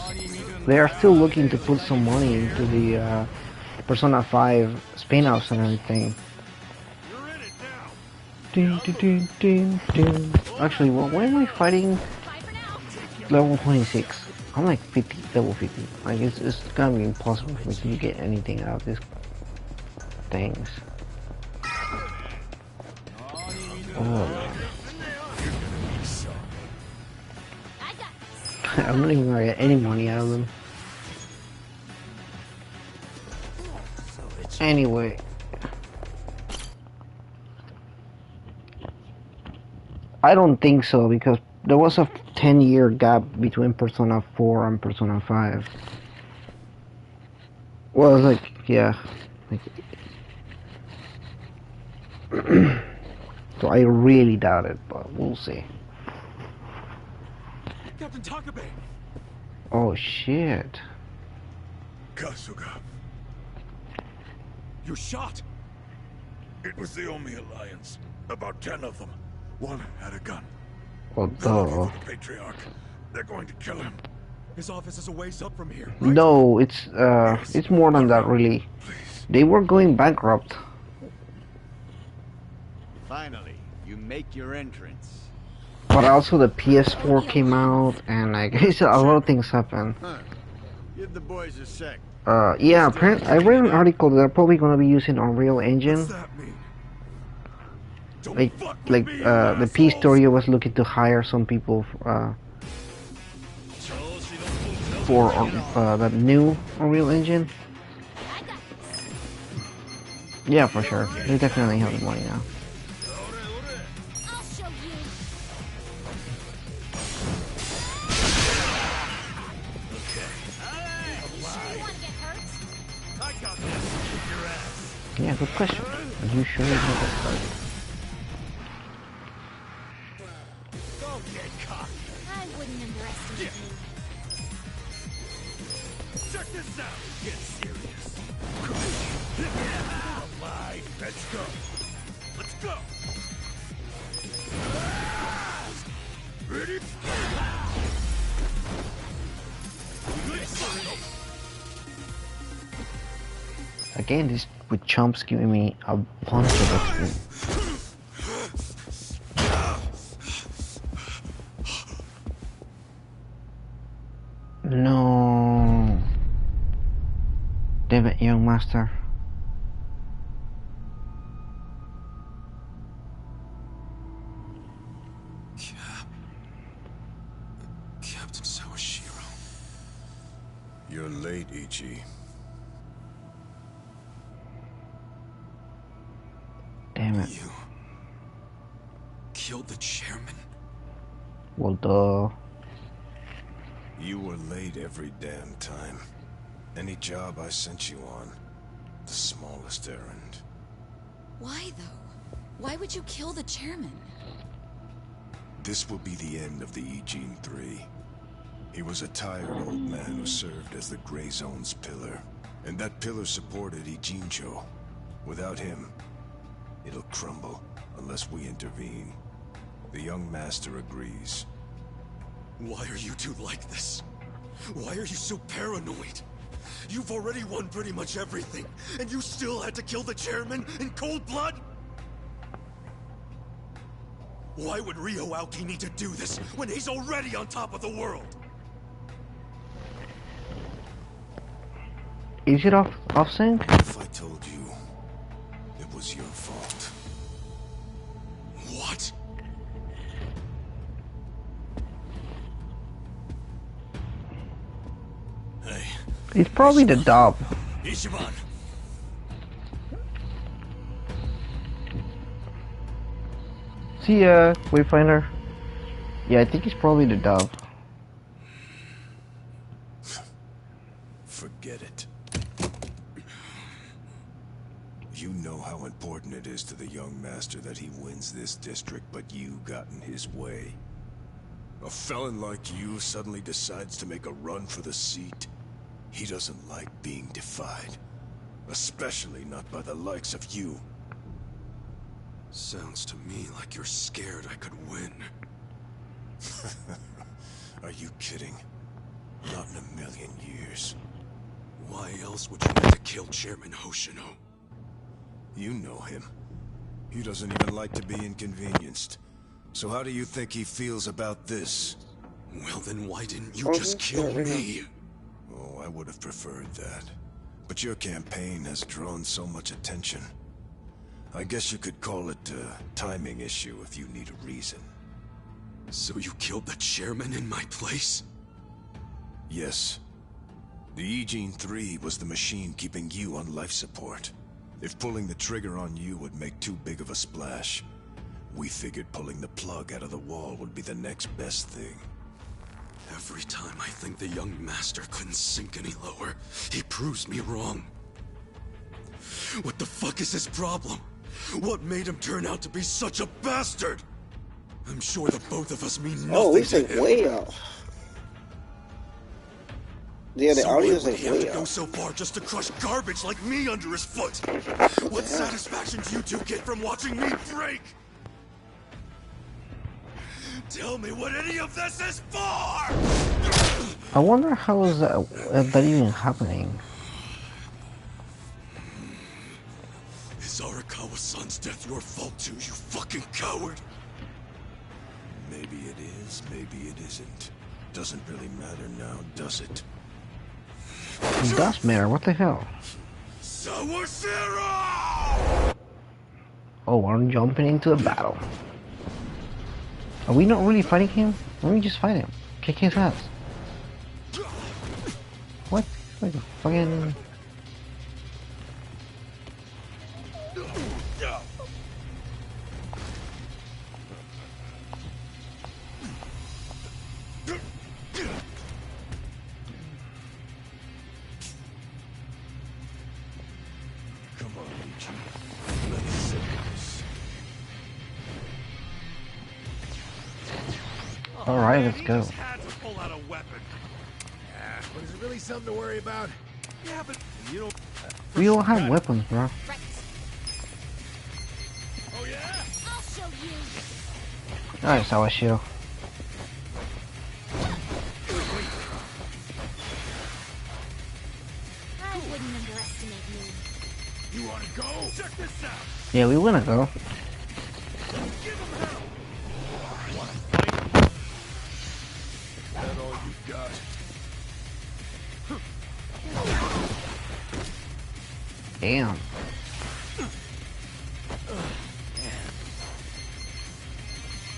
they are still looking to put some money into the Persona 5 spin-offs and everything. Actually, well, why am I fighting level 26? I'm like 50, level 50. Like it's gonna be impossible for me to get anything out of these things. Oh man. I'm not even gonna get any money out of them. Anyway. I don't think so, because there was a 10-year gap between Persona 4 and Persona 5. Well, it's like, yeah. Like, so I really doubt it, but we'll see. Captain Takabe! Oh shit. Kasuga. You shot! It was the Omi Alliance. About 10 of them. One had a gun. Well, They're looking duh. for the Patriarch. They're going to kill him. His office is a ways up from here, right? No, it's more than that, really. They were going bankrupt. Finally, you make your entrance. But also the PS4 came out, and like a lot of things happened. Huh. Give the boys a sec. Yeah, apparently I read an article that they're probably gonna be using Unreal Engine. Like the P Studio was looking to hire some people. for the new Unreal Engine. Yeah, for sure. They definitely have the money now. Yeah, good question. Are you sure you have a start? Don't get cocky. I wouldn't underestimate you. Check this out. Get serious. Alright, let's go. Let's go. Ready? Again, this with chumps giving me a bunch of XP. No. Damn it, young master. Captain Sawashiro. You're late, Ichi. Damn it. You killed the chairman? Well, duh. You were late every damn time. Any job I sent you on, the smallest errand. Why, though? Why would you kill the chairman? This will be the end of the E-Gene 3. He was a tired old man who served as the Gray Zone's pillar. And that pillar supported Ijincho. Without him, it'll crumble unless we intervene. The young master agrees. Why are you two like this? Why are you so paranoid? You've already won pretty much everything, and you still had to kill the chairman in cold blood? Why would Ryo Aoki need to do this when he's already on top of the world? Is it off sync? If I told you, it was your fault. What? Hey. It's probably the dub. Ichiban. See ya, Wayfinder. Yeah, I think it's probably the dub. Forget it. You know how important it is to the young master that he wins this district, but you got in his way. A felon like you suddenly decides to make a run for the seat. He doesn't like being defied. Especially not by the likes of you. Sounds to me like you're scared I could win. Are you kidding? Not in a million years. Why else would you need to kill Chairman Hoshino? You know him. He doesn't even like to be inconvenienced. So how do you think he feels about this? Well, then why didn't you just kill me? Oh, I would have preferred that. But your campaign has drawn so much attention. I guess you could call it a timing issue if you need a reason. So you killed the chairman in my place? Yes. The E-Gene 3 was the machine keeping you on life support. If pulling the trigger on you would make too big of a splash, we figured pulling the plug out of the wall would be the next best thing. Every time I think the young master couldn't sink any lower, he proves me wrong. What the fuck is his problem? What made him turn out to be such a bastard? I'm sure the both of us mean nothing it's to like him. way up. Yeah, the So audio's why would like he have way to go up. so far just to crush garbage like me under his foot? What satisfaction do you two get from watching me break? Tell me what any of this is for! I wonder how is that even happening? Is Arakawa-san's death your fault too, you fucking coward? Maybe it is, maybe it isn't. Doesn't really matter now, does it? It does matter, what the hell? Sawashiro! Oh, I'm jumping into a battle. Are we not really fighting him? Why don't we just fight him? Kick his ass. What? Like a fucking... Come on, Ichi. Let's sit this. Alright, let's go. Had to pull out a weapon. Yeah, but is it really something to worry about? Yeah, but you don't. We don't have weapons, bro. Right. Oh yeah? I'll show you. Alright, so I show. I wouldn't underestimate you. You wanna go? Check this out. Yeah, we wanna go. Give him hell. Wanna fight? Is that all you got? Damn. You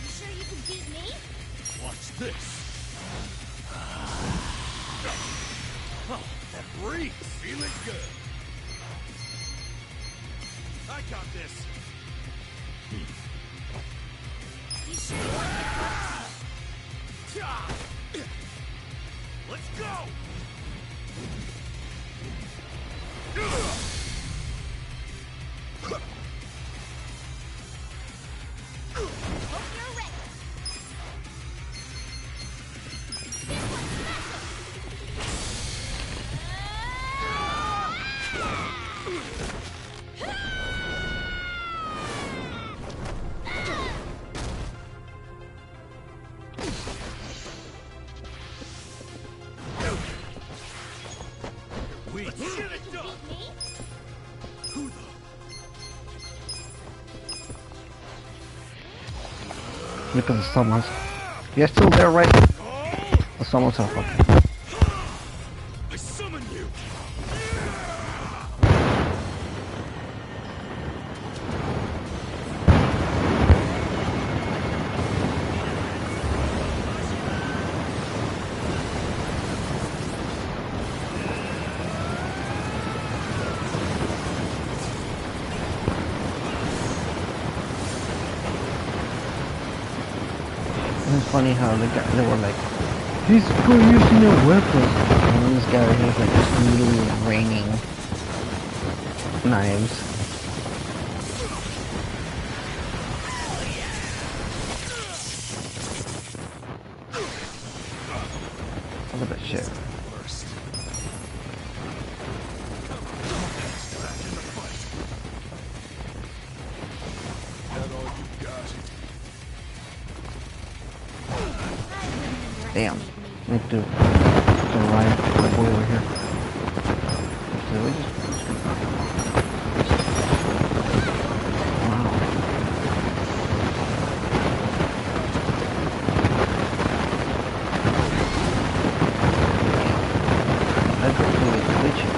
sure you can beat me? Watch this. Oh, that reeks. Feeling good. I got this. You sure you want to Let's go. Hope you're ready. We get it done. Who the? Look at the summons. You're still there, right? The summons are fucking. I summon you. It's funny how they were like, he's still using a weapon. And then this guy right here is like just literally raining knives. Look at that shit. Damn. Need to ride my boy over here. So we just... Wow. That's really glitchy.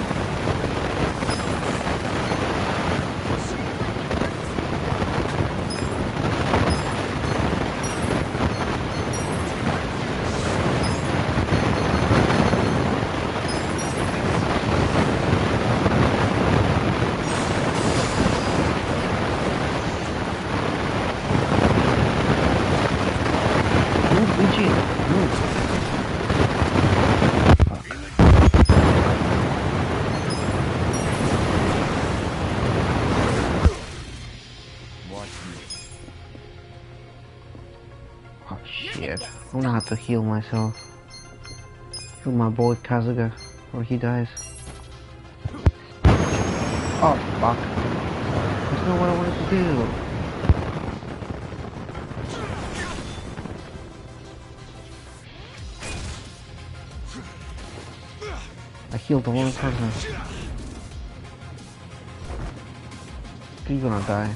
Oh shit. I'm gonna have to heal myself. Heal my boy Kazuga or he dies. Oh fuck. That's not what I wanted to do. I healed the wrong person. You're gonna die.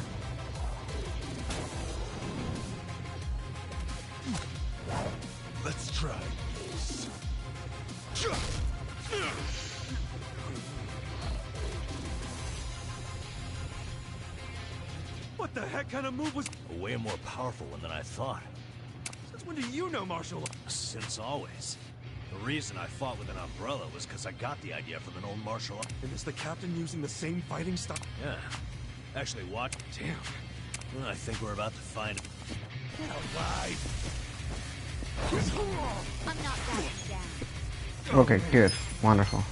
Let's try this. What the heck kind of move was? A way more powerful one than I thought. Since when do you know martial arts? Since always. The reason I fought with an umbrella was because I got the idea from an old martial art. And is the captain using the same fighting style? Yeah. Actually, watch. Damn. Well, I think we're about to find it. I'm not backing down. Okay, good. Wonderful.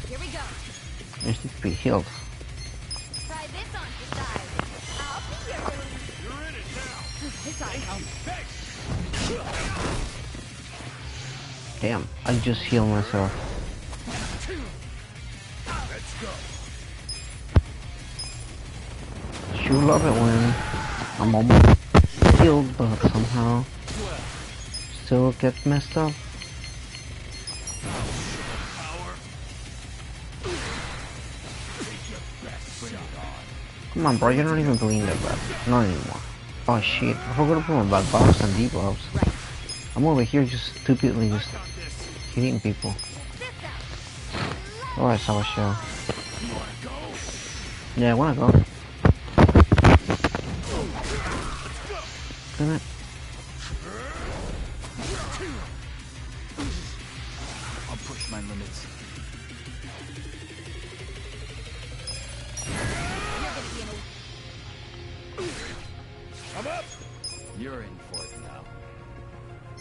Here we go. There's need to be healed. Try this on your side. I'll be your relief. You're in it now. This ought to help. Damn, I just healed myself. Let's go. You love it when I'm almost healed, but somehow still get messed up. Come on, bro, you're not even bleeding that bad. Not anymore. Oh shit, I forgot to put my back buffs and debuffs. I'm over here just stupidly just hitting people. Oh, I saw a show. Yeah, I wanna go. Damn it. I'll push my limits. I'm up. You're in for it now.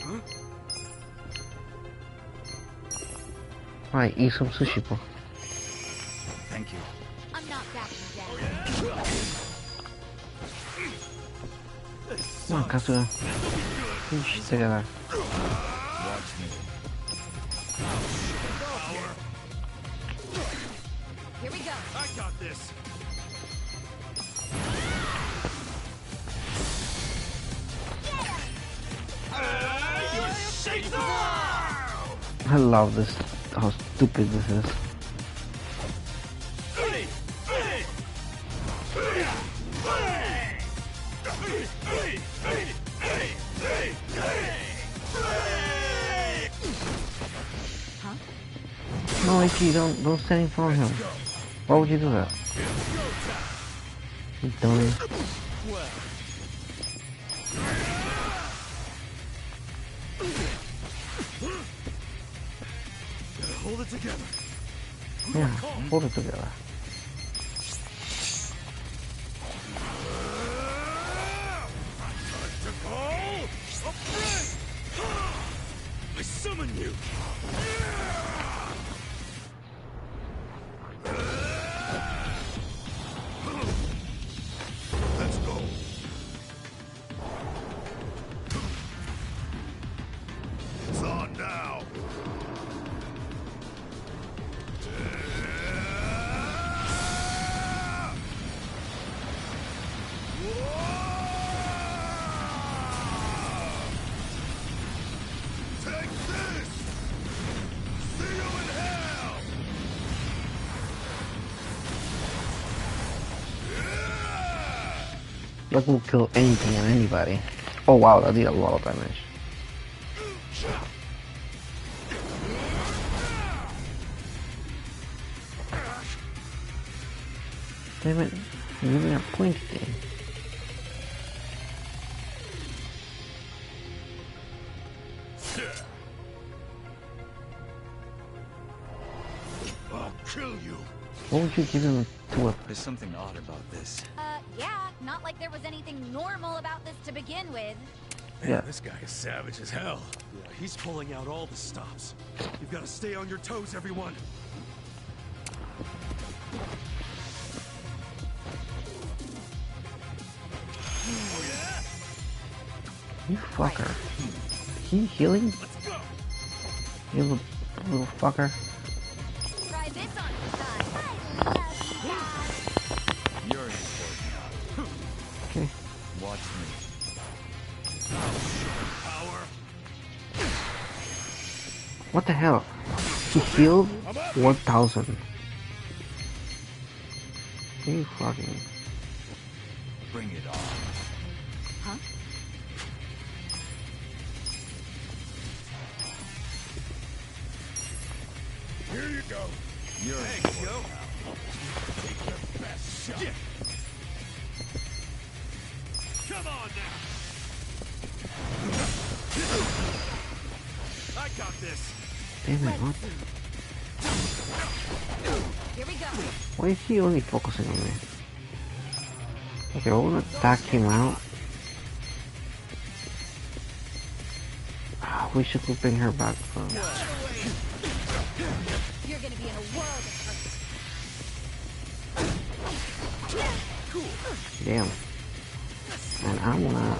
Huh? Alright, eat some sushi, bro. Thank you. I'm not backing down. Come on, Kazuya. Get shit together. Watch me. Here we go. I got this. I love this, how stupid this is. Huh? No, Ichi, don't stand in front of him. Why would you do that? You dummy. Hold it together. Yeah, hold it together. I summon you. Let's go. It's on now. Take this! See you in hell! That will kill anything and anybody. Oh wow, that did a lot of damage. Damn it, you're giving a pointy thing. I'll kill you. What would you give him to a... There's something odd about this. Yeah, not like there was anything normal about this to begin with. Man, Yeah. this guy is savage as hell. Yeah, he's pulling out all the stops. You've got to stay on your toes, everyone. You fucker. He healing? You little fucker. Try this on your side. I love you guys. You're in for it now. Okay. Watch me. What the hell? He healed 1,000. You fucking... Bring it on. Huh? Here you go. You're in for it now. Take your best shot. Come on now. got this. Damn it, what? Here we go. Why is he only focusing on me? Okay, we're gonna attack him out. We should bring her back from. You're gonna be in a world of hurt. Damn. And I'm gonna.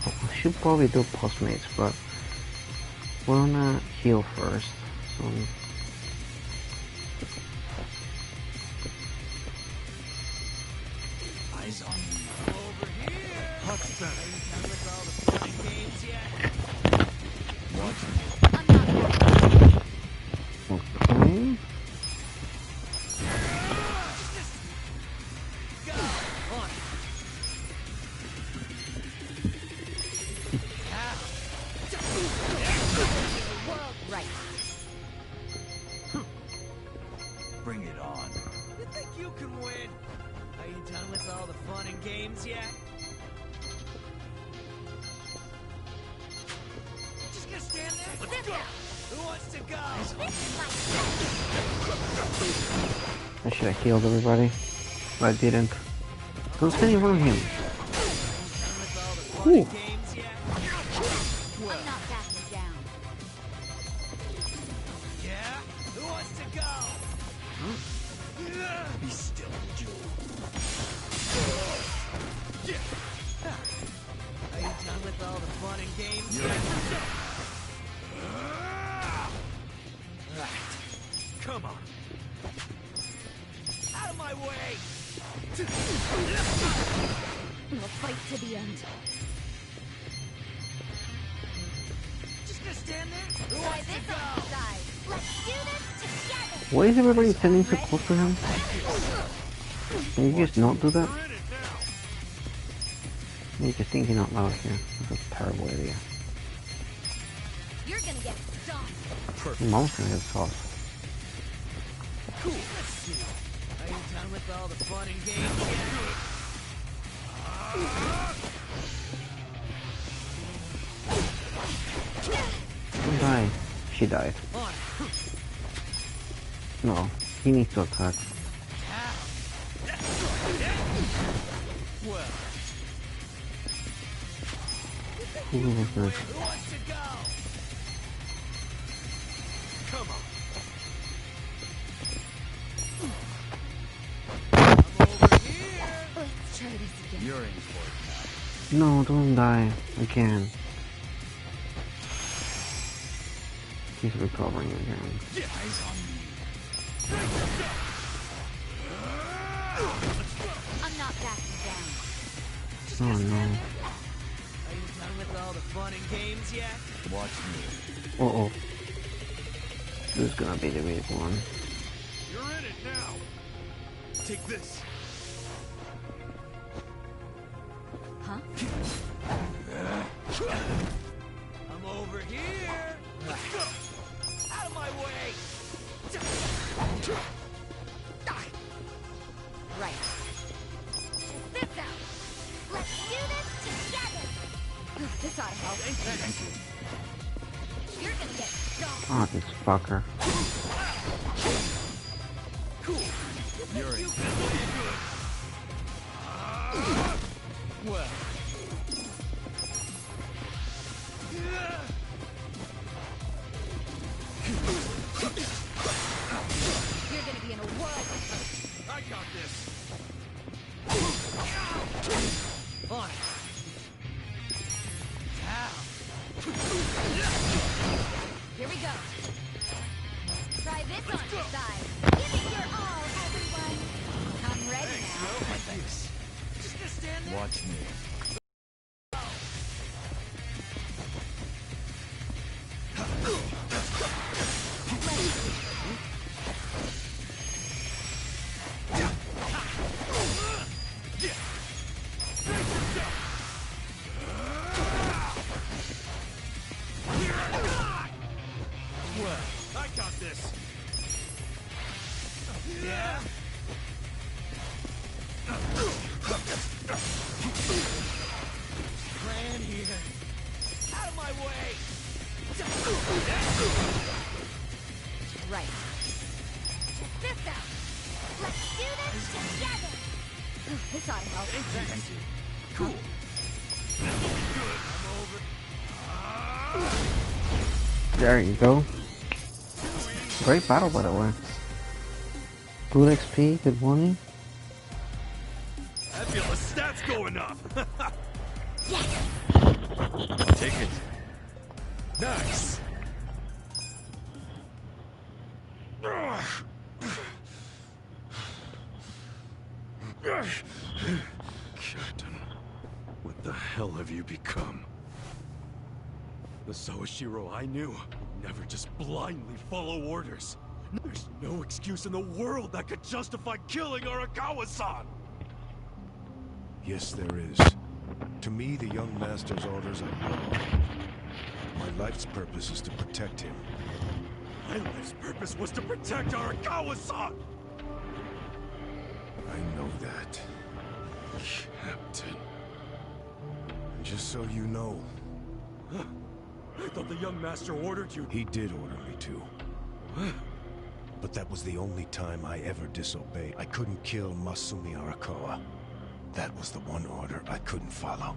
I should probably do Postmates, but we're gonna heal first. So. Eyes on me. Over here. What's that? Are you done with all the fun games yet? Watch me. Okay. Bring it on. You think you can win? Are you done with all the fun and games yet? Just gonna stand there? Let's go! Who wants to go? I should have healed everybody, but I didn't. Don't stand in front of him. Ooh. I'm not backing down. Yeah? Who wants to go? Be still, Jewel. Are you done with all the fun and games yet? Right. Come on. Out of my way! We'll fight to the end. Just gonna stand there? Who Try wants to this go? on the side. Let's do this together. Why is everybody standing so close to him? Can you just not do that? You're just thinking out loud here. That's a terrible idea. You're gonna get stomped. Your mom's gonna get sauce. Cool. Let's see. Are you done with all the fun and games Don't die. She died. No, he needs to attack. Well. Who was this? Who wants to go? Come on. Let's try this again. You're in for it No, don't die. Again. He's recovering again. Eyes on me. I'm not backing down. Oh no. Are you done with all the fun and games yet? Watch me. Uh-oh. This is gonna be the big one. You're in it now. Take this. Huh? I'm over here. Let's go. Out of my way. Right. Check this out. Let's do this together. This ought to help. Thank you. You're gonna get stomped. Oh, this fucker. Cool. You're in. Well. You're gonna be in a world of hurt. I got this. On it. Here we go. Try this on your side. Give it your all, everyone. I'm ready now. Thanks. Just gonna stand there. Watch me. Well, I got this. Yeah. Right. Check this out. Let's do this together. This ought to help. Thank you. Cool. There you go. Great battle, by the way. Good XP, good money. I feel the stats going up. Yes. Take it. Nice. Captain, what the hell have you become? The Sawashiro I knew would never just blindly follow orders. There's no excuse in the world that could justify killing Arakawa-san! Yes, there is. To me, the young master's orders are law. My life's purpose is to protect him. My life's purpose was to protect Arakawa-san! I know that. Captain. Just so you know. I thought the young master ordered you. He did order me to. But that was the only time I ever disobeyed. I couldn't kill Masumi Arakawa. That was the one order I couldn't follow.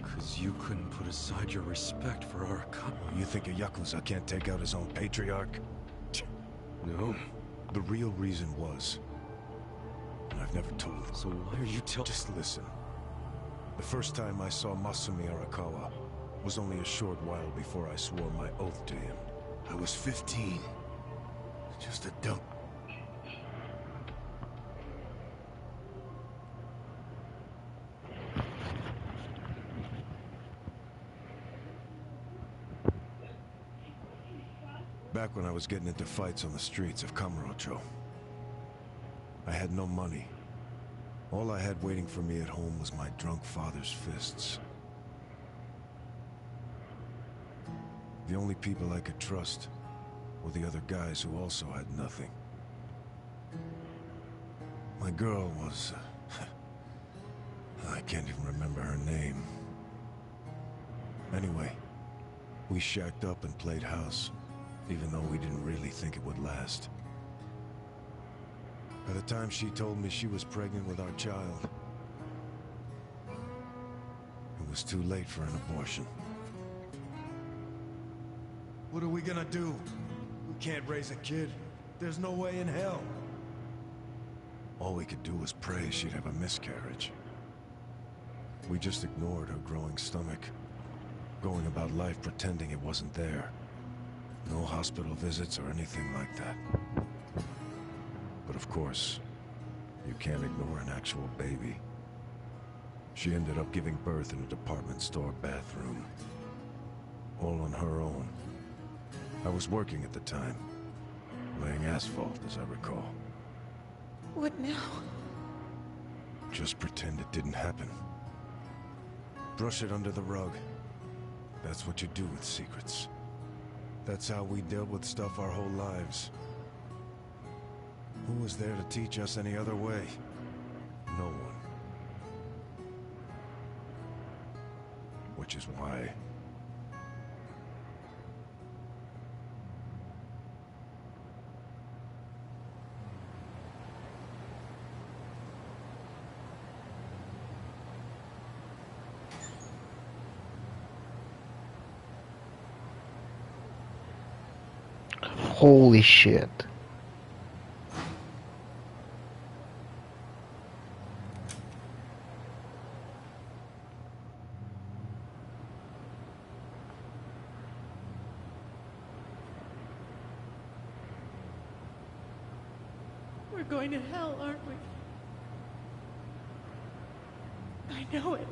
'Cause you couldn't put aside your respect for Arakawa. You think a Yakuza can't take out his own patriarch? No. The real reason was... I've never told him. So why are you Just listen. The first time I saw Masumi Arakawa was only a short while before I swore my oath to him. I was 15. Just a dumb... Back when I was getting into fights on the streets of Kamurocho. I had no money. All I had waiting for me at home was my drunk father's fists. The only people I could trust were the other guys who also had nothing. My girl was... I can't even remember her name. Anyway, we shacked up and played house, even though we didn't really think it would last. By the time she told me she was pregnant with our child, it was too late for an abortion. What are we gonna do? We can't raise a kid. There's no way in hell. All we could do was pray she'd have a miscarriage. We just ignored her growing stomach, going about life pretending it wasn't there. No hospital visits or anything like that. But of course, you can't ignore an actual baby. She ended up giving birth in a department store bathroom. All on her own. I was working at the time, laying asphalt, as I recall. What now? Just pretend it didn't happen. Brush it under the rug. That's what you do with secrets. That's how we dealt with stuff our whole lives. Who was there to teach us any other way? No one. Which is why... Holy shit. We're going to hell, aren't we? I know it.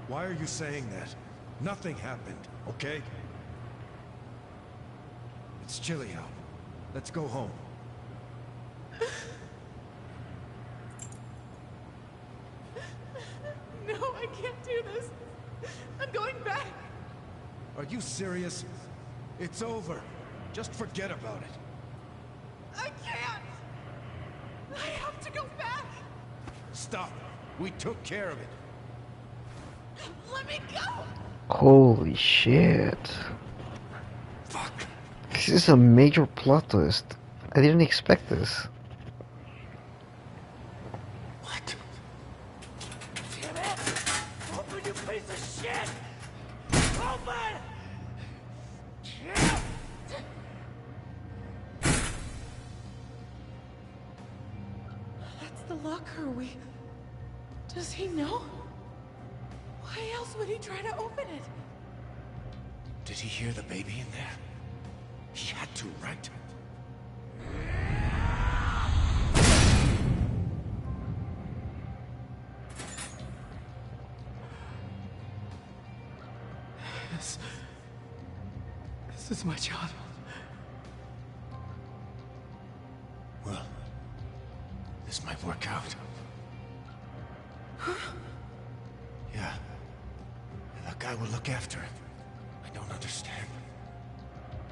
Why are you saying that? Nothing happened, okay? It's chilly out. Let's go home. No, I can't do this. I'm going back. Are you serious? It's over. Just forget about it. I can't. I have to go back. Stop. We took care of it. Let me go. Holy shit. This is a major plot twist. I didn't expect this. What? Damn it! Open, you piece of shit! Open! That's the locker Does he know? Why else would he try to open it? Did he hear the baby in there? He had to, right? This is my child. Well, this might work out. Yeah. That guy will look after him. I don't understand.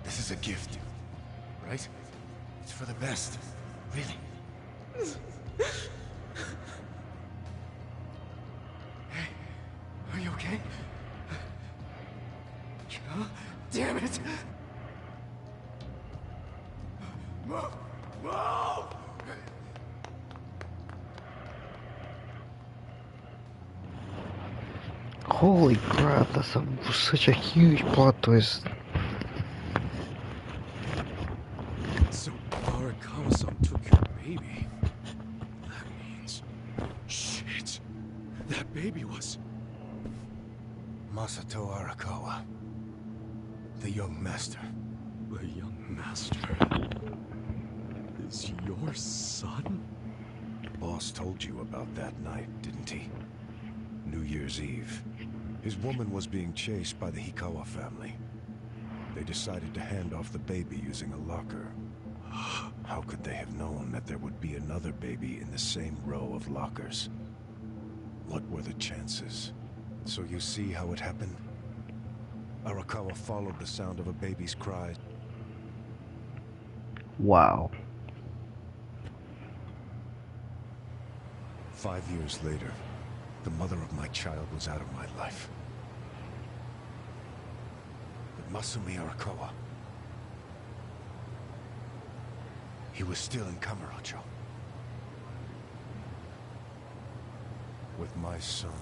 This is a gift, right? It's for the best. Really. Hey, are you okay? Damn it! Move! Move! Holy crap, that's such a huge plot twist. So Arakawa-san took your baby. That means... Shit! That baby was... Masato Arakawa. The young master. The young master... is your son? Boss told you about that night, didn't he? New Year's Eve. His woman was being chased by the Hikawa family. They decided to hand off the baby using a locker. How could they have known that there would be another baby in the same row of lockers? What were the chances? So you see how it happened? Arakawa followed the sound of a baby's cries. Wow. 5 years later, the mother of my child was out of my life. But Masumi Arakawa... he was still in Kamurocho. With my son.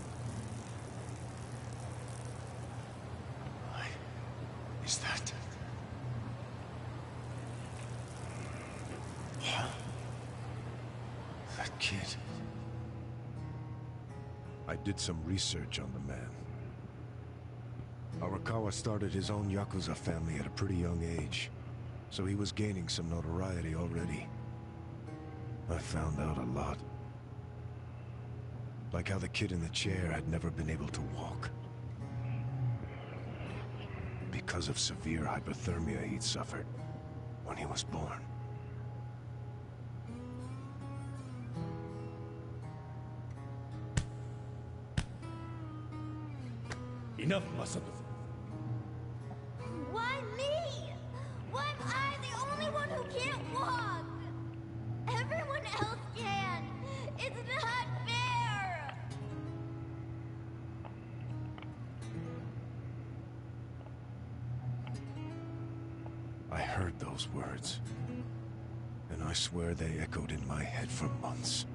Why is that? Yeah. That kid. I did some research on the man. Arakawa started his own Yakuza family at a pretty young age, so he was gaining some notoriety already. I found out a lot. Like how the kid in the chair had never been able to walk. Because of severe hypothermia he'd suffered when he was born. Enough, Masato. Why me? Why am I the only one who can't walk? Everyone else can. It's not fair. I heard those words, and I swear they echoed in my head for months.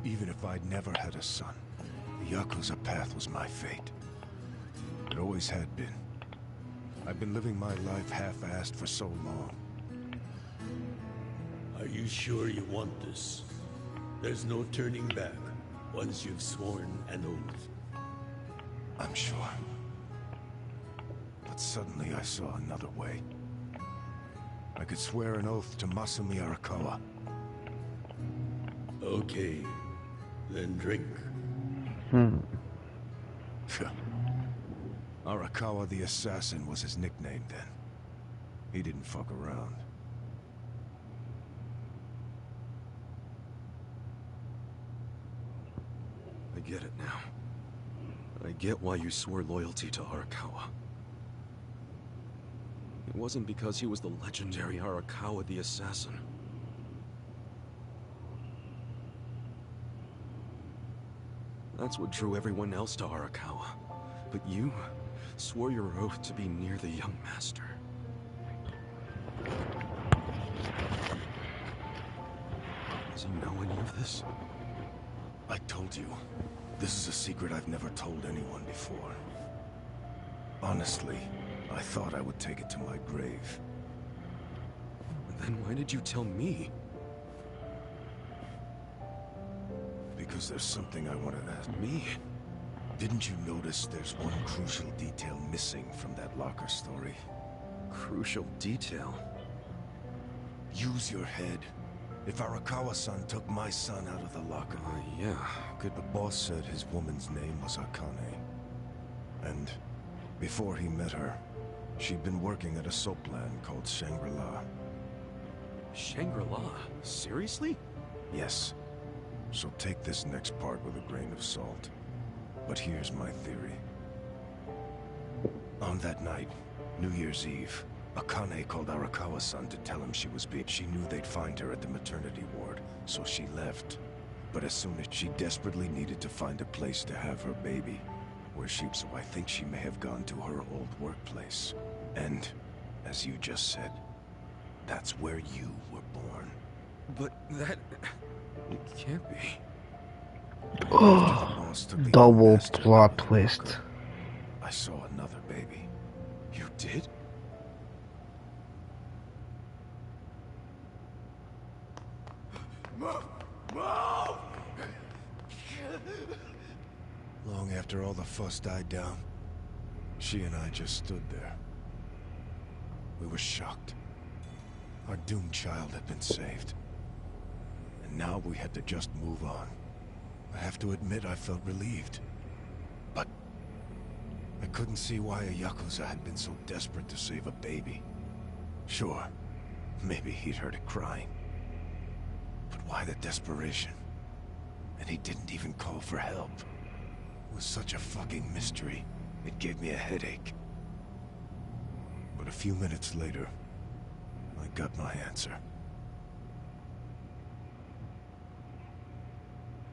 Even if I'd never had a son, the Yakuza path was my fate. It always had been. I've been living my life half-assed for so long. Are you sure you want this? There's no turning back once you've sworn an oath. I'm sure. But suddenly I saw another way. I could swear an oath to Masumi Arakawa. Okay, then drink. Arakawa the Assassin was his nickname then. He didn't fuck around. I get it now. I get why you swore loyalty to Arakawa. It wasn't because he was the legendary Arakawa the Assassin. That's what drew everyone else to Arakawa. But you swore your oath to be near the young master. Does he know any of this? I told you, this is a secret I've never told anyone before. Honestly, I thought I would take it to my grave. Then why did you tell me? Because there's something I want to ask. Me? Didn't you notice there's one crucial detail missing from that locker story? Crucial detail? Use your head. If Arakawa-san took my son out of the locker... yeah. Good. The boss said his woman's name was Akane. And before he met her, she'd been working at a soap land called Shangri-La. Shangri-La? Seriously? Yes. So take this next part with a grain of salt. But here's my theory. On that night, New Year's Eve, Akane called Arakawa-san to tell him she was beat. She knew they'd find her at the maternity ward, so she left. But as soon as she desperately needed to find a place to have her baby, so I think she may have gone to her old workplace. And, as you just said, that's where you were born. But that... it can't be. Oh, double plot twist. I saw another baby. You did? Move! Long after all the fuss died down, she and I just stood there. We were shocked. Our doomed child had been saved. And now we had to just move on. I have to admit I felt relieved. But I couldn't see why a Yakuza had been so desperate to save a baby. Sure, maybe he'd heard it crying. But why the desperation? And he didn't even call for help. It was such a fucking mystery. It gave me a headache. But a few minutes later, I got my answer.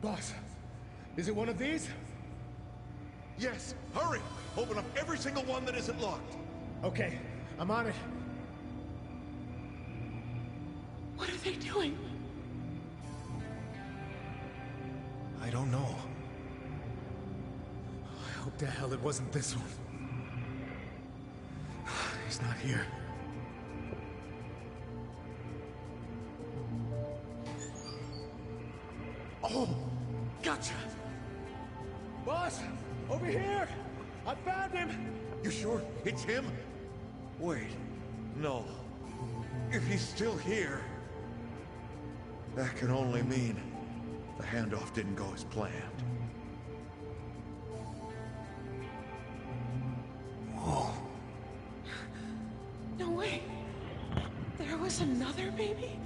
Boss, is it one of these? Yes, hurry! Open up every single one that isn't locked. Okay, I'm on it. What are they doing? I don't know. I hope to hell it wasn't this one. He's not here. Oh, gotcha! Boss, over here! I found him! You sure it's him? Wait, no. If he's still here, that can only mean the handoff didn't go as planned. Whoa. No way. There was another baby?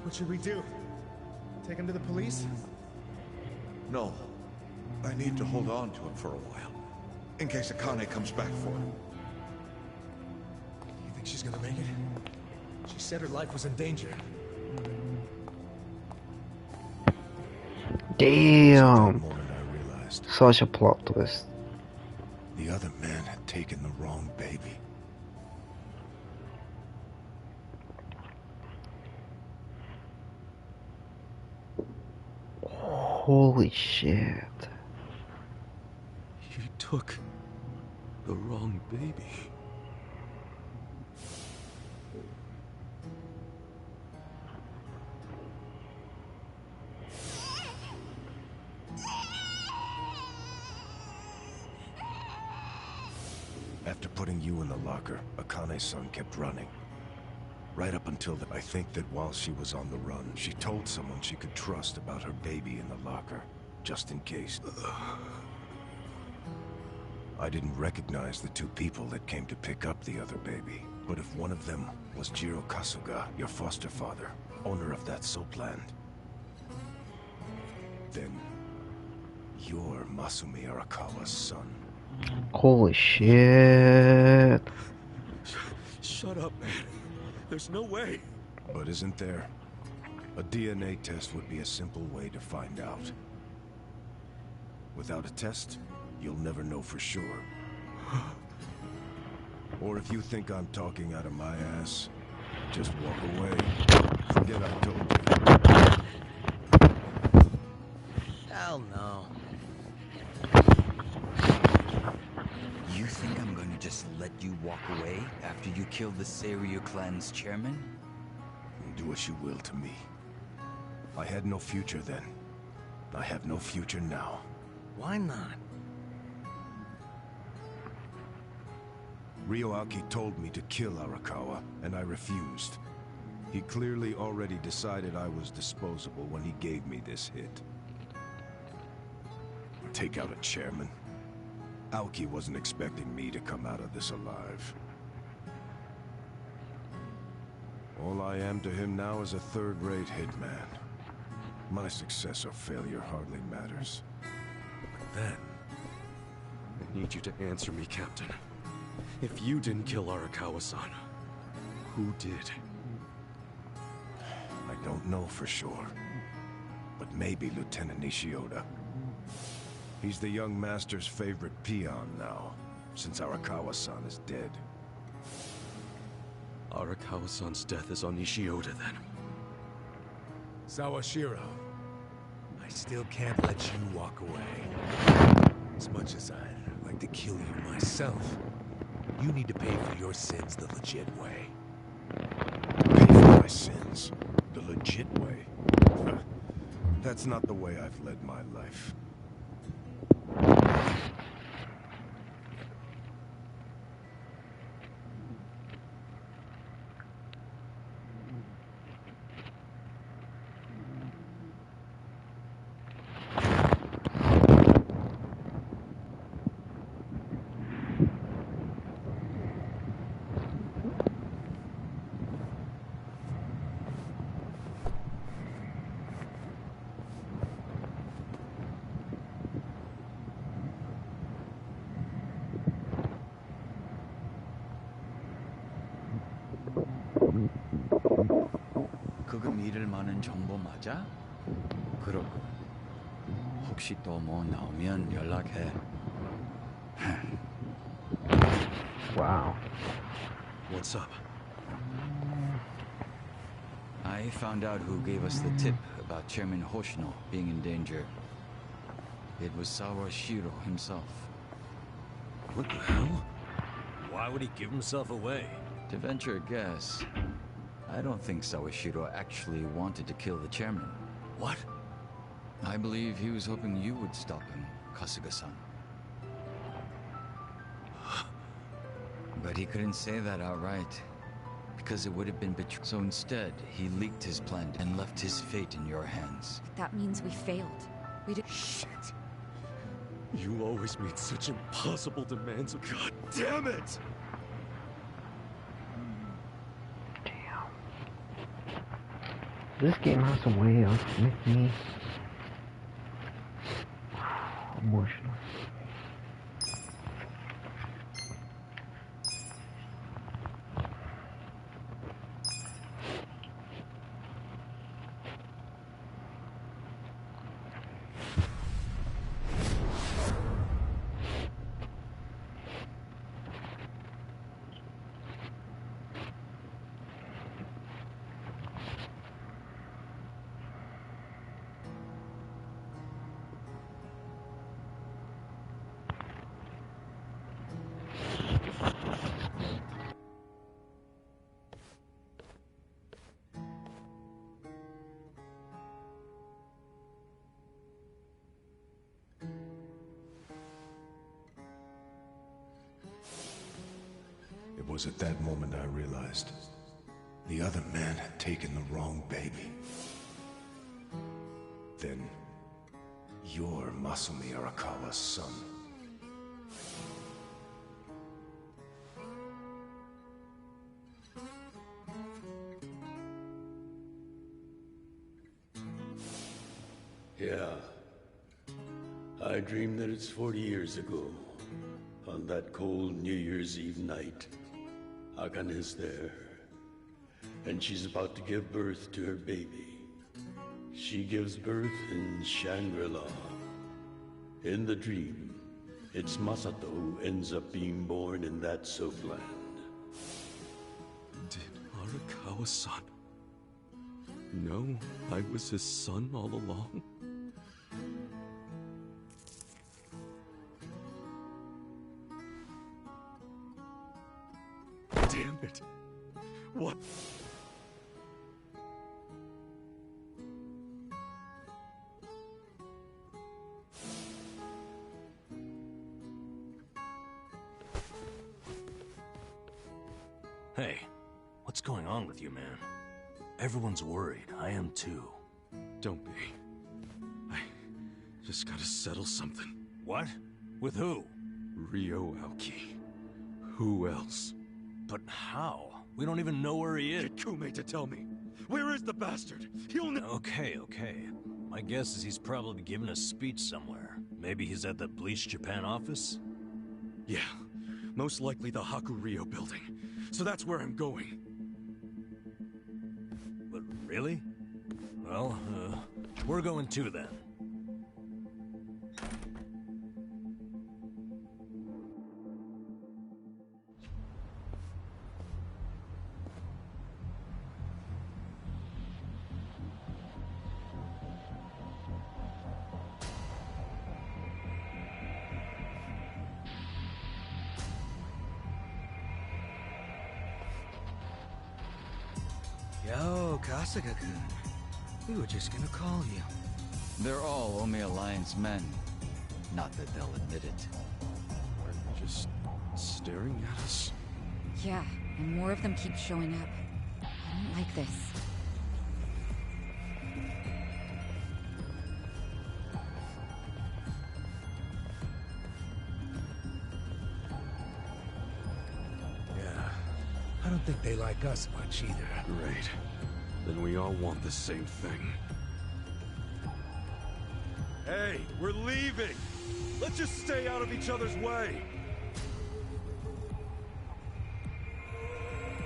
What should we do? Take him to the police? No. I need to hold on to him for a while. In case Akane comes back for him. You think she's gonna make it? She said her life was in danger. Damn. Such a plot twist. The other man had taken the wrong baby. Holy shit. He took the wrong baby. After putting you in the locker, Akane's son kept running. Right up until I think that while she was on the run, she told someone she could trust about her baby in the locker, just in case. I didn't recognize the two people that came to pick up the other baby, but if one of them was Jiro Kasuga, your foster father, owner of that soap land, then you're Masumi Arakawa's son. Holy shit. Shut up, man. There's no way. But isn't there? A DNA test would be a simple way to find out. Without a test, you'll never know for sure. Or if you think I'm talking out of my ass, just walk away. Forget I told you. Hell no. You think I'm going to just let you walk away after you kill the Seiryu clan's chairman? Do what you will to me. I had no future then. I have no future now. Why not? Ryoaki told me to kill Arakawa, and I refused. He clearly already decided I was disposable when he gave me this hit. Take out a chairman. Aoki wasn't expecting me to come out of this alive. All I am to him now is a third-rate hitman. My success or failure hardly matters. But then... I need you to answer me, Captain. If you didn't kill Arakawa-san, who did? I don't know for sure. But maybe Lieutenant Nishioda. He's the young master's favorite peon now, since Arakawa-san is dead. Arakawa-san's death is on Nishioda, then. Sawashiro, I still can't let you walk away. As much as I'd like to kill you myself, you need to pay for your sins the legit way. Pay for my sins? The legit way? That's not the way I've led my life. 그거 믿을 만한 정보 맞아? 그러고 혹시 또 뭐 나오면 연락해. Wow. What's up? I found out who gave us the tip about Chairman Hoshino being in danger. It was Sawashiro himself. What the hell? Why would he give himself away? To venture a guess, I don't think Sawashiro actually wanted to kill the chairman. What? I believe he was hoping you would stop him, Kasuga-san. But he couldn't say that outright, because it would have been betrayal. So instead, he leaked his plan and left his fate in your hands. That means we failed. We did. Shit. You always made such impossible demands. God damn it! This game has a way of making me emotional. It was at that moment I realized the other man had taken the wrong baby. Then, you're Masumi Arakawa's son. Yeah. I dreamed that it's 40 years ago. On that cold New Year's Eve night, Akane's there. And she's about to give birth to her baby. She gives birth in Shangri-La. In the dream, It's Masato who ends up being born in that soapland. Did Arakawa-san know I was his son all along? Damn it! What? Hey, what's going on with you, man? Everyone's worried. I am too. Don't be. I just gotta settle something. What? With who? Ryo Aoki. Who else? But how? We don't even know where he is. Get Kume to tell me. Where is the bastard? He'll know. Okay. My guess is he's probably giving a speech somewhere. Maybe he's at the Bleach Japan office? Yeah. Most likely the Hakuryo building. So that's where I'm going. But really? Well, we're going too then. Yo, Kasuga-kun. We were just gonna call you. They're all Omi Alliance men. Not that they'll admit it. Are you just staring at us? Yeah, and more of them keep showing up. I don't like this. Yeah, I don't think they like us much either. Great. Then we all want the same thing. Hey, we're leaving! Let's just stay out of each other's way!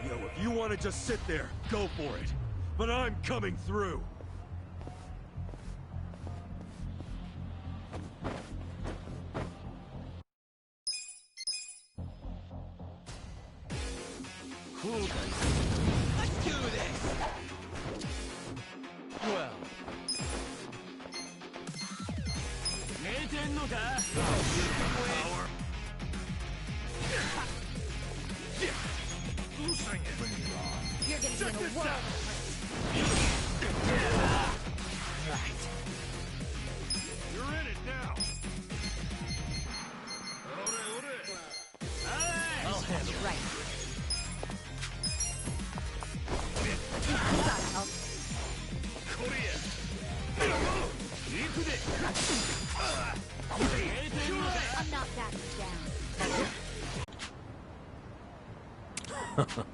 Yo, if you want to just sit there, go for it. But I'm coming through! Let's do this! Well... Power. Bring it on. You're gonna be in a world Right. You're in it now. I'll handle it. Right. Gotta help. I'm not backing down.